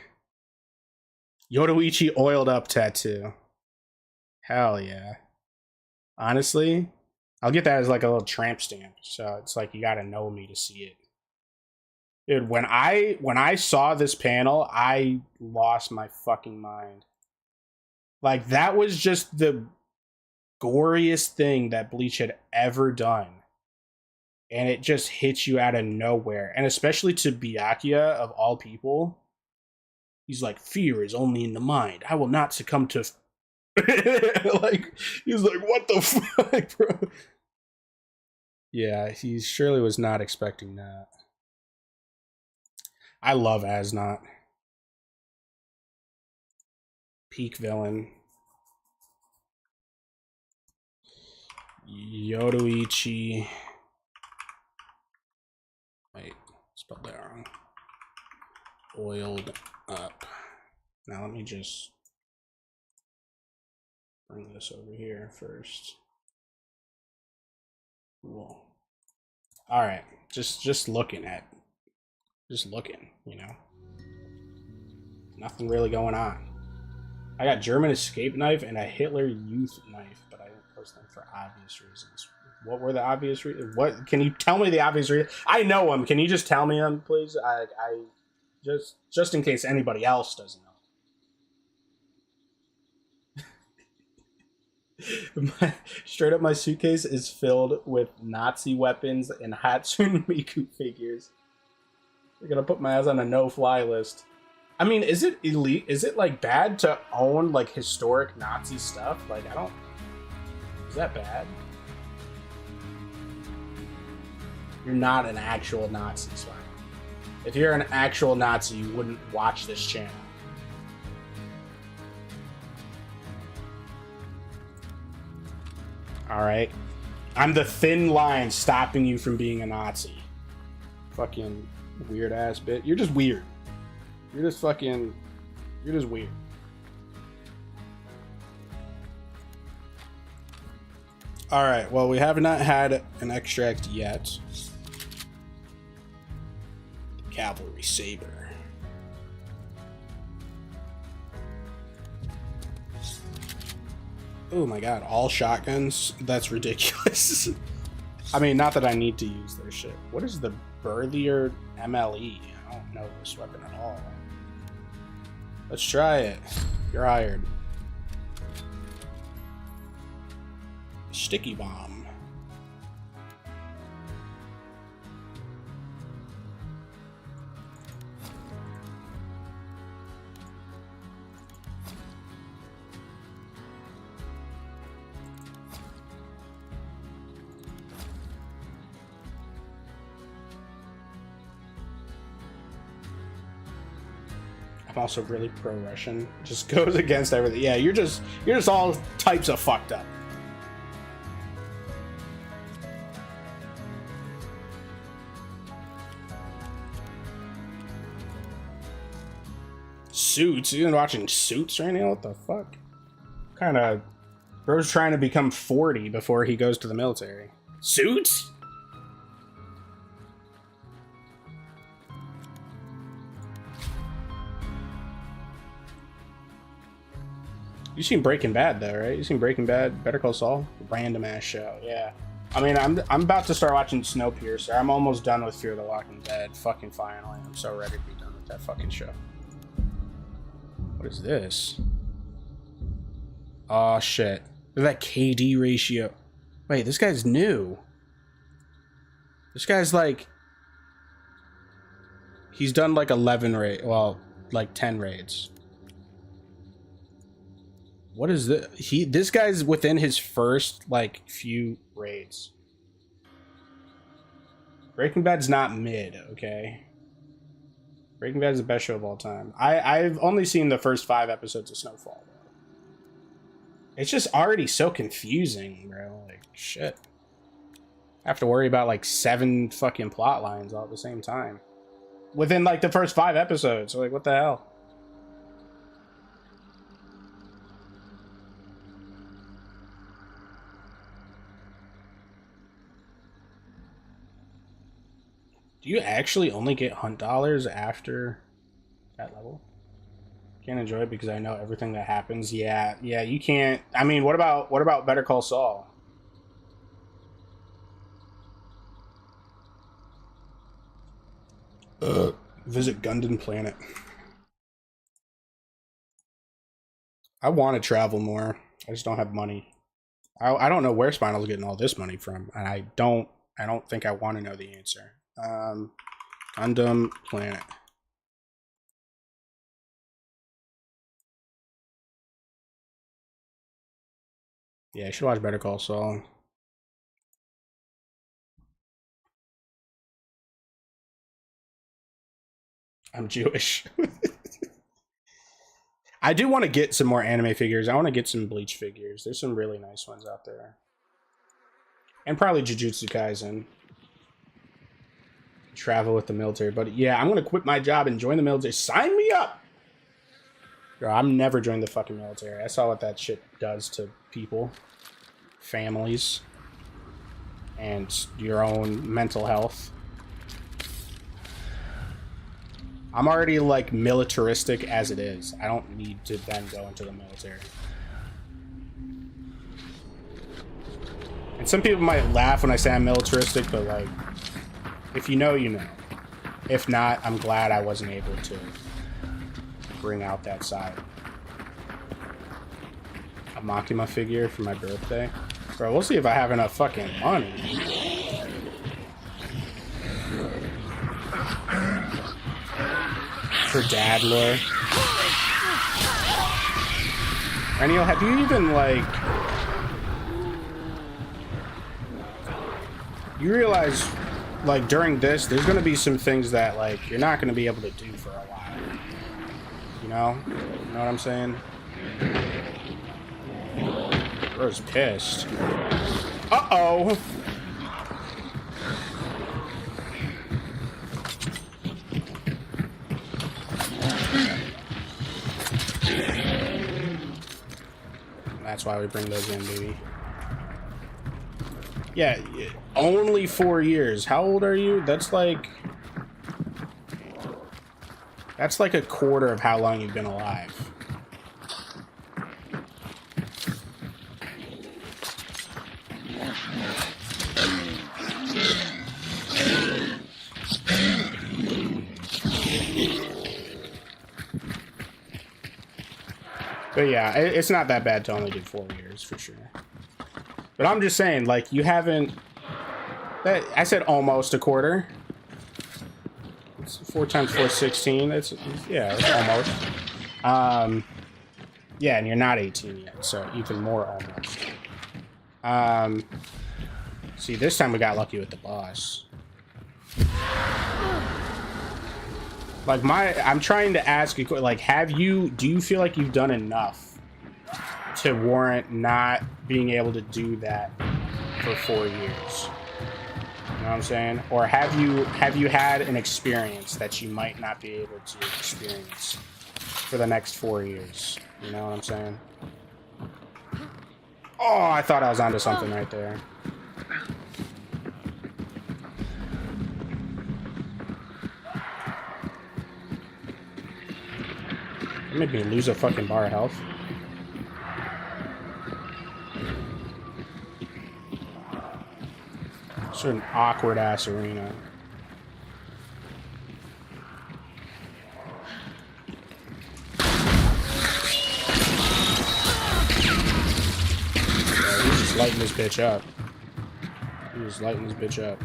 Yoruichi oiled up tattoo. Hell yeah. Honestly, I'll get that as like a little tramp stamp. So it's like you gotta know me to see it. Dude, when I saw this panel, I lost my fucking mind. Like, that was just the goriest thing that Bleach had ever done. And it just hits you out of nowhere. And especially to Byakuya, of all people. He's like, fear is only in the mind. I will not succumb to... like, he's like, what the fuck, bro? Yeah, he surely was not expecting that. I love Asnot. Peak villain. Yoruichi. Wait, spelled that wrong. Oiled up. Now let me just bring this over here first. Cool. All right, just looking, you know. Nothing really going on. I got German escape knife and a Hitler youth knife, but I didn't post them for obvious reasons. What were the obvious reasons? What, can you tell me the obvious reasons? I know them. Can you just tell me them, please? I just in case anybody else doesn't know. Straight up, my suitcase is filled with Nazi weapons and Hatsune Miku figures. They're gonna put my ass on a no-fly list. I mean, is it elite? Is it like bad to own like historic Nazi stuff? Like, I don't. Is that bad? You're not an actual Nazi, so if you're an actual Nazi, you wouldn't watch this channel. Alright. I'm the thin line stopping you from being a Nazi. Fucking weird ass bit. You're just weird. You're just weird. Alright, well, we have not had an extract yet. Cavalry Saber. Oh my god, all shotguns? That's ridiculous. I mean, not that I need to use their shit. What is the Burlier MLE? I don't know this weapon at all. Let's try it. You're hired. Sticky bomb. I'm also really pro-Russian. Just goes against everything. Yeah, you're just all types of fucked up. Suits? You been watching Suits right now? What the fuck? Kind of. Bro's trying to become 40 before he goes to the military. Suits? You seen Breaking Bad though, right? You seen Breaking Bad, Better Call Saul? Random ass show, yeah. I mean, I'm about to start watching Snowpiercer. I'm almost done with Fear the Walking Dead. Fucking finally. I'm so ready to be done with that fucking show. What is this? Oh shit. Look at that KD ratio. Wait, this guy's new. This guy's like... He's done like 11 raids. Well, like 10 raids. What is this? This guy's within his first, like, few raids. Breaking Bad's not mid, okay? Breaking Bad is the best show of all time. I've only seen the first 5 episodes of Snowfall. It's just already so confusing, bro. Like, shit. I have to worry about, like, 7 fucking plot lines all at the same time. Within, like, the first 5 episodes. So, like, what the hell? Do you actually only get hunt dollars after that level? Can't enjoy it because I know everything that happens. Yeah, you can't. I mean, what about Better Call Saul? Visit Gundam Planet. I want to travel more. I just don't have money. I don't know where Spinal's getting all this money from, and I don't think I want to know the answer. Gundam Planet. Yeah, I should watch Better Call Saul. I'm Jewish. I do want to get some more anime figures. I want to get some Bleach figures. There's some really nice ones out there. And probably Jujutsu Kaisen. Travel with the military. But yeah, I'm going to quit my job and join the military. Sign me up! Girl, I'm never joining the fucking military. I saw what that shit does to people. Families. And your own mental health. I'm already, like, militaristic as it is. I don't need to then go into the military. And some people might laugh when I say I'm militaristic, but, like, if you know, you know. If not, I'm glad I wasn't able to bring out that side. A Makima figure for my birthday. Bro, we'll see if I have enough fucking money. For dad lore. Reniel, have you even, like... You realize, like, during this, there's gonna be some things that, like, you're not gonna be able to do for a while. You know? You know what I'm saying? Bro's pissed. Uh-oh! That's why we bring those in, baby. Yeah, only 4 years. How old are you? That's like a quarter of how long you've been alive. But yeah, it's not that bad to only do 4 years, for sure. But I'm just saying, like, you haven't... I said almost a quarter. It's 4 times 4 is 16. Yeah, it's almost. Yeah, and you're not 18 yet, so even more almost. See, this time we got lucky with the boss. Like, I'm trying to ask you, like, do you feel like you've done enough to warrant not being able to do that for 4 years? You know what I'm saying? Or have you had an experience that you might not be able to experience for the next 4 years? You know what I'm saying? Oh, I thought I was onto something right there. It made me lose a fucking bar of health. It's an awkward ass arena. Yeah, he's just lighting this bitch up. He's lighting this bitch up.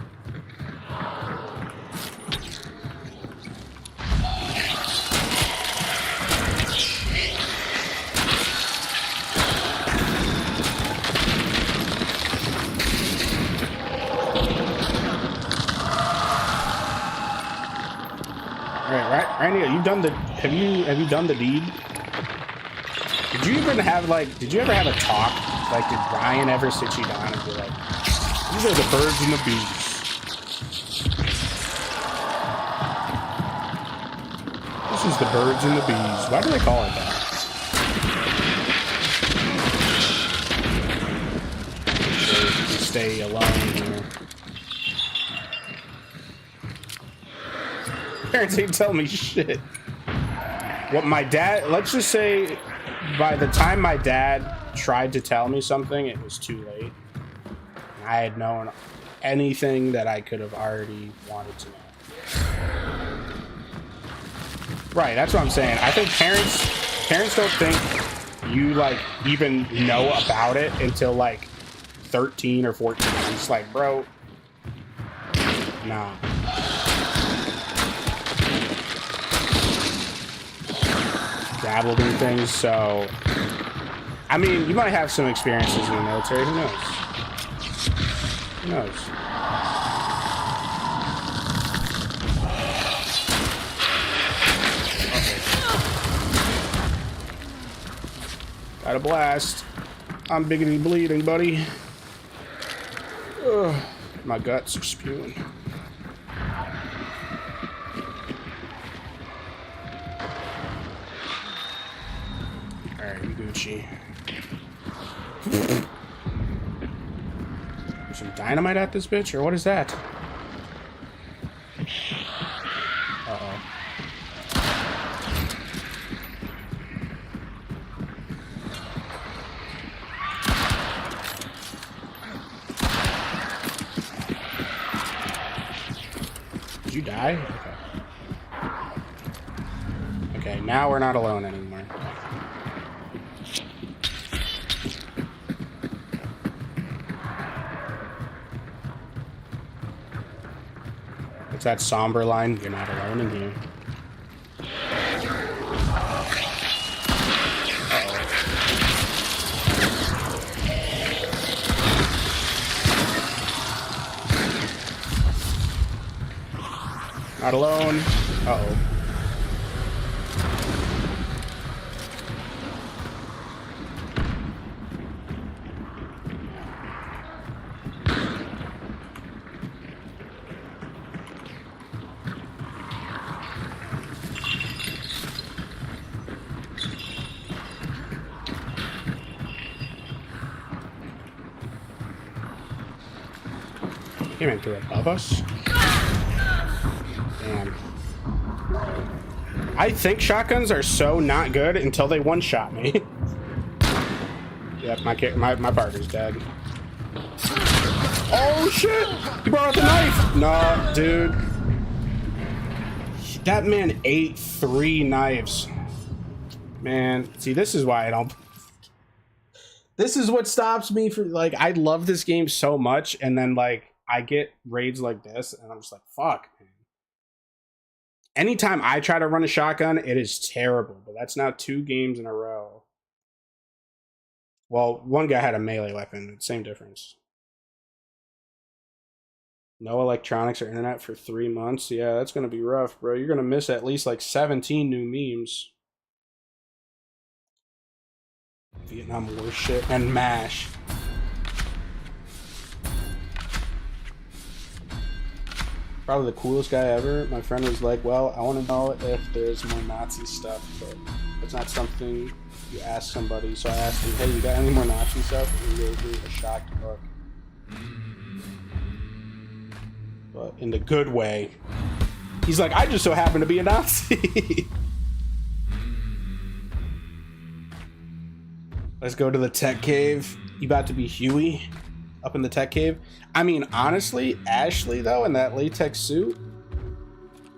Randy, have you done the deed? Did you ever have a talk? Like, did Ryan ever sit you down and be like, these are the birds and the bees? This is the birds and the bees. Why do they call it that? So stay alone here. Parents ain't telling me shit. What my dad, let's just say, by the time my dad tried to tell me something, it was too late. I had known anything that I could have already wanted to know. Right, that's what I'm saying. I think parents don't think you like even know about it until like 13 or 14. I'm just like, bro, nah. Dabbled in things, so I mean, you might have some experiences in the military. Who knows? Who knows? Got a blast. I'm biggity bleeding, buddy. Ugh, my guts are spewing. Alright, Gucci. There's some dynamite at this bitch, or what is that? Uh-oh. Did you die? Okay. Okay, now we're not alone anymore. It's that somber line, you're not alone in here. Not alone. Uh-oh. Came in through above us. Damn. I think shotguns are so not good until they one-shot me. Yep, my partner's dead. Oh shit! He brought out the knife! Nah, dude. That man ate 3 knives. Man, see, this is why I don't... This is what stops me from, like, I love this game so much, and then, like, I get raids like this, and I'm just like, fuck, man. Anytime I try to run a shotgun, it is terrible, but that's now 2 games in a row. Well, one guy had a melee weapon, same difference. No electronics or internet for 3 months. Yeah, that's gonna be rough, bro. You're gonna miss at least like 17 new memes. Vietnam War shit and MASH. Probably the coolest guy ever. My friend was like, well, I want to know if there's more Nazi stuff, but it's not something you ask somebody. So I asked him, hey, you got any more Nazi stuff? And he gave me a shocked look. But in the good way. He's like, I just so happen to be a Nazi. Let's go to the tech cave. You about to be Huey up in the tech cave? I mean, honestly, Ashley, though, in that latex suit,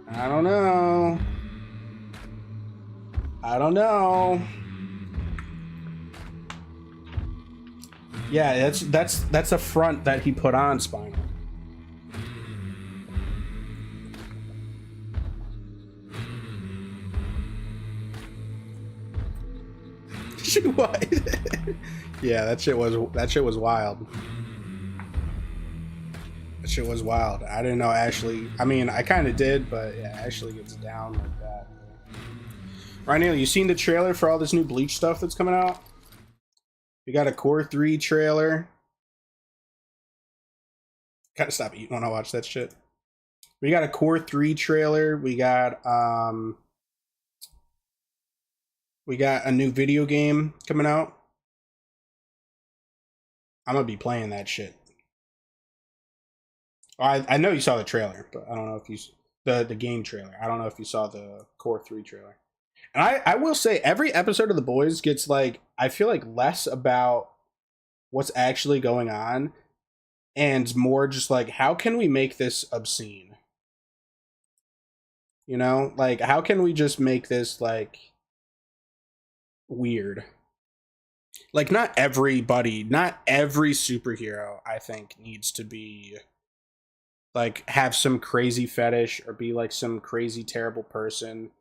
I don't know. I don't know. Yeah, that's a front that he put on, Spinal. What? Yeah, that shit was wild. That shit was wild. I didn't know Ashley. I mean, I kind of did, but yeah, Ashley gets down like that. Right, Neil, you seen the trailer for all this new Bleach stuff that's coming out? We got a Core 3 trailer. Gotta stop eating when I watch that shit. We got a Core 3 trailer. We got a new video game coming out. I'm gonna be playing that shit. I know you saw the trailer, but I don't know if you the game trailer. I don't know if you saw the Core 3 trailer. And I will say every episode of The Boys gets like, I feel like less about what's actually going on and more just like, how can we make this obscene? You know, like, how can we just make this like weird? Like, not every superhero, I think, needs to be like have some crazy fetish or be like some crazy terrible person.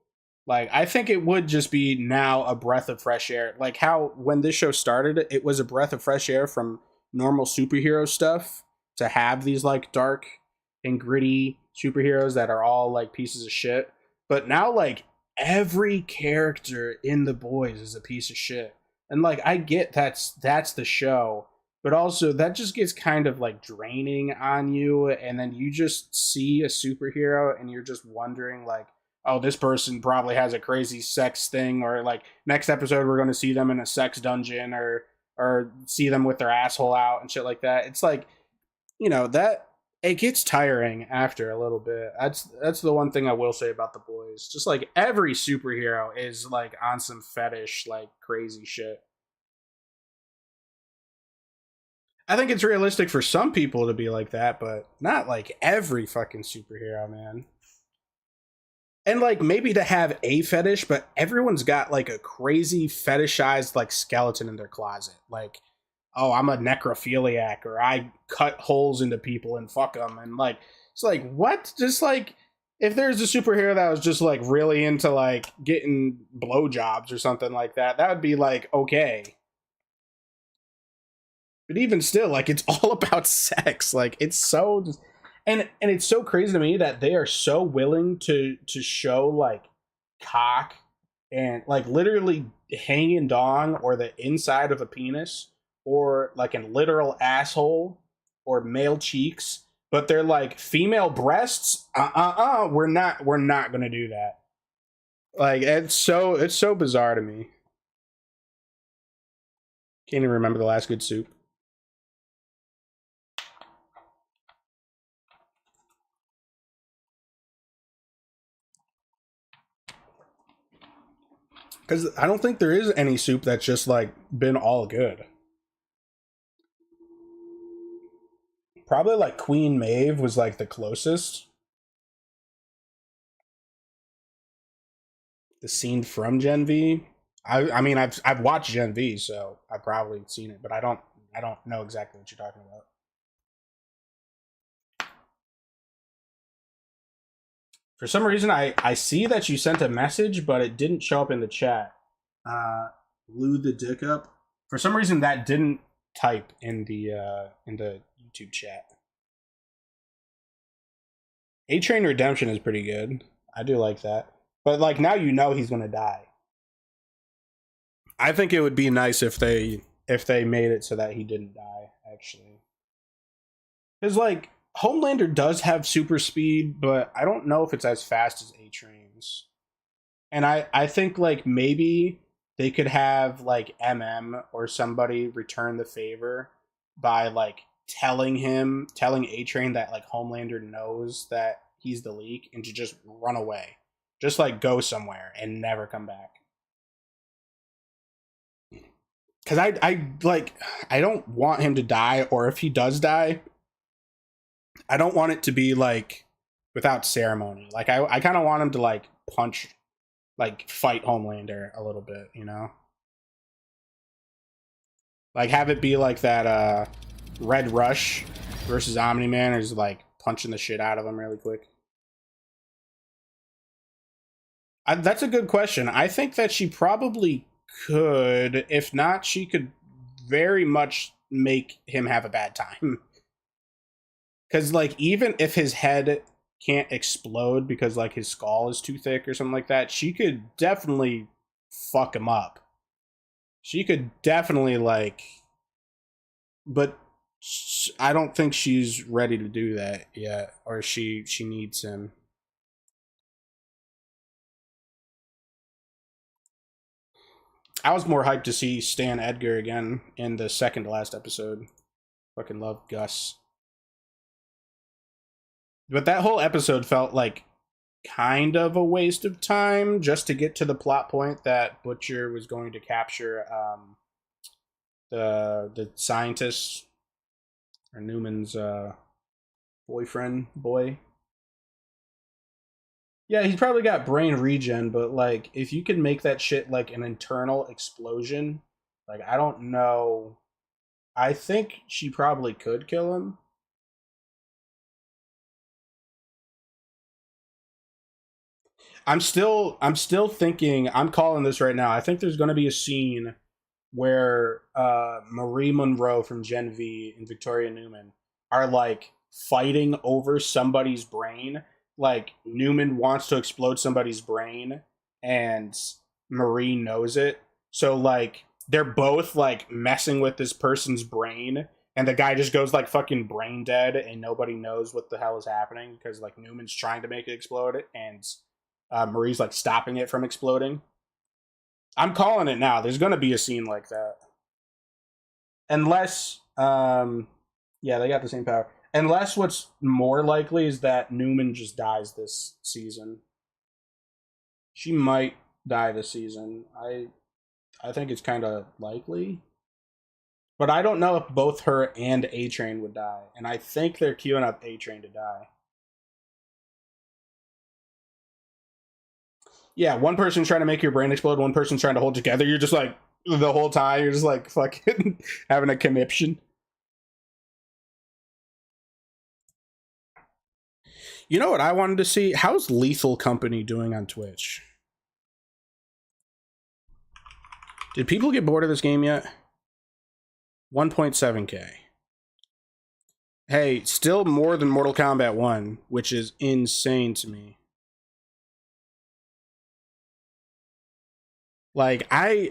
Like, I think it would just be now a breath of fresh air. Like how when this show started, it was a breath of fresh air from normal superhero stuff to have these like dark and gritty superheroes that are all like pieces of shit. But now like every character in The Boys is a piece of shit. And like I get that's the show, but also that just gets kind of like draining on you, and then you just see a superhero and you're just wondering like, oh, this person probably has a crazy sex thing, or like next episode we're going to see them in a sex dungeon, or see them with their asshole out and shit like that. It's like, you know, that it gets tiring after a little bit. That's the one thing I will say about The Boys. Just like every superhero is like on some fetish like crazy shit. I think it's realistic for some people to be like that, but not like every fucking superhero, man. And like maybe to have a fetish, but everyone's got like a crazy fetishized like skeleton in their closet. Like, oh, I'm a necrophiliac, or I cut holes into people and fuck them. And like, it's like, what? Just like, if there's a superhero that was just like really into like getting blowjobs or something like that, that would be like, okay. But even still, like, it's all about sex. Like, it's so just, and it's so crazy to me that they are so willing to show like cock and like literally hanging dong or the inside of a penis or like a literal asshole or male cheeks, but they're like female breasts. We're not gonna do that. Like, it's so bizarre to me. Can't even remember the last good soup. Because I don't think there is any soup that's just like been all good. Probably like Queen Maeve was like the closest. The scene from Gen V. I mean I've watched Gen V, so I've probably seen it, but I don't know exactly what you're talking about. For some reason, I see that you sent a message, but it didn't show up in the chat. Lou the dick up. For some reason, that didn't type in the YouTube chat. A Train Redemption is pretty good. I do like that, but like now you know he's gonna die. I think it would be nice if they made it so that he didn't die. Actually, because like Homelander does have super speed, but I don't know if it's as fast as A Train's. And I think like maybe they could have like or somebody return the favor by like telling A Train that like Homelander knows that he's the leak and to just run away. Just like go somewhere and never come back. Cause I don't want him to die, or if he does die, I don't want it to be like without ceremony. Like I kind of want him to like punch, like fight Homelander a little bit, you know? Like have it be like that Red Rush versus Omni-Man is like punching the shit out of him really quick. That's a good question. I think that she probably could. If not, she could very much make him have a bad time. Because like even if his head can't explode because like his skull is too thick or something like that, she could definitely fuck him up. She could definitely like, but I don't think she's ready to do that yet, or she needs him. I was more hyped to see Stan Edgar again in the second to last episode. Fucking love Gus. But that whole episode felt like kind of a waste of time just to get to the plot point that Butcher was going to capture the scientist, or Newman's boy. Yeah, he's probably got brain regen, but like if you can make that shit like an internal explosion, like I don't know. I think she probably could kill him. I'm still thinking, I'm calling this right now. I think there's gonna be a scene where Marie Monroe from Gen V and Victoria Newman are like fighting over somebody's brain. Like Newman wants to explode somebody's brain and Marie knows it. So like they're both like messing with this person's brain and the guy just goes like fucking brain dead and nobody knows what the hell is happening because like Newman's trying to make it explode and Marie's like stopping it from exploding. I'm calling it now. There's going to be a scene like that. Unless, yeah, they got the same power. Unless what's more likely is that Newman just dies this season. She might die this season. I think it's kind of likely. But I don't know if both her and A-Train would die. And I think they're queuing up A-Train to die. Yeah, one person's trying to make your brain explode, one person's trying to hold together. You're just like, the whole time, you're just like fucking having a conniption. You know what I wanted to see? How's Lethal Company doing on Twitch? Did people get bored of this game yet? 1.7K. Hey, still more than Mortal Kombat 1, which is insane to me. Like, I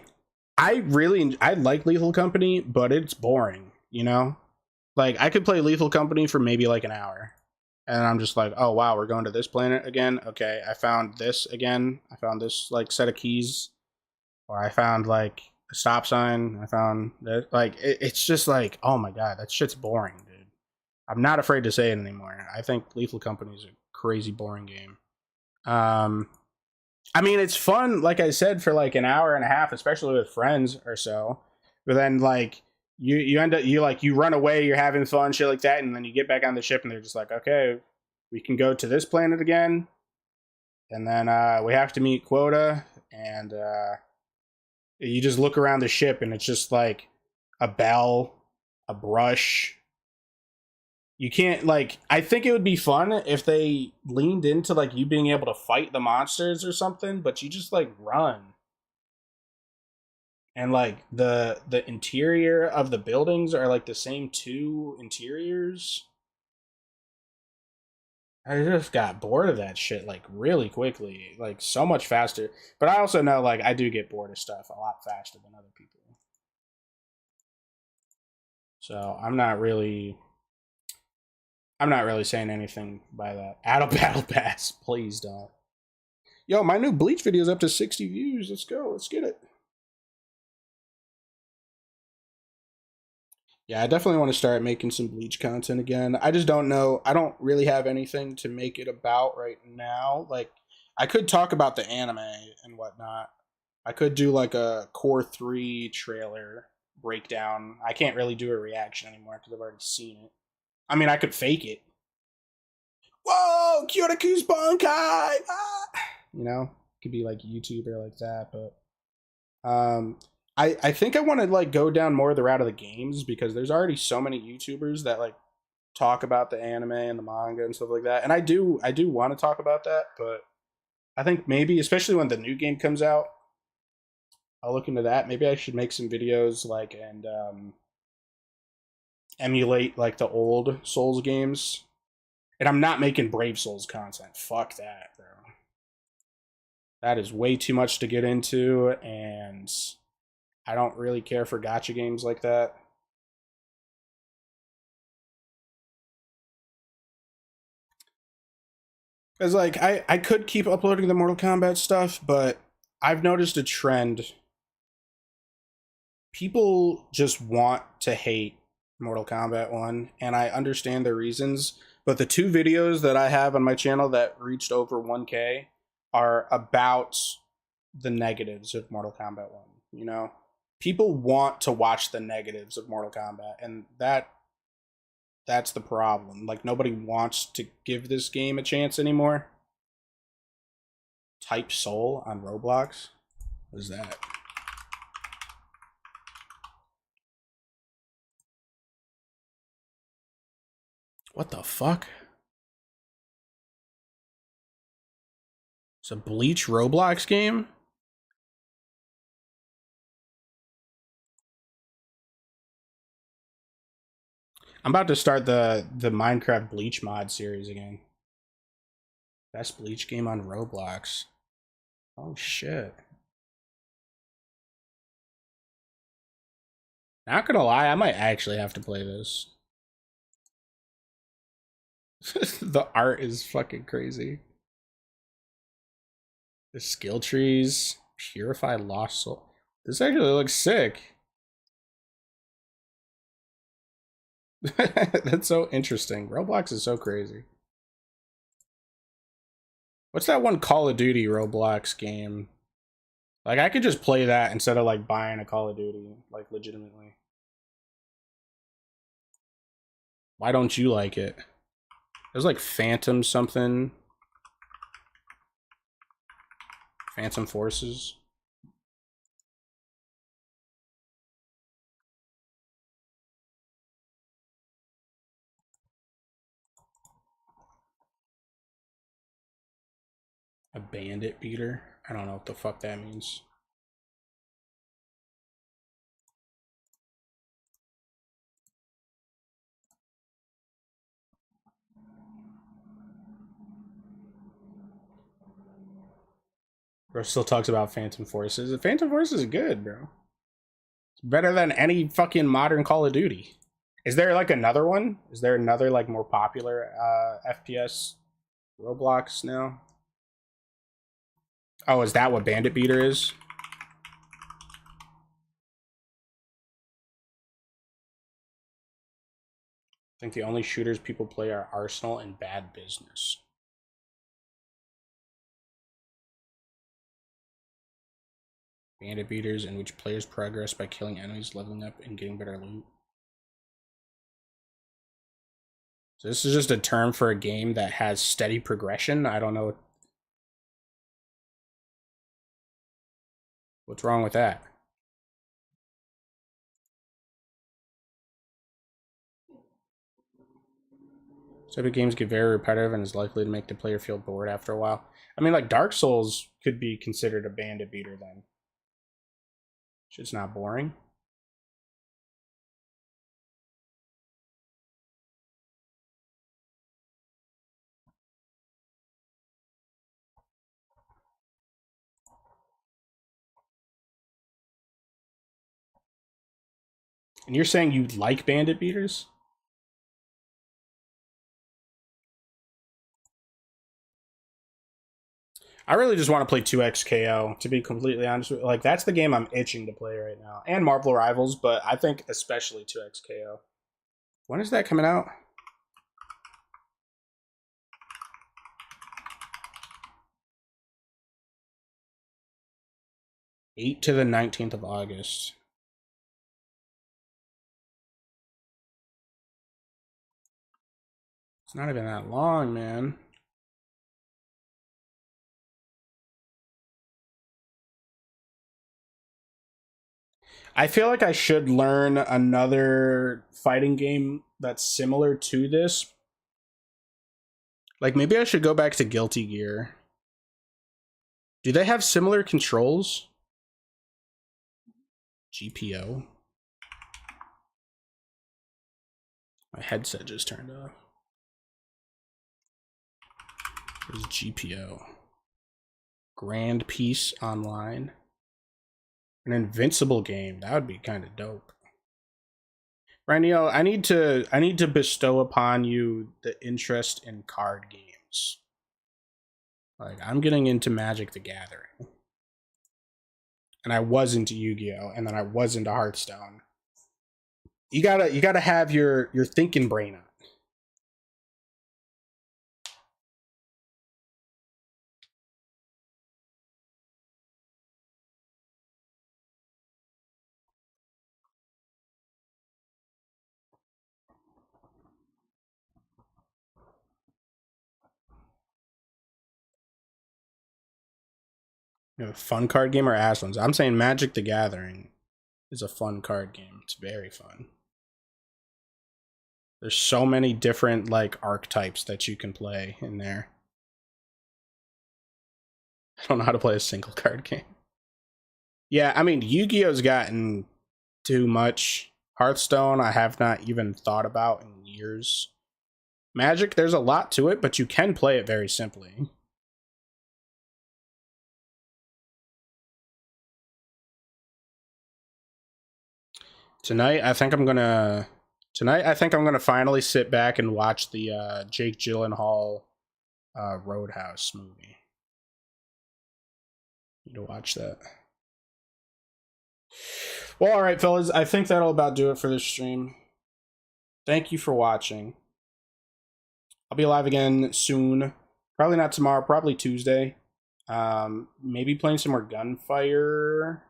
like Lethal Company, but it's boring, you know? Like, I could play Lethal Company for maybe like an hour. And I'm just like, oh wow, we're going to this planet again? Okay, I found this again. I found this like set of keys. Or I found like a stop sign. I found that like it's just like, oh my god, that shit's boring, dude. I'm not afraid to say it anymore. I think Lethal Company is a crazy boring game. I mean, it's fun, like I said, for like an hour and a half, especially with friends or so. But then like you end up you run away, you're having fun, shit like that, and then you get back on the ship and they're just like, okay, we can go to this planet again. And then we have to meet quota, and you just look around the ship and it's just like a bell, a brush. You can't like I think it would be fun if they leaned into like you being able to fight the monsters or something, but you just like run. And like the interior of the buildings are like the same two interiors. I just got bored of that shit like really quickly, like so much faster. But I also know like I do get bored of stuff a lot faster than other people. So I'm not really saying anything by that. Add a battle pass, please don't. Yo, my new Bleach video is up to 60 views. Let's go. Let's get it. Yeah, I definitely want to start making some Bleach content again. I just don't know. I don't really have anything to make it about right now. Like, I could talk about the anime and whatnot. I could do like a Core 3 trailer breakdown. I can't really do a reaction anymore because I've already seen it. I mean, I could fake it. Whoa, Kyotoku's Bankai! Ah! You know, could be like a YouTuber like that, but I think I want to like go down more of the route of the games because there's already so many YouTubers that like talk about the anime and the manga and stuff like that. And I do want to talk about that, but I think maybe especially when the new game comes out, I'll look into that. Maybe I should make some videos like and emulate like the old Souls games. And I'm not making Brave Souls content. Fuck that, bro. That is way too much to get into, and I don't really care for gacha games like that. Because, like, I could keep uploading the Mortal Kombat stuff, but I've noticed a trend. People just want to hate Mortal Kombat 1, and I understand their reasons, but the two videos that I have on my channel that reached over 1K are about the negatives of Mortal Kombat 1, you know? People want to watch the negatives of Mortal Kombat, and that's the problem. Like, nobody wants to give this game a chance anymore. Type Soul on Roblox? What is that? What the fuck? It's a Bleach Roblox game? I'm about to start the Minecraft Bleach mod series again. Best Bleach game on Roblox. Oh shit. Not gonna lie, I might actually have to play this. The art is fucking crazy. The skill trees, Purify Lost Soul. This actually looks sick. That's so interesting. Roblox is so crazy. What's that one Call of Duty Roblox game? Like, I could just play that instead of, like, buying a Call of Duty, like, legitimately. Why don't you like it? There's, like, Phantom something. Phantom Forces. A bandit beater? I don't know what the fuck that means. Bro still talks about Phantom Forces. The Phantom Forces is good, bro. It's better than any fucking modern Call of Duty. Is there like another one? Is there another like more popular FPS Roblox now? Oh, is that what Bandit Beater is? I think the only shooters people play are Arsenal and Bad Business. Bandit Beaters, in which players progress by killing enemies, leveling up, and getting better loot. So this is just a term for a game that has steady progression. I don't know. What's wrong with that? Type of games get very repetitive and is likely to make the player feel bored after a while. I mean, like, Dark Souls could be considered a bandit beater then. Shit's not boring. And you're saying you like bandit beaters? I really just want to play 2XKO, to be completely honest with you. Like, that's the game I'm itching to play right now. And Marvel Rivals, but I think especially 2XKO. When is that coming out? (8 to the 19th of August). It's not even that long, man. I feel like I should learn another fighting game that's similar to this. Like, maybe I should go back to Guilty Gear. Do they have similar controls? GPO? My headset just turned off. There's GPO. Grand Peace Online. An Invincible game. That would be kind of dope. Ranio, I need to bestow upon you the interest in card games. Like, I'm getting into Magic the Gathering. And I was into Yu-Gi-Oh! And then I was into Hearthstone. You gotta have your thinking brain on. A fun card game or ass ones? I'm saying Magic the Gathering is a fun card game. It's very fun. There's so many different like archetypes that you can play in there. I don't know how to play a single card game. Yeah, I mean, Yu-Gi-Oh's gotten too much. Hearthstone, I have not even thought about in years. Magic, there's a lot to it, but you can play it very simply. Tonight, I think I'm gonna finally sit back and watch the Jake Gyllenhaal Roadhouse movie. Need to watch that. Well, all right, fellas. I think that'll about do it for this stream. Thank you for watching. I'll be live again soon. Probably not tomorrow. Probably Tuesday. Maybe playing some more Gunfire.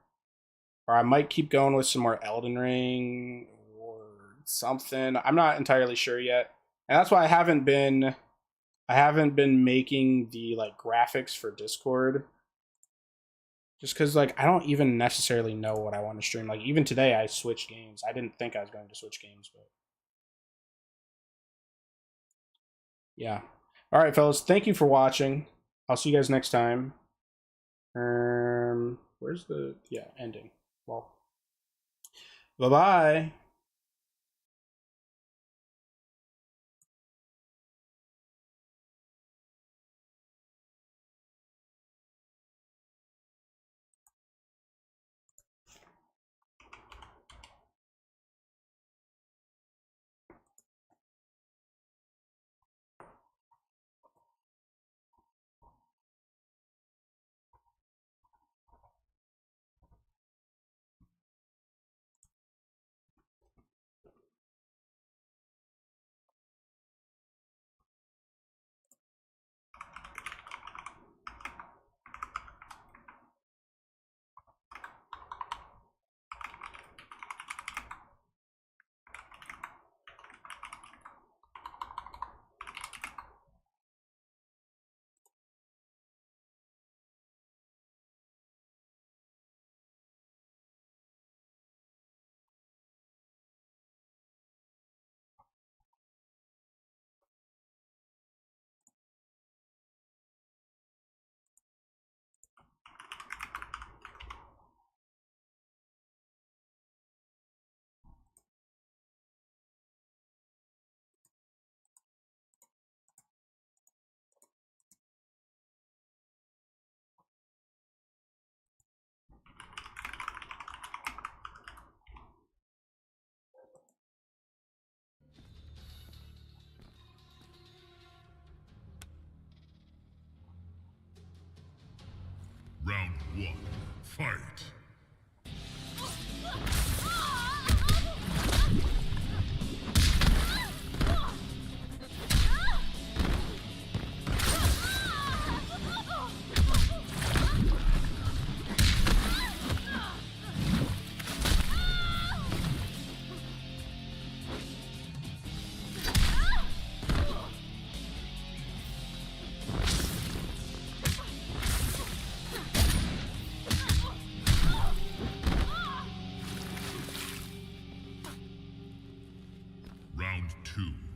Or I might keep going with some more Elden Ring or something. I'm not entirely sure yet. And that's why I haven't been making the like graphics for Discord. Just because like I don't even necessarily know what I want to stream. Like even today I switched games. I didn't think I was going to switch games, but yeah. All right, fellas. Thank you for watching. I'll see you guys next time. Where's the ending? Well, bye-bye. Round 1, fight! Round 2.